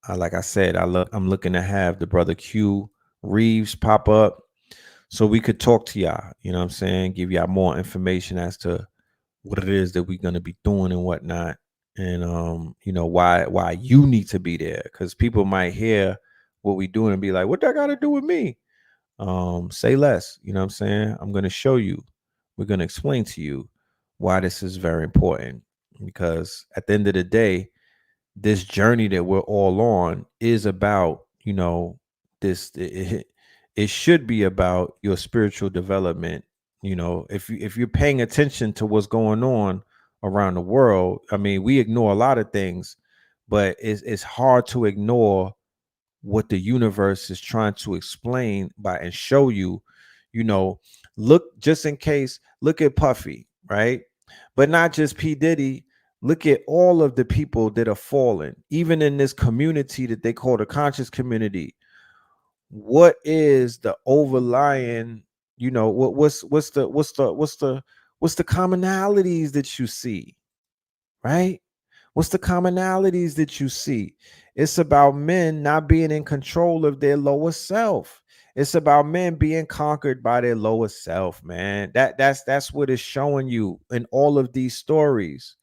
like I said, I'm looking to have the brother Q Reeves pop up so we could talk to y'all, you know what I'm saying? Give y'all more information as to what it is that we're gonna be doing and whatnot. And why you need to be there. Because people might hear what we doing and be like, what that gotta do with me? Say less, you know what I'm saying? I'm gonna show you. We're gonna explain to you why this is very important. Because at the end of the day, this journey that we're all on is about, this it should be about your spiritual development. If you're paying attention to what's going on around the world, I mean, we ignore a lot of things, but it's hard to ignore what the universe is trying to explain and show you. Look, just in case, look at Puffy, right? But not just P. Diddy. Look at all of the people that are fallen, even in this community that they call the conscious community. What is the overlying, what's the commonalities that you see, right? What's the commonalities that you see? It's about men not being in control of their lower self. It's about men being conquered by their lower self, man. That's what it's showing you in all of these stories.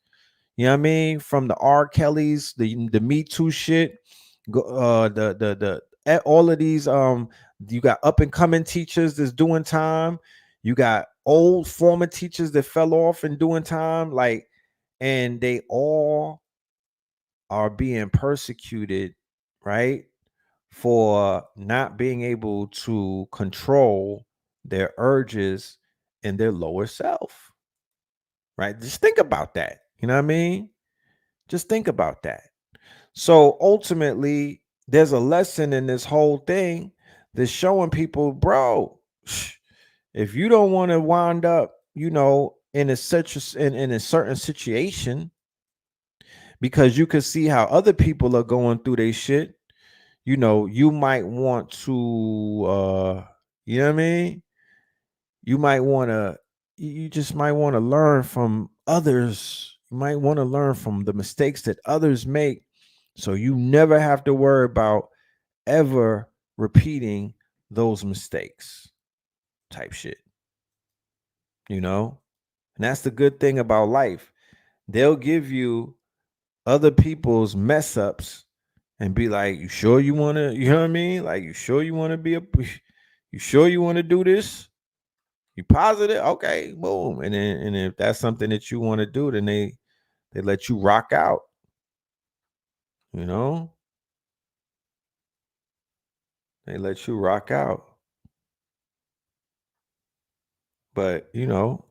You know what I mean? From the R. Kellys, the Me Too shit, all of these you got up and coming teachers that's doing time. You got old former teachers that fell off and doing time, like, and they all are being persecuted, right, for not being able to control their urges and their lower self, right? Just think about that. You know what I mean? Just think about that. So ultimately, there's a lesson in this whole thing that's showing people, bro, if you don't want to wind up, in a certain situation, because you can see how other people are going through their shit, you might want to, you know what I mean? You might want to, you just might want to learn from others. You might want to learn from the mistakes that others make, so you never have to worry about ever repeating those mistakes, type shit, And that's the good thing about life. They'll give you other people's mess ups and be like, you sure you want to, you know what I mean? Like, you sure you want to you sure you want to do this? You positive? Okay, boom. And if that's something that you want to do, then they let you rock out, you know? They let you rock out. But,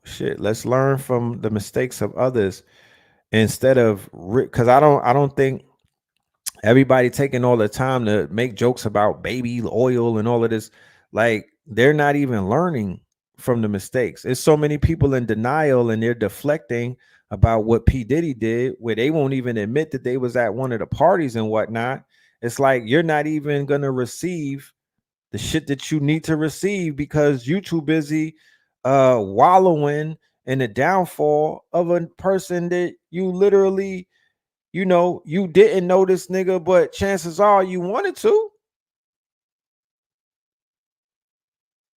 shit, let's learn from the mistakes of others instead of, because I don't think everybody taking all the time to make jokes about baby oil and all of this. Like, they're not even learning from the mistakes. There's so many people in denial and they're deflecting about what P. Diddy did, where they won't even admit that they was at one of the parties and whatnot. It's like, you're not even gonna receive the shit that you need to receive because you too busy wallowing in the downfall of a person that you literally, you didn't know this nigga, but chances are you wanted to.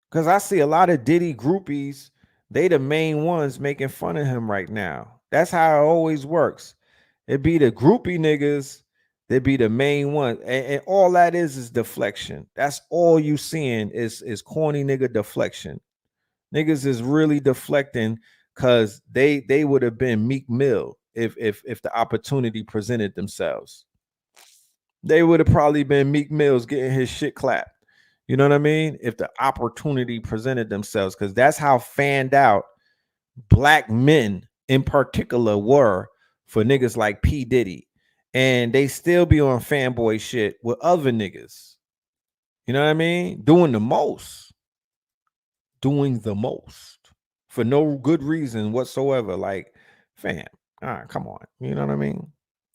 Because I see a lot of Diddy groupies, they the main ones making fun of him right now. That's how it always works. It be the groupie niggas that be the main one. And all that is deflection. That's all you seeing is corny nigga deflection. Niggas is really deflecting because they would have been Meek Mill if the opportunity presented themselves. They would have probably been Meek Mills getting his shit clapped. You know what I mean? If the opportunity presented themselves, because that's how fanned out black men in particular were for niggas like P. Diddy. And they still be on fanboy shit with other niggas. You know what I mean? Doing the most for no good reason whatsoever. Like, fam, all right, come on. You know what I mean?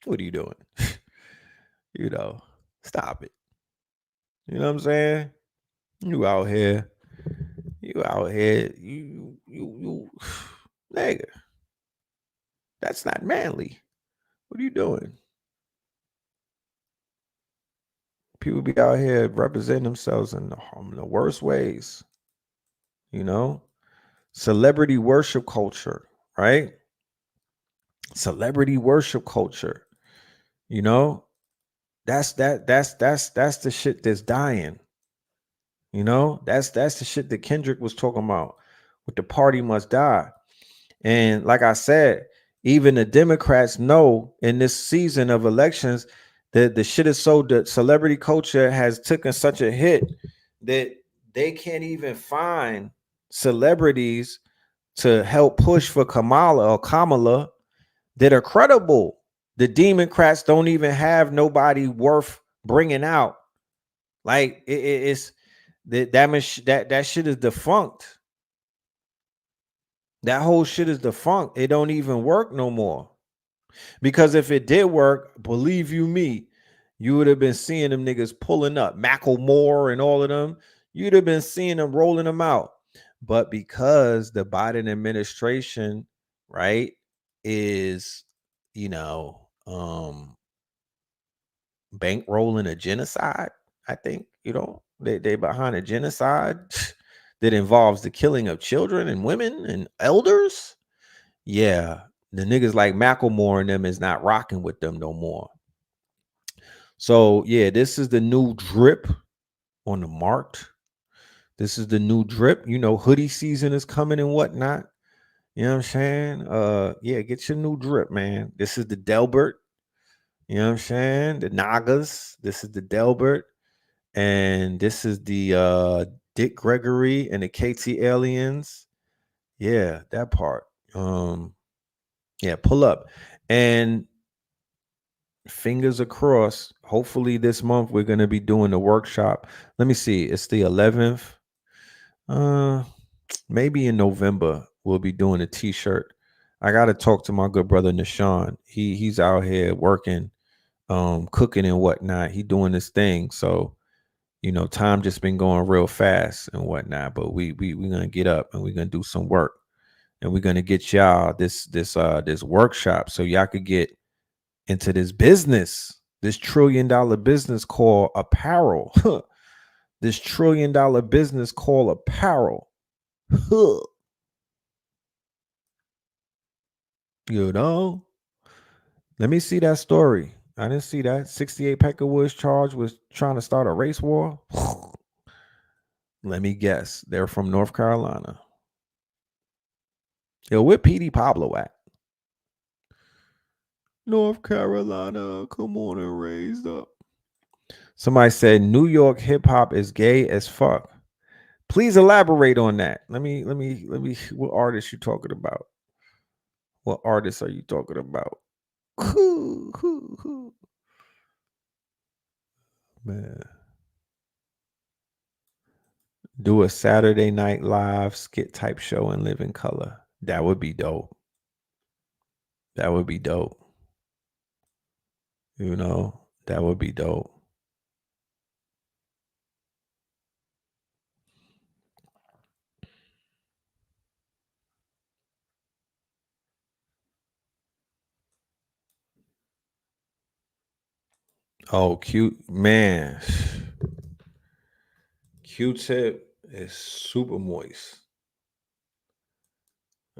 What are you doing? Stop it. You know what I'm saying? You out here, you, nigga. That's not manly. What are you doing? People be out here representing themselves in the worst ways. Celebrity worship culture, right? Celebrity worship culture. That's the shit that's dying. That's the shit that Kendrick was talking about with the party must die. And like I said, even the Democrats know in this season of elections that the shit is so, the celebrity culture has taken such a hit that they can't even find celebrities to help push for Kamala that are credible. The Democrats don't even have nobody worth bringing out. Like it's that shit is defunct. That whole shit is defunct. It don't even work no more. Because if it did work, believe you me, you would have been seeing them niggas pulling up, Macklemore and all of them. You'd have been seeing them rolling them out. But because the Biden administration, right, is, bankrolling a genocide, I think, they behind a genocide that involves the killing of children and women and elders. Yeah, the niggas like Macklemore and them is not rocking with them no more. So yeah, this is the new drip on the marked. This is the new drip. Hoodie season is coming and whatnot. You know what I'm saying? Yeah, get your new drip, man. This is the Delbert. You know what I'm saying? The Nagas. This is the Delbert. And this is the Dick Gregory and the KT Aliens. Yeah, that part. Yeah, pull up. And fingers across. Hopefully this month we're gonna be doing the workshop. Let me see. It's the 11th. Maybe in November we'll be doing a t-shirt. I gotta talk to my good brother Nishan. He's out here working, cooking and whatnot. He doing this thing. So, time just been going real fast and whatnot. But we gonna get up and we're gonna do some work. And we're gonna get y'all this workshop so y'all could get into this business, this $1 trillion business called apparel. This $1 trillion business called apparel. Let me see that story. I didn't see that. 68 Peckerwood's charged with trying to start a race war. Let me guess. They're from North Carolina. Yo, where PD Pablo at? North Carolina. Come on and raised up. Somebody said New York hip hop is gay as fuck. Please elaborate on that. Let me. What artist you talking about? What artists are you talking about? Man. Do a Saturday Night Live skit type show and live in color. That would be dope. That would be dope. That would be dope. Oh, cute man. Q-tip is super moist.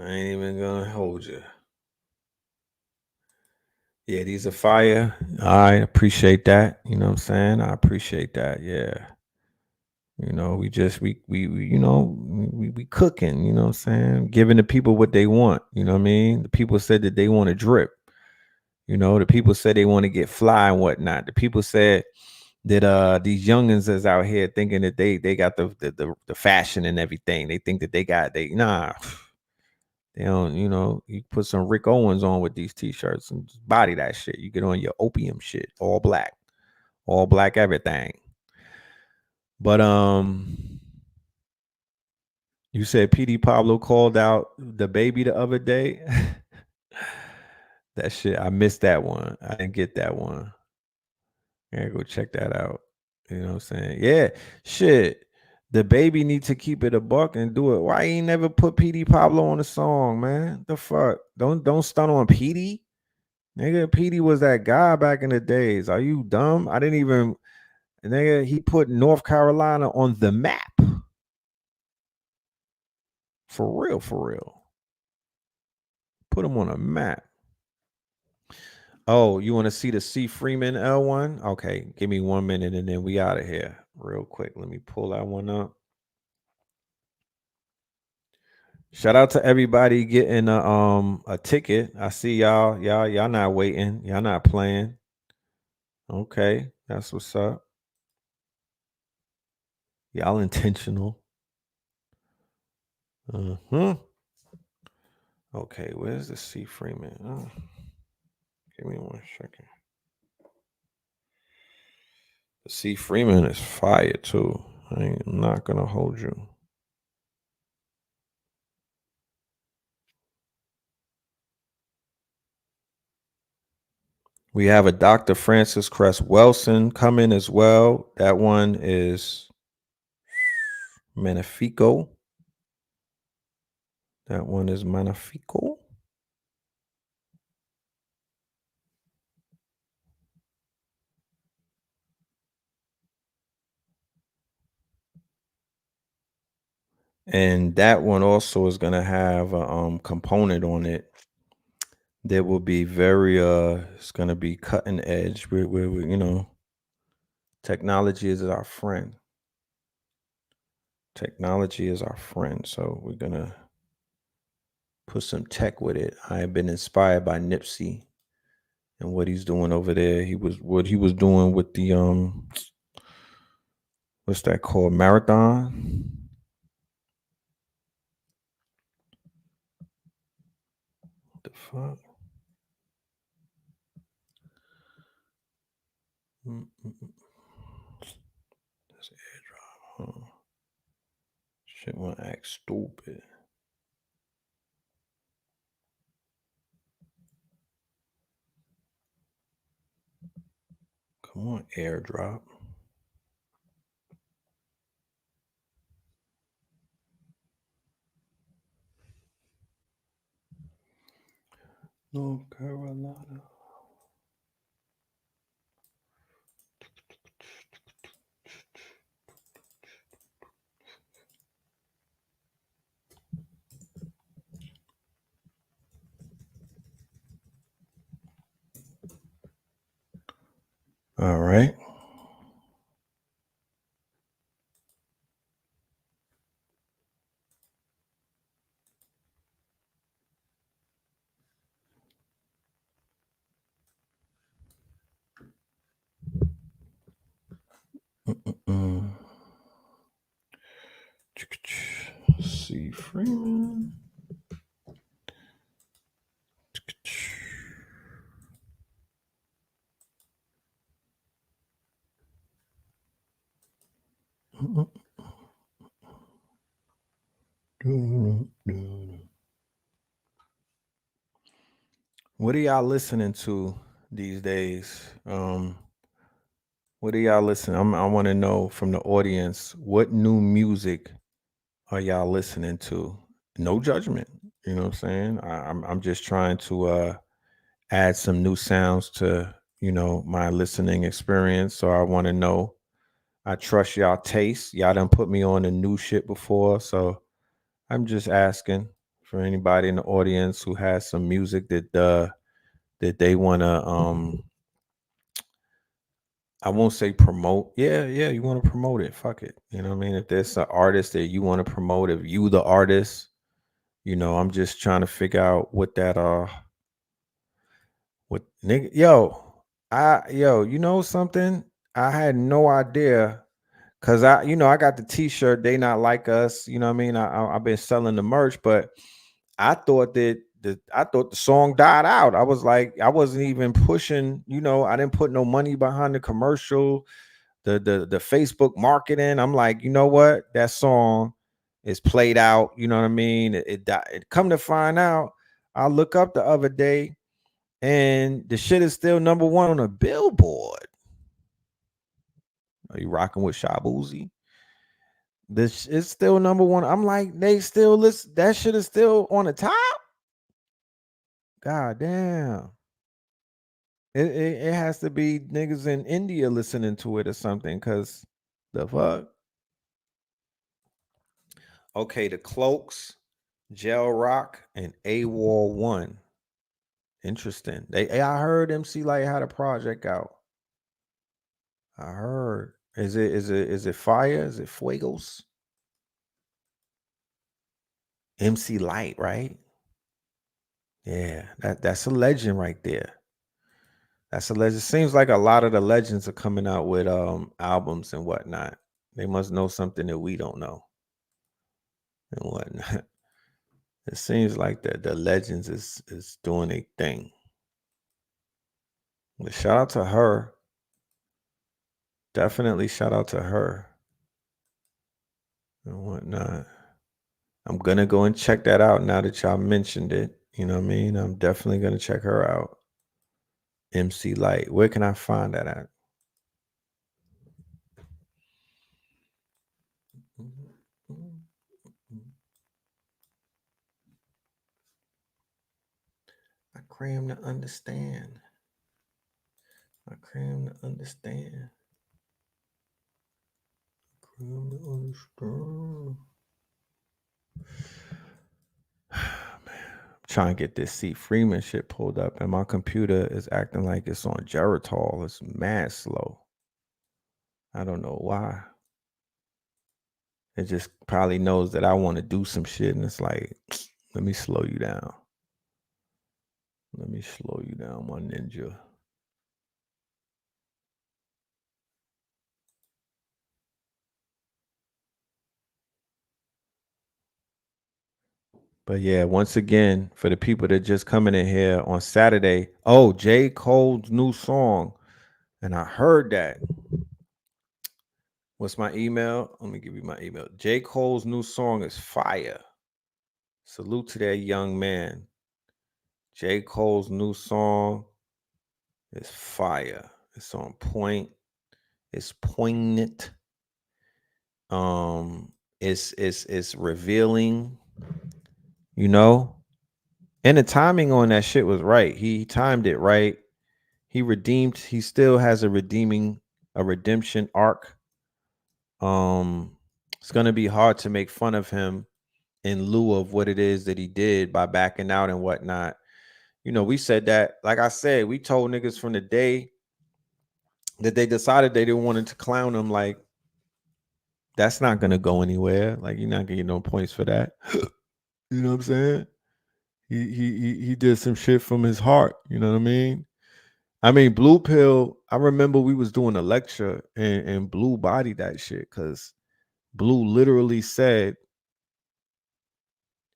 I ain't even gonna hold you. Yeah, these are fire. I appreciate that. You know what I'm saying? I appreciate that. Yeah. We just we cooking, you know what I'm saying? Giving the people what they want. You know what I mean? The people said that they want to drip. The people said they want to get fly and whatnot. The people said that these youngins is out here thinking that they got the fashion and everything. They think that nah. They don't, you put some Rick Owens on with these t-shirts and just body that shit. You get on your opium shit, all black everything. But you said PD Pablo called out the baby the other day. That shit, I missed that one. I didn't get that one. I gotta go check that out. You know what I'm saying? Yeah, shit. The baby need to keep it a buck and do it. Why ain't never put PD Pablo on the song, man? The fuck? Don't stun on PD. Nigga, PD was that guy back in the days. Are you dumb? I didn't even. Nigga, he put North Carolina on the map. For real, for real. Put him on a map. Oh, you want to see the C Freeman L1? Okay, give me 1 minute and then we out of here real quick. Let me pull that one up. Shout out to everybody getting a ticket. I see y'all not waiting. Y'all not playing. Okay, that's what's up. Y'all intentional. Okay, where's the C Freeman? Oh, give me 1 second. The C Freeman is fire too. I'm not gonna hold you. We have a Dr. Francis Cress Wilson coming as well. That one is Magnifico. That one is Magnifico. And that one also is going to have a component on it that will be very it's going to be cutting edge. We technology is our friend. Technology is our friend. So we're going to put some tech with it. I have been inspired by Nipsey and what he's doing over there. What he was doing with the what's that called? Marathon. What the fuck? That's airdrop. Huh? Shit won't act stupid. Come on, airdrop. North Carolina. All right. C. Freeman. What are y'all listening to these days? What are y'all listening? I want to know from the audience, what new music are y'all listening to? No judgment. You know what I'm saying? I'm just trying to add some new sounds to, my listening experience. So I want to know. I trust y'all taste. Y'all done put me on the new shit before. So I'm just asking for anybody in the audience who has some music that they wanna I won't say promote. Yeah, you want to promote it. Fuck it. You know what I mean? If there's an artist that you want to promote, if you the artist, I'm just trying to figure out what that what nigga you know something? I had no idea. Cause I got the T-shirt. They not like us. You know what I mean? I've been selling the merch, but I thought that the song died out. I was like, I wasn't even pushing. I didn't put no money behind the commercial, the Facebook marketing. I'm like, you know what? That song is played out. You know what I mean? It died. Come to find out, I look up the other day, and the shit is still number one on a Billboard. Are you rocking with Shabuzi? This is still number one. I'm like, they still listen. That shit is still on the top. God damn. It has to be niggas in India listening to it or something. Cause the fuck. Okay, the Cloaks, Gel Rock, and AWOL 1. Interesting. I heard MC Light had a project out. I heard. Is it fire? Is it Fuegos? MC Light, right? Yeah, that's a legend right there. That's a legend. Seems like a lot of the legends are coming out with albums and whatnot. They must know something that we don't know and whatnot. It seems like the legends is doing a thing. But shout out to her. Definitely shout out to her and whatnot. I'm gonna go and check that out now that y'all mentioned it. You know what I mean? I'm definitely gonna check her out. MC Light. Where can I find that at? I cram to understand. I cram to understand. Cram to understand. Man, I'm trying to get this C. Freeman shit pulled up, and my computer is acting like it's on Geritol. It's mad slow. I don't know why. It just probably knows that I want to do some shit, and it's like, let me slow you down. Let me slow you down, my ninja. But yeah, once again, for the people that just coming in here on Saturday, oh, J. Cole's new song. And I heard that. What's my email? Let me give you my email. J. Cole's new song is fire. Salute to that young man. J. Cole's new song is fire. It's on point. It's poignant. It's revealing, you know. And the timing on that shit was right. He timed it right. He still has a redemption arc. It's gonna be hard to make fun of him in lieu of what it is that he did by backing out and whatnot. You know, we said that, like I said, we told niggas from the day that they decided they didn't want to clown him, like, that's not gonna go anywhere. Like, you're not gonna get no points for that. You know what I'm saying? He did some shit from his heart. You know what I mean? Blue Pill, I remember we was doing a lecture and Blue bodied that shit because Blue literally said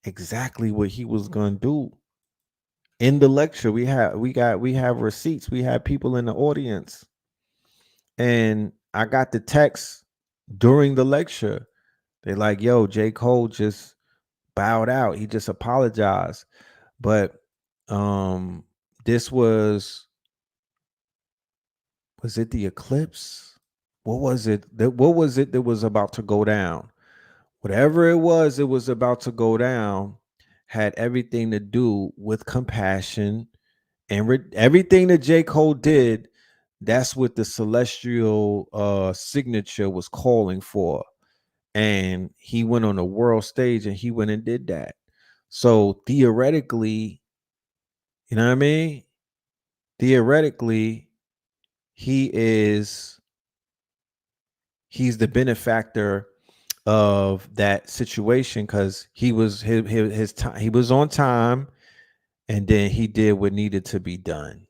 exactly what he was gonna do. In the lecture, we have receipts. We have people in the audience. And I got the text during the lecture. They like, yo, J. Cole just bowed out. He just apologized. But this was it the eclipse? What was it? What was it that was about to go down? Whatever it was about to go down had everything to do with compassion and everything that J. Cole did. That's what the celestial signature was calling for. And he went on the world stage and he went and did that. So theoretically, you know what I mean? Theoretically, he's the benefactor of that situation because he was his time, he was on time, and then he did what needed to be done.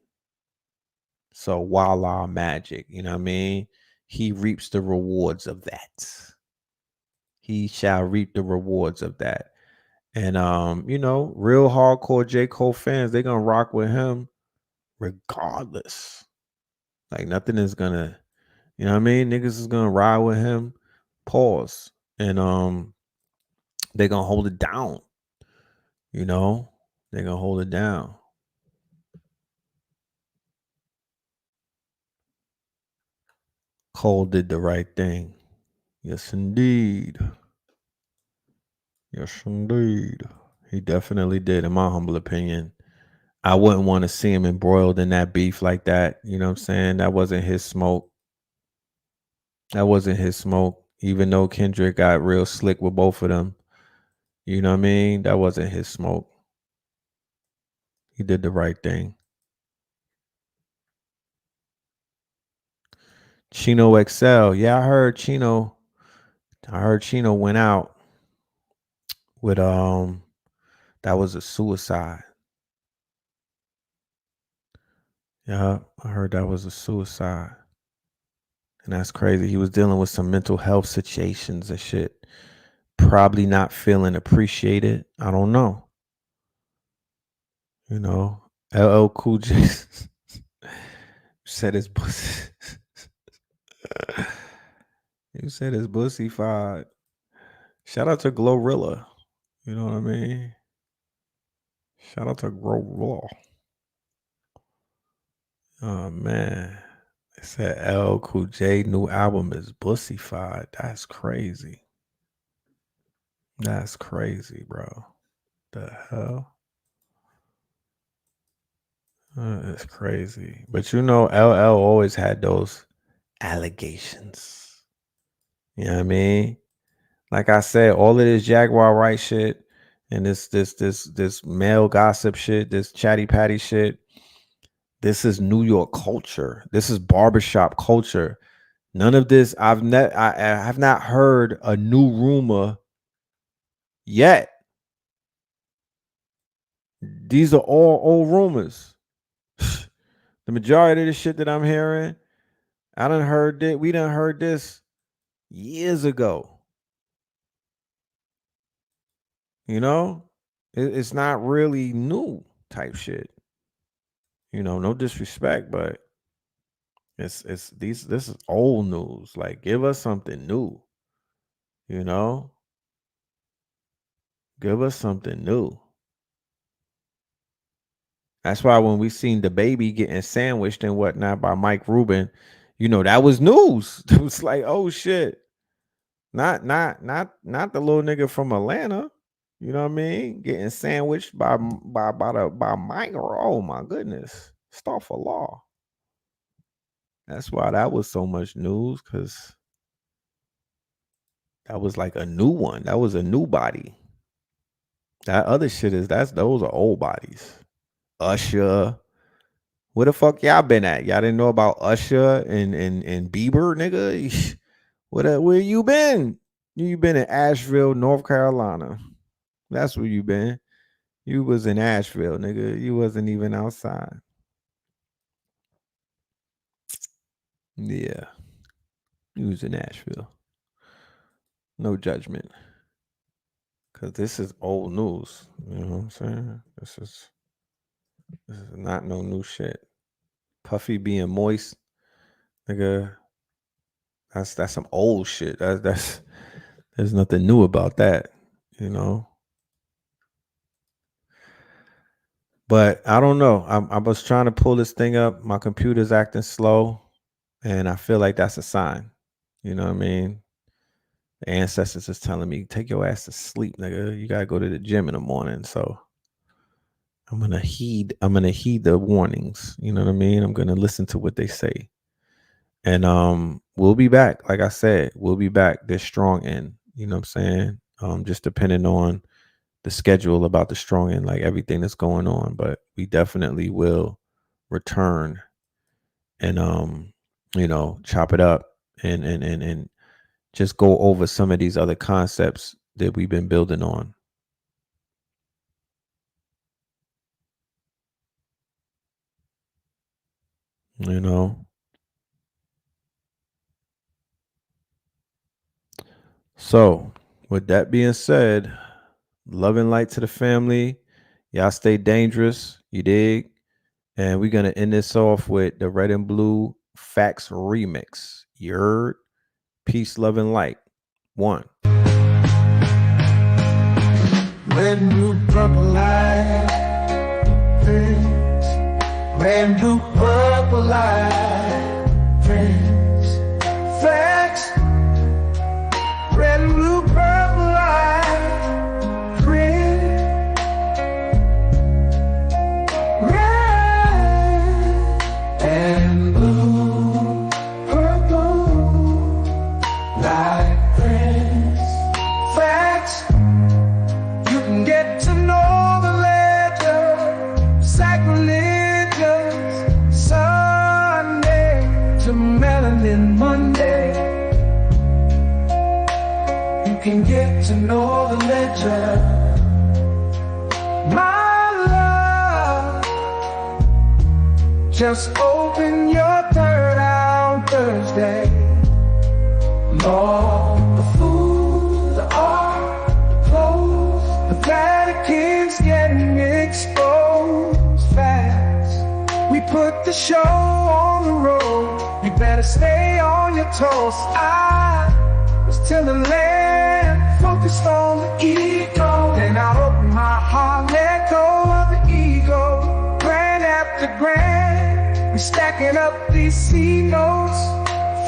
So voila, magic, you know what I mean? He reaps the rewards of that. He shall reap the rewards of that. And you know, real hardcore J. Cole fans, they're gonna rock with him regardless. Like nothing is gonna, you know what I mean? Niggas is gonna ride with him. Pause. And they're gonna hold it down. You know, they're gonna hold it down. Cole did the right thing. Yes, indeed. Yes, indeed. He definitely did, in my humble opinion. I wouldn't want to see him embroiled in that beef like that. You know what I'm saying? That wasn't his smoke. That wasn't his smoke. Even though Kendrick got real slick with both of them. You know what I mean? That wasn't his smoke. He did the right thing. Chino XL. Yeah, I heard Chino went out with that was a suicide. Yeah, I heard that was a suicide. And that's crazy. He was dealing with some mental health situations and shit. Probably not feeling appreciated. I don't know. You know, LL Cool J said his pussy. He said his pussy fied. Shout out to Glorilla. You know what I mean? Shout out to Glorilla. Oh man. They said LL Cool J new album is bussified. That's crazy. That's crazy, bro. The hell? It's crazy. But you know, LL always had those allegations. You know what I mean? Like I said, all of this Jaguar Wright shit and this male gossip shit, this chatty patty shit. This is New York culture. This is barbershop culture. None of this. I have not heard a new rumor yet. These are all old rumors. The majority of the shit that I'm hearing, I done heard it. We done heard this years ago. You know, It's not really new type shit. You know, no disrespect, but this is old news. Like, give us something new. You know, give us something new. That's why when we seen the baby getting sandwiched and whatnot by Mike Rubin, you know, that was news. It was like, oh shit. Not the little nigga from Atlanta. You know what I mean? Getting sandwiched by Mike. Oh my goodness. Astaghfirullah. That's why that was so much news, because that was like a new one. That was a new body. That other shit those are old bodies. Usher. Where the fuck y'all been at? Y'all didn't know about Usher and Bieber, nigga? Where you been? You been in Asheville, North Carolina. That's where you been. You was in Asheville, nigga. You wasn't even outside. Yeah. You was in Asheville. No judgment. Cause this is old news. You know what I'm saying? This is not no new shit. Puffy being moist, nigga. That's some old shit. That's there's nothing new about that, you know. But I don't know. I was trying to pull this thing up. My computer's acting slow, and I feel like that's a sign. You know what I mean? The ancestors is telling me, take your ass to sleep, nigga. You gotta go to the gym in the morning. So I'm gonna heed the warnings. You know what I mean? I'm gonna listen to what they say. And we'll be back. Like I said, we'll be back this strong end. You know what I'm saying? Just depending on the schedule about the strong end, like everything that's going on. But we definitely will return and you know, chop it up and just go over some of these other concepts that we've been building on. You know. So, with that being said, love and light to the family. Y'all stay dangerous. You dig? And we're going to end this off with the Red and Blue Facts Remix. You heard? Peace, love, and light. 1. Red and blue, purple light. Friends. Red and blue, purple light. Friends. Facts. Red and blue, purple light. Friends. Red and blue, purple light. Friends. Facts. You can get to know the ledger. Sacrilegious Sunday to melanin Monday. You can get to know the ledger. My love, just open your third eye on Thursday. Lord, the food, the art, the clothes, the Vatican's getting exposed fast. We put the show on the road. You better stay on your toes. I was till the land, focused on the ego. Then I opened my heart, let go of the ego. Grand after grand, we stacking up these C notes.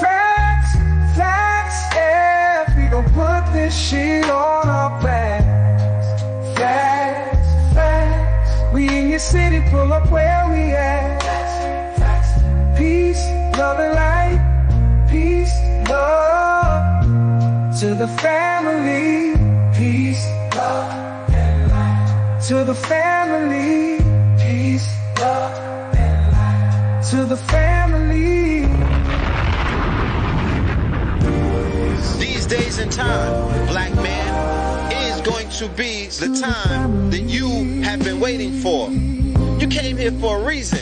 Facts, facts, yeah, we gon' put this shit on our backs. Facts, facts, we in your city, pull up where we at. Facts, facts, peace, love and light. Peace, love to the family. Peace, love and light. To the family. Peace, love and light. To the family. These days and time, black man, is going to be the time that you have been waiting for. You came here for a reason.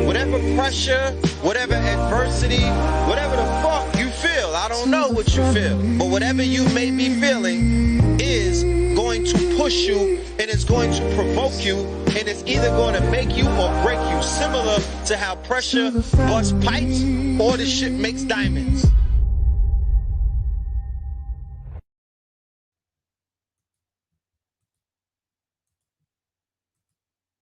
Whatever pressure, whatever adversity, whatever the fuck you feel, feel. I don't know what you feel. But whatever you may be feeling is going to push you, and it's going to provoke you, and it's either going to make you or break you. Similar to how pressure busts pipes or the shit makes diamonds.